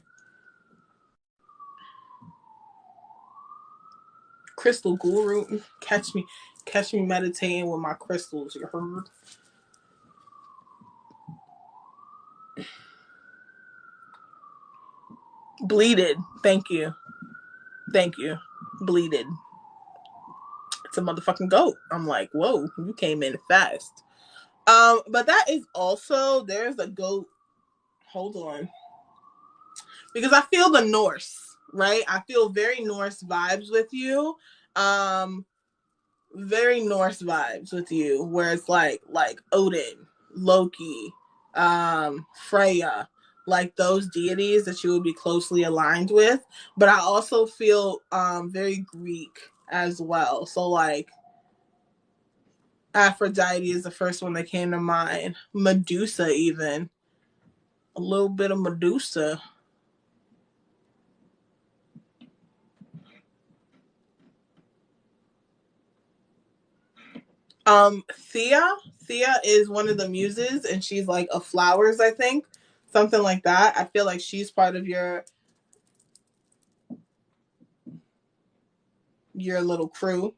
Crystal Guru, catch me. Catch me meditating with my crystals, you heard? Bleeded. Thank you. Thank you. Bleeded. It's a motherfucking goat. I'm like, whoa, you came in fast. But that is also, there's a goat. Hold on. Because I feel the Norse, right? I feel very Norse vibes with you. Very Norse vibes with you, where it's like Odin, Loki, Freya, like those deities that you would be closely aligned with. But I also feel very Greek as well. So like Aphrodite is the first one that came to mind. Medusa, even a little bit of Medusa. Thea is one of the muses, and she's like of flowers, I think, something like that. I feel like she's part of your little crew.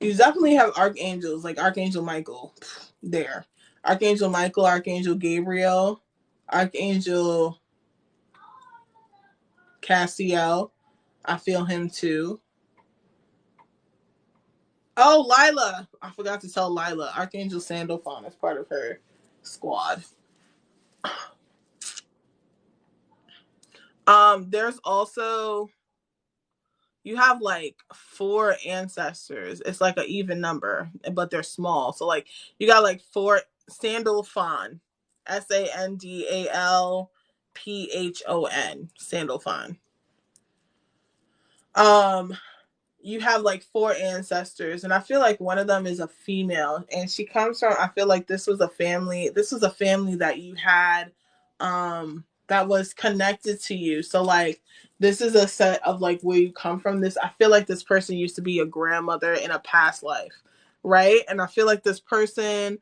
You definitely have archangels, like Archangel Michael there. Archangel Michael, Archangel Gabriel, Archangel Cassiel. I feel him too. Oh, Lila. I forgot to tell Lila. Archangel Sandalphon is part of her squad. There's also, you have like 4 ancestors. It's like an even number, but they're small. So like you got like 4 Sandalphon. Sandalphon. Sandalphon. You have like 4 ancestors, and I feel like one of them is a female, and she comes from, I feel like this was a family that you had that was connected to you. So like this is a set of like where you come from. This, I feel like this person used to be a grandmother in a past life, right? And I feel like this person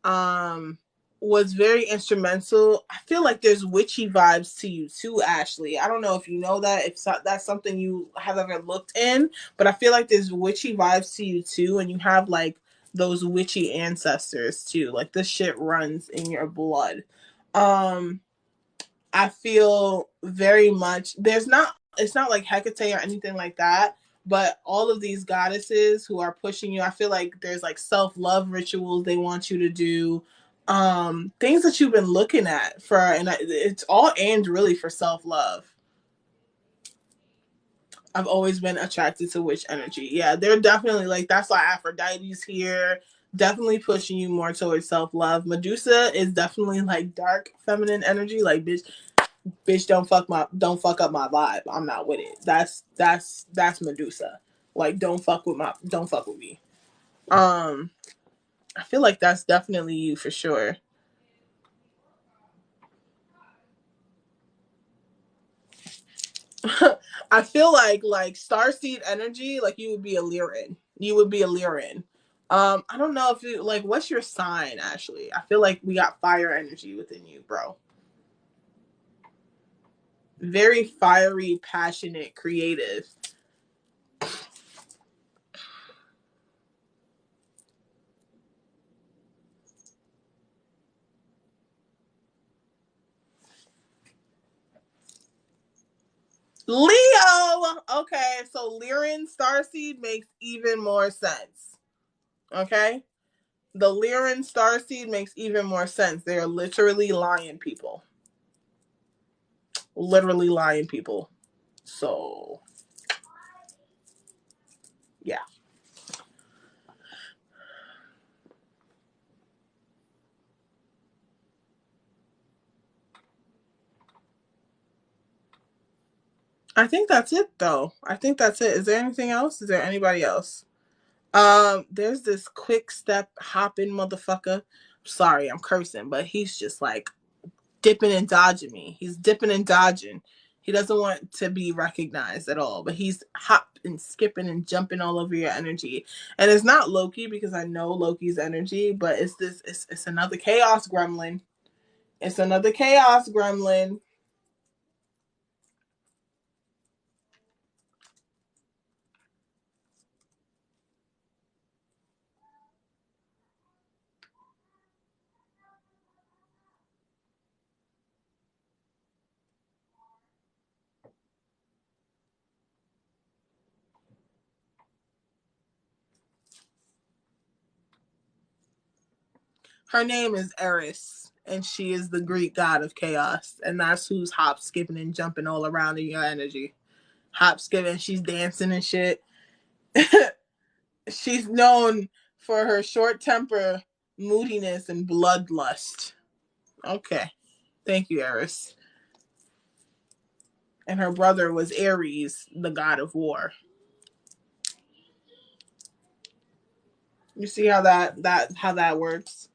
um was very instrumental. I feel like there's witchy vibes to you too, Ashley. I don't know if you know that, if that's something you have ever looked in, but I feel like there's witchy vibes to you too, and you have like those witchy ancestors too. Like this shit runs in your blood. Um I feel very much, it's not like Hecate or anything like that, but all of these goddesses who are pushing you, I feel like there's like self-love rituals they want you to do, things that you've been looking at for, and it's all aimed really for self-love. I've always been attracted to witch energy. Yeah, they're definitely like, that's why Aphrodite's here, definitely pushing you more towards self-love. Medusa is definitely like dark feminine energy, like bitch, don't fuck up my vibe. I'm not with it. That's Medusa. Like don't fuck with me. I feel like that's definitely you for sure. I feel like starseed energy, like you would be a Lyran. You would be a Lyran. I don't know if you like, what's your sign, Ashley? I feel like we got fire energy within you, bro. Very fiery, passionate, creative. Leo. Okay, so Lyran starseed makes even more sense. Okay, the Lyran starseed makes even more sense. They are literally lion people. Literally lion people. So yeah, I think that's it though. I think that's it. Is there anything else? Is there anybody else? There's this quick step hopping motherfucker. Sorry, I'm cursing, but he's just like dipping and dodging me. He's dipping and dodging. He doesn't want to be recognized at all, but he's hopping and skipping and jumping all over your energy. And it's not Loki, because I know Loki's energy, but it's another chaos gremlin. It's another chaos gremlin. Her name is Eris, and she is the Greek god of chaos, and that's who's hop, skipping, and jumping all around in your energy. Hop, skipping, she's dancing and shit. She's known for her short temper, moodiness, and bloodlust. Okay. Thank you, Eris. And her brother was Ares, the god of war. You see how that works?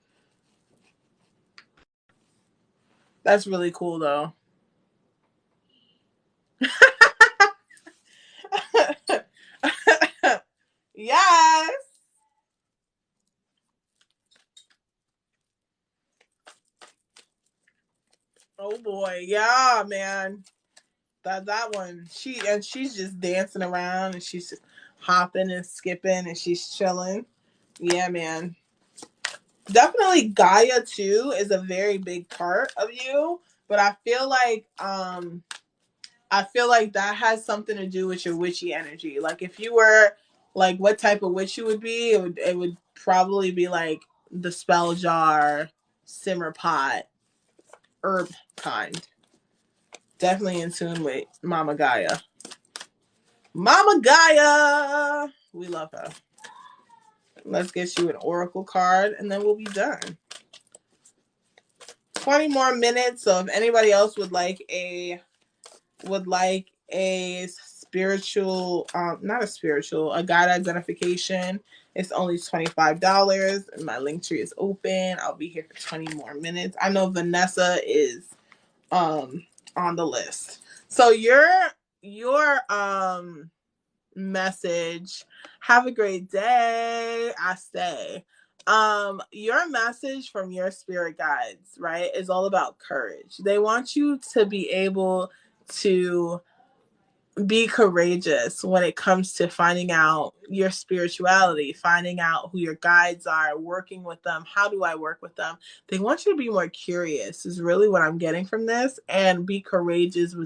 That's really cool though. Yes. Oh boy. Yeah, man. That one. She's just dancing around and she's just hopping and skipping and she's chilling. Yeah, man. Definitely Gaia too is a very big part of you, but I feel like that has something to do with your witchy energy. Like if you were like what type of witch you would be, it would probably be like the spell jar, simmer pot, herb kind. Definitely in tune with Mama Gaia. Mama Gaia! We love her. Let's get you an oracle card and then we'll be done. 20 more minutes. So if anybody else would like a spiritual, not a spiritual, a guide identification, it's only $25 and my link tree is open. I'll be here for 20 more minutes. I know Vanessa is on the list. So your message, have a great day, I say. Your message from your spirit guides, right, is all about courage. They want you to be able to be courageous when it comes to finding out your spirituality, finding out who your guides are, working with them. How do I work with them? They want you to be more curious is really what I'm getting from this, and be courageous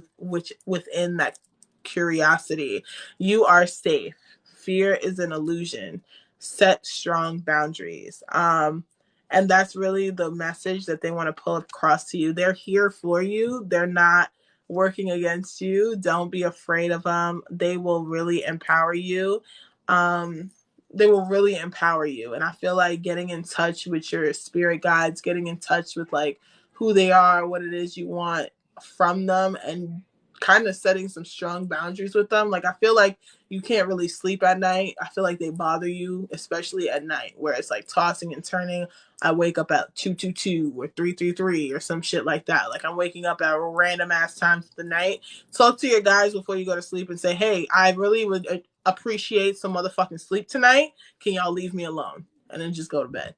within that curiosity. You are safe. Fear is an illusion. Set strong boundaries. And that's really the message that they want to pull across to you. They're here for you. They're not working against you. Don't be afraid of them. They will really empower you. They will really empower you. And I feel like getting in touch with your spirit guides, getting in touch with like who they are, what it is you want from them, and kind of setting some strong boundaries with them. Like I feel like you can't really sleep at night. I feel like they bother you, especially at night, where it's like tossing and turning. I wake up at 222 or 333 or some shit like that. Like I'm waking up at random ass times of the night. Talk to your guys before you go to sleep and say, hey, I really would appreciate some motherfucking sleep tonight. Can y'all leave me alone? And then just go to bed.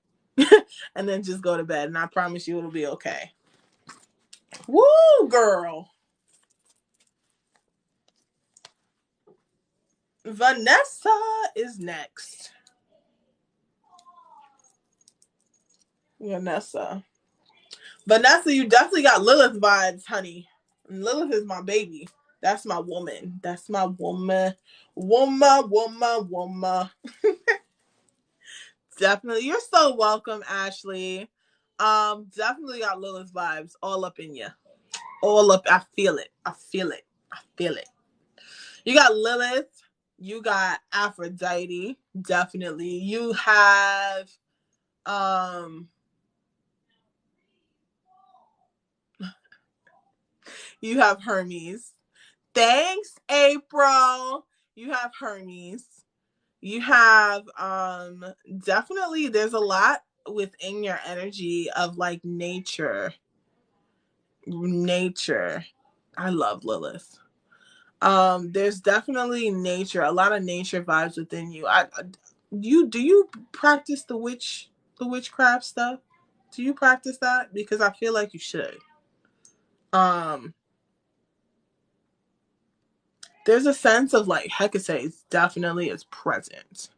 And then just go to bed. And I promise you it'll be okay. Woo, girl. Vanessa is next. Vanessa, you definitely got Lilith vibes, honey. Lilith is my baby. That's my woman. That's my woman. Woman. Definitely. You're so welcome, Ashley. Definitely got Lilith vibes all up in you. All up. I feel it. You got Lilith. You got Aphrodite. Definitely. You have you have Hermes. Thanks, April. You have Hermes. You have definitely there's a lot within your energy of like nature. I love Lilith. There's definitely nature, a lot of nature vibes within you. Do you practice the witchcraft stuff? Do you practice that? Because I feel like you should. There's a sense of like Hecate definitely is present.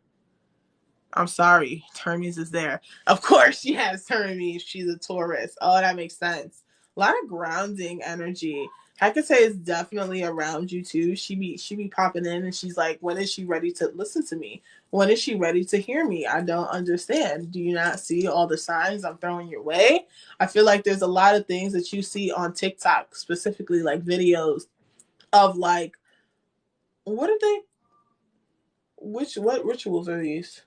I'm sorry, Hermes is there. Of course she has Hermes. She's a Taurus. Oh, that makes sense. A lot of grounding energy. I could say it's definitely around you too. She be popping in and she's like, when is she ready to listen to me? When is she ready to hear me? I don't understand. Do you not see all the signs I'm throwing your way? I feel like there's a lot of things that you see on TikTok, specifically like videos of like, what are they? What rituals are these?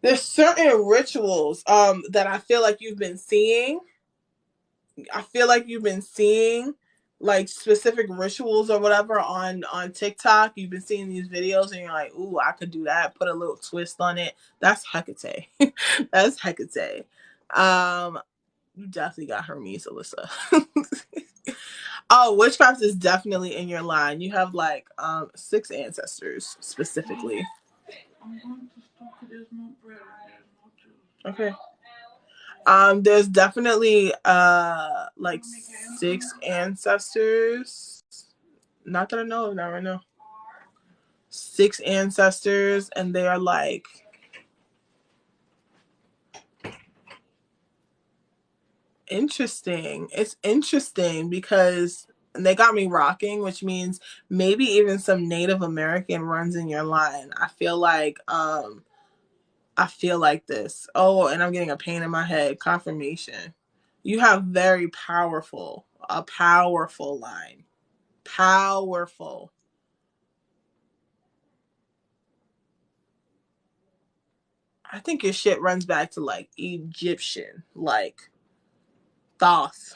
There's certain rituals that I feel like you've been seeing. I feel like you've been seeing like specific rituals or whatever on TikTok. You've been seeing these videos and you're like, ooh, I could do that. Put a little twist on it. That's Hecate. That's Hecate. You definitely got Hermes, Alyssa. Oh, witchcraft is definitely in your line. You have like 6 ancestors specifically. Okay. There's definitely like 6 ancestors. Not that I know of, not right now. 6 ancestors, and they are like interesting. It's interesting because they got me rocking, which means maybe even some Native American runs in your line. I feel like this. Oh, and I'm getting a pain in my head. Confirmation. You have a powerful line. Powerful. I think your shit runs back to like Egyptian, like Thoth,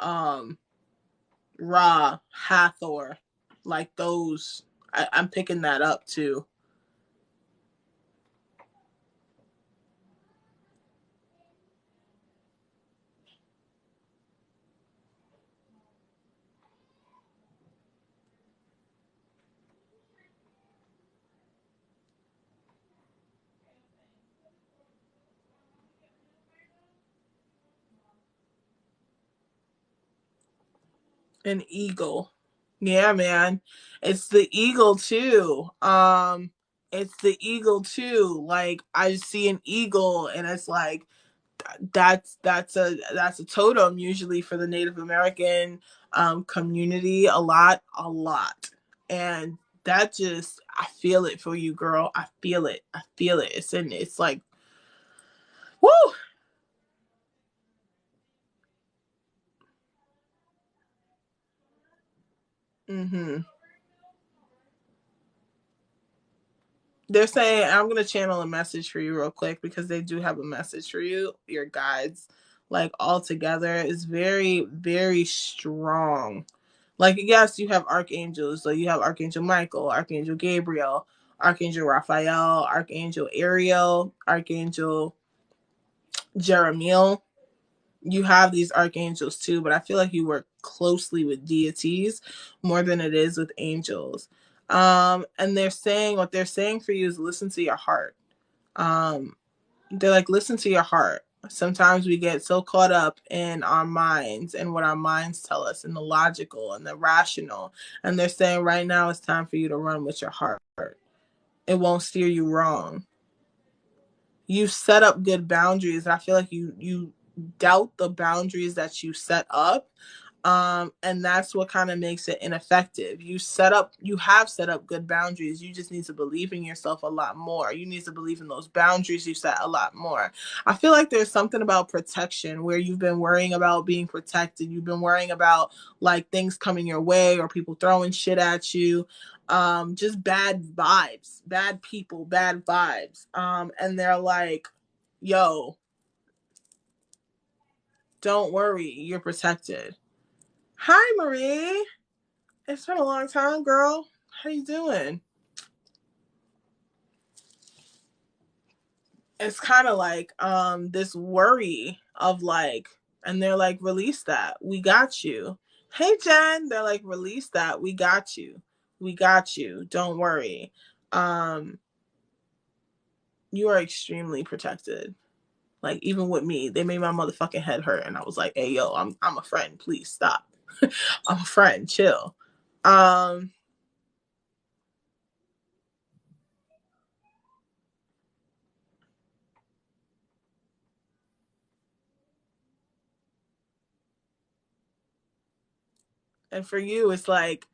um, Ra, Hathor, like those. I'm picking that up too. An eagle. Yeah, man. It's the eagle too. It's the eagle too. Like I see an eagle and it's like that's a totem usually for the Native American community a lot. And that just I feel it for you, girl. I feel it. I feel it. It's like woo. Mhm. They're saying I'm gonna channel a message for you real quick because they do have a message for you. Your guides, like all together, is very, very strong. Like yes, you have archangels. So you have Archangel Michael, Archangel Gabriel, Archangel Raphael, Archangel Ariel, Archangel Jeremiel. You have these archangels too, but I feel like you work closely with deities more than it is with angels. And they're saying what they're saying for you is listen to your heart. Um, they're like, listen to your heart. Sometimes we get so caught up in our minds and what our minds tell us and the logical and the rational. And they're saying right now it's time for you to run with your heart. It won't steer you wrong. You set up good boundaries. I feel like you doubt the boundaries that you set up, and that's what kind of makes it ineffective. You have set up good boundaries. You just need to believe in yourself a lot more. You need to believe in those boundaries you set a lot more. I feel like there's something about protection where you've been worrying about being protected. You've been worrying about like things coming your way or people throwing shit at you. Just bad vibes, bad people, bad vibes. And they're like, yo, don't worry, you're protected. Hi, Marie. It's been a long time, girl. How you doing? It's kind of like this worry of like, and they're like, release that. We got you. Hey, Jen. They're like, release that. We got you. We got you. Don't worry. Um, you are extremely protected. Like even with me, they made my motherfucking head hurt, and I was like, "Hey, yo, I'm a friend. Please stop. I'm a friend. Chill." Um, And for you, it's like,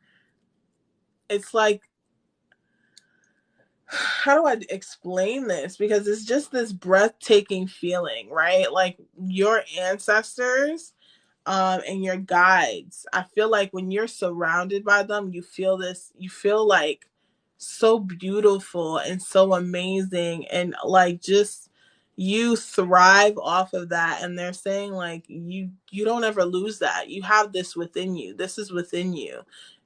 how do I explain this? Because it's just this breathtaking feeling, right? Like your ancestors and your guides. I feel like when you're surrounded by them, you feel like so beautiful and so amazing, and like just you thrive off of that. And they're saying like you don't ever lose that. You have this within you. This is within you.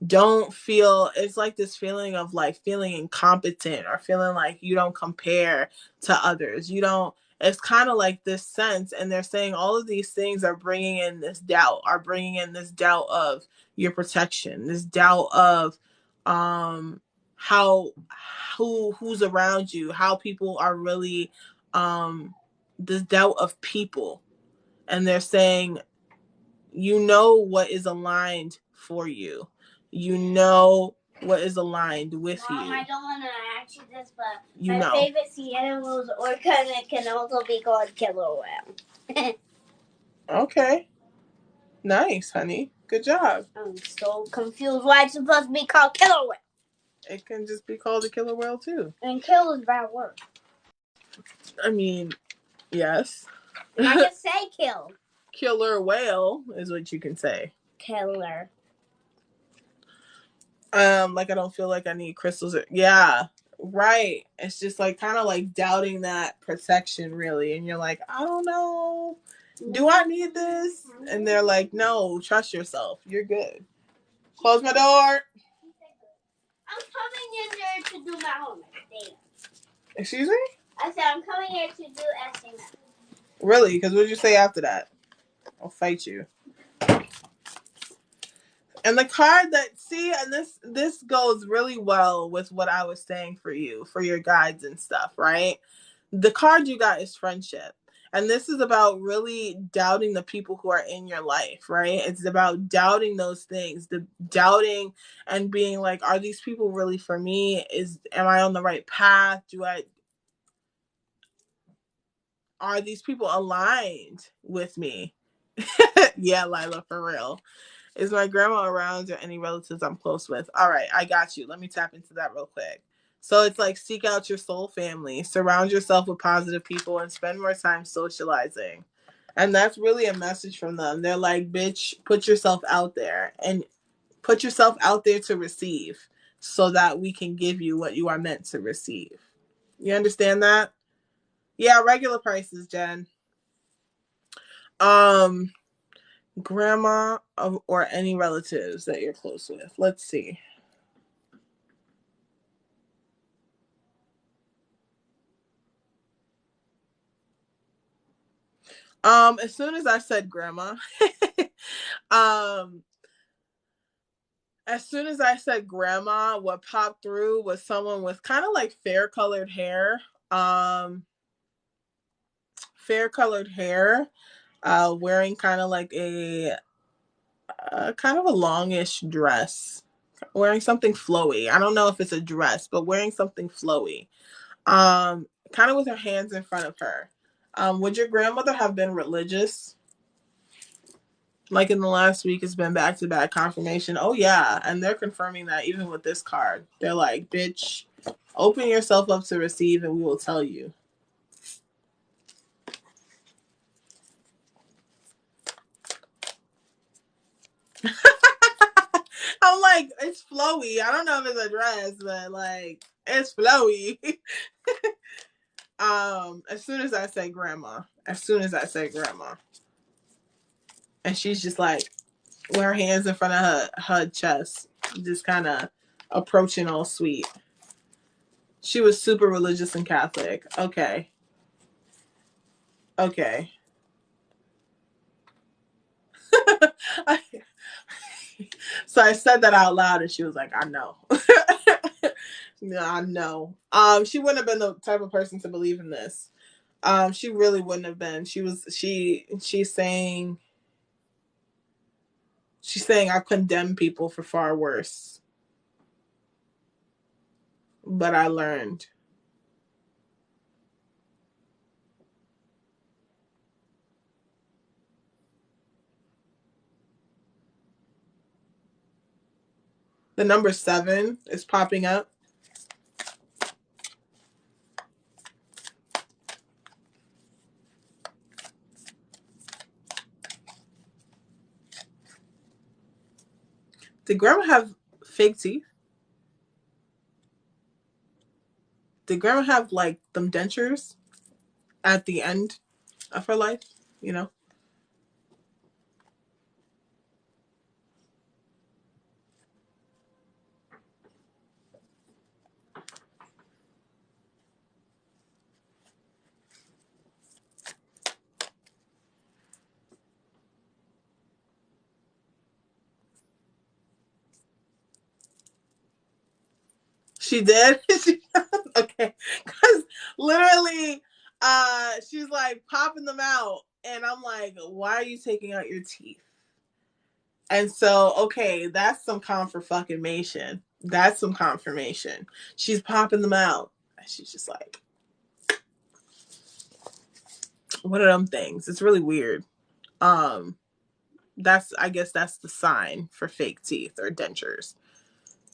Don't feel, it's like this feeling of like feeling incompetent or feeling like you don't compare to others. You don't, it's kind of like this sense. And they're saying all of these things are bringing in this doubt of your protection, this doubt of how who's around you, how people are really, this doubt of people. And they're saying you know what is aligned for you, you know what is aligned with Mom, you. I don't want to ask you this, but You my know. favorite sea animal is orca, and it can also be called killer whale. Okay. Nice, honey. Good job. I'm so confused why it's supposed to be called killer whale. It can just be called a killer whale too. And kill is a bad word. I mean, yes. And I just say kill. Killer whale is what you can say. Killer. Like I don't feel like I need crystals. Yeah, right. It's just like kind of like doubting that protection, really. And you're like, I don't know. Do I need this? And they're like, no, trust yourself. You're good. Close my door. I'm coming in there to do my homework. Damn. Excuse me? I said I'm coming here to do SMS. Really? Because what did you say after that? I'll fight you. And the card that, see, and this goes really well with what I was saying for you, for your guides and stuff, right? The card you got is friendship. And this is about really doubting the people who are in your life, right? It's about doubting those things, the doubting and being like, are these people really for me? Am I on the right path? Are these people aligned with me? Yeah, Lila, for real. Is my grandma around or any relatives I'm close with? All right, I got you. Let me tap into that real quick. So it's like seek out your soul family, surround yourself with positive people, and spend more time socializing. And that's really a message from them. They're like, bitch, put yourself out there and put yourself out there to receive so that we can give you what you are meant to receive. You understand that? Yeah, regular prices, Jen. Um, grandma or any relatives that you're close with. Let's see. As soon as I said grandma, um, as soon as I said grandma, what popped through was someone with kind of like fair-colored hair. Um, fair-colored hair, wearing kind of like a kind of a longish dress, wearing something flowy. I don't know if it's a dress, but wearing something flowy. Kind of with her hands in front of her. Would your grandmother have been religious? Like in the last week, it's been back to back confirmation. Oh, yeah. And they're confirming that even with this card. They're like, bitch, open yourself up to receive and we will tell you. I'm like, it's flowy. I don't know if it's a dress, but like, it's flowy. As soon as I say grandma, and she's just like, with her hands in front of her chest, just kind of approaching all sweet. She was super religious and Catholic. Okay. Okay. So I said that out loud and she was like, I know. No, I know. She wouldn't have been the type of person to believe in this. She really wouldn't have been. She's saying I condemn people for far worse. But I learned. The number 7 is popping up. Did grandma have fake teeth? Did grandma have like them dentures at the end of her life? You know? She did? Okay. Because literally, she's like popping them out. And I'm like, why are you taking out your teeth? And so, okay, that's some confirmation. That's some confirmation. She's popping them out. And she's just like, what are them things? It's really weird. I guess that's the sign for fake teeth or dentures.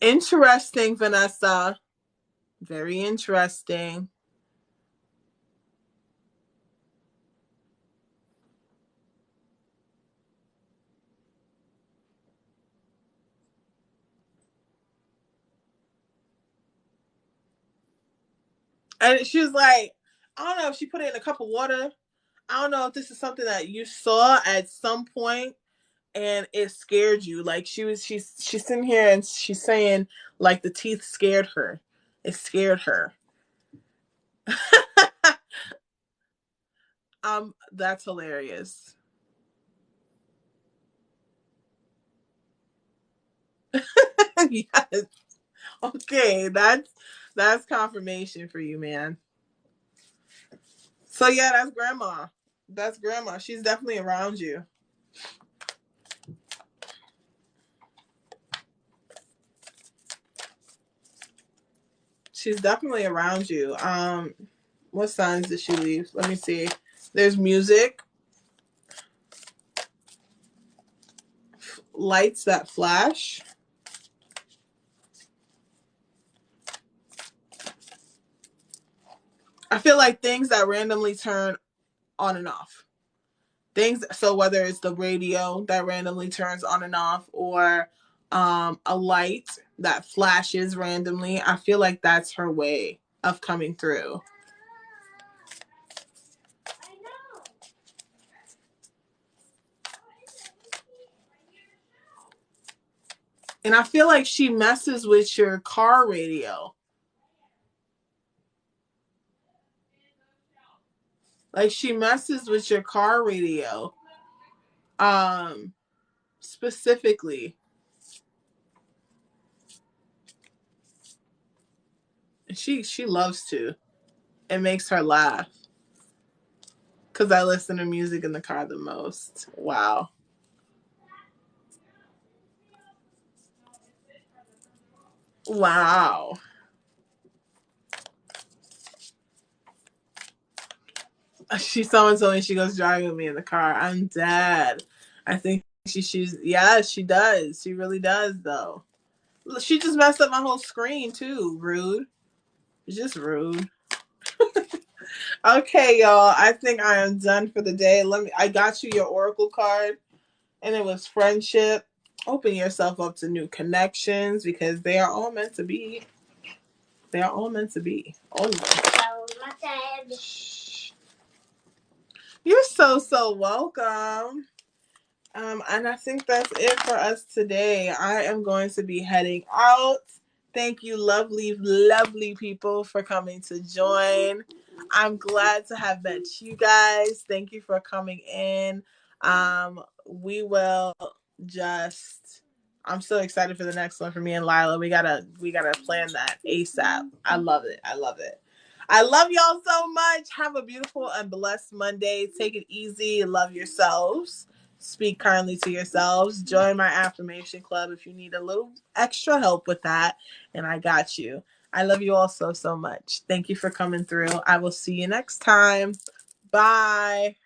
Interesting, Vanessa. Very interesting. And she was like, I don't know if she put it in a cup of water. I don't know if this is something that you saw at some point and it scared you. Like she's sitting here and she's saying like the teeth scared her. It scared her. That's hilarious. Yes. Okay, that's confirmation for you, man. So yeah, that's grandma. That's grandma. She's definitely around you. She's definitely around you. What signs did she leave? Let me see. There's music, lights that flash. I feel like things that randomly turn on and off. Things, so whether it's the radio that randomly turns on and off or a light that flashes randomly, I feel like that's her way of coming through. And I feel like she messes with your car radio. Like she messes with your car radio. Specifically. She loves to. It makes her laugh. Cause I listen to music in the car the most. Wow. Wow. Someone told me she goes driving with me in the car. I'm dead. I think she's yeah, she does. She really does though. She just messed up my whole screen too. Rude. Just rude. Okay, y'all. I think I am done for the day. I got you your Oracle card and it was friendship. Open yourself up to new connections because they are all meant to be. They are all meant to be. All of them. You're so welcome. And I think that's it for us today. I am going to be heading out. Thank you, lovely people, for coming to join. I'm glad to have met you guys. Thank you for coming in. We will just. I'm so excited for the next one for me and Lila. We gotta plan that ASAP. I love it. I love it. I love y'all so much. Have a beautiful and blessed Monday. Take it easy. Love yourselves. Speak kindly to yourselves. Join my affirmation club if you need a little extra help with that. And I got you. I love you all so much. Thank you for coming through. I will see you next time. Bye.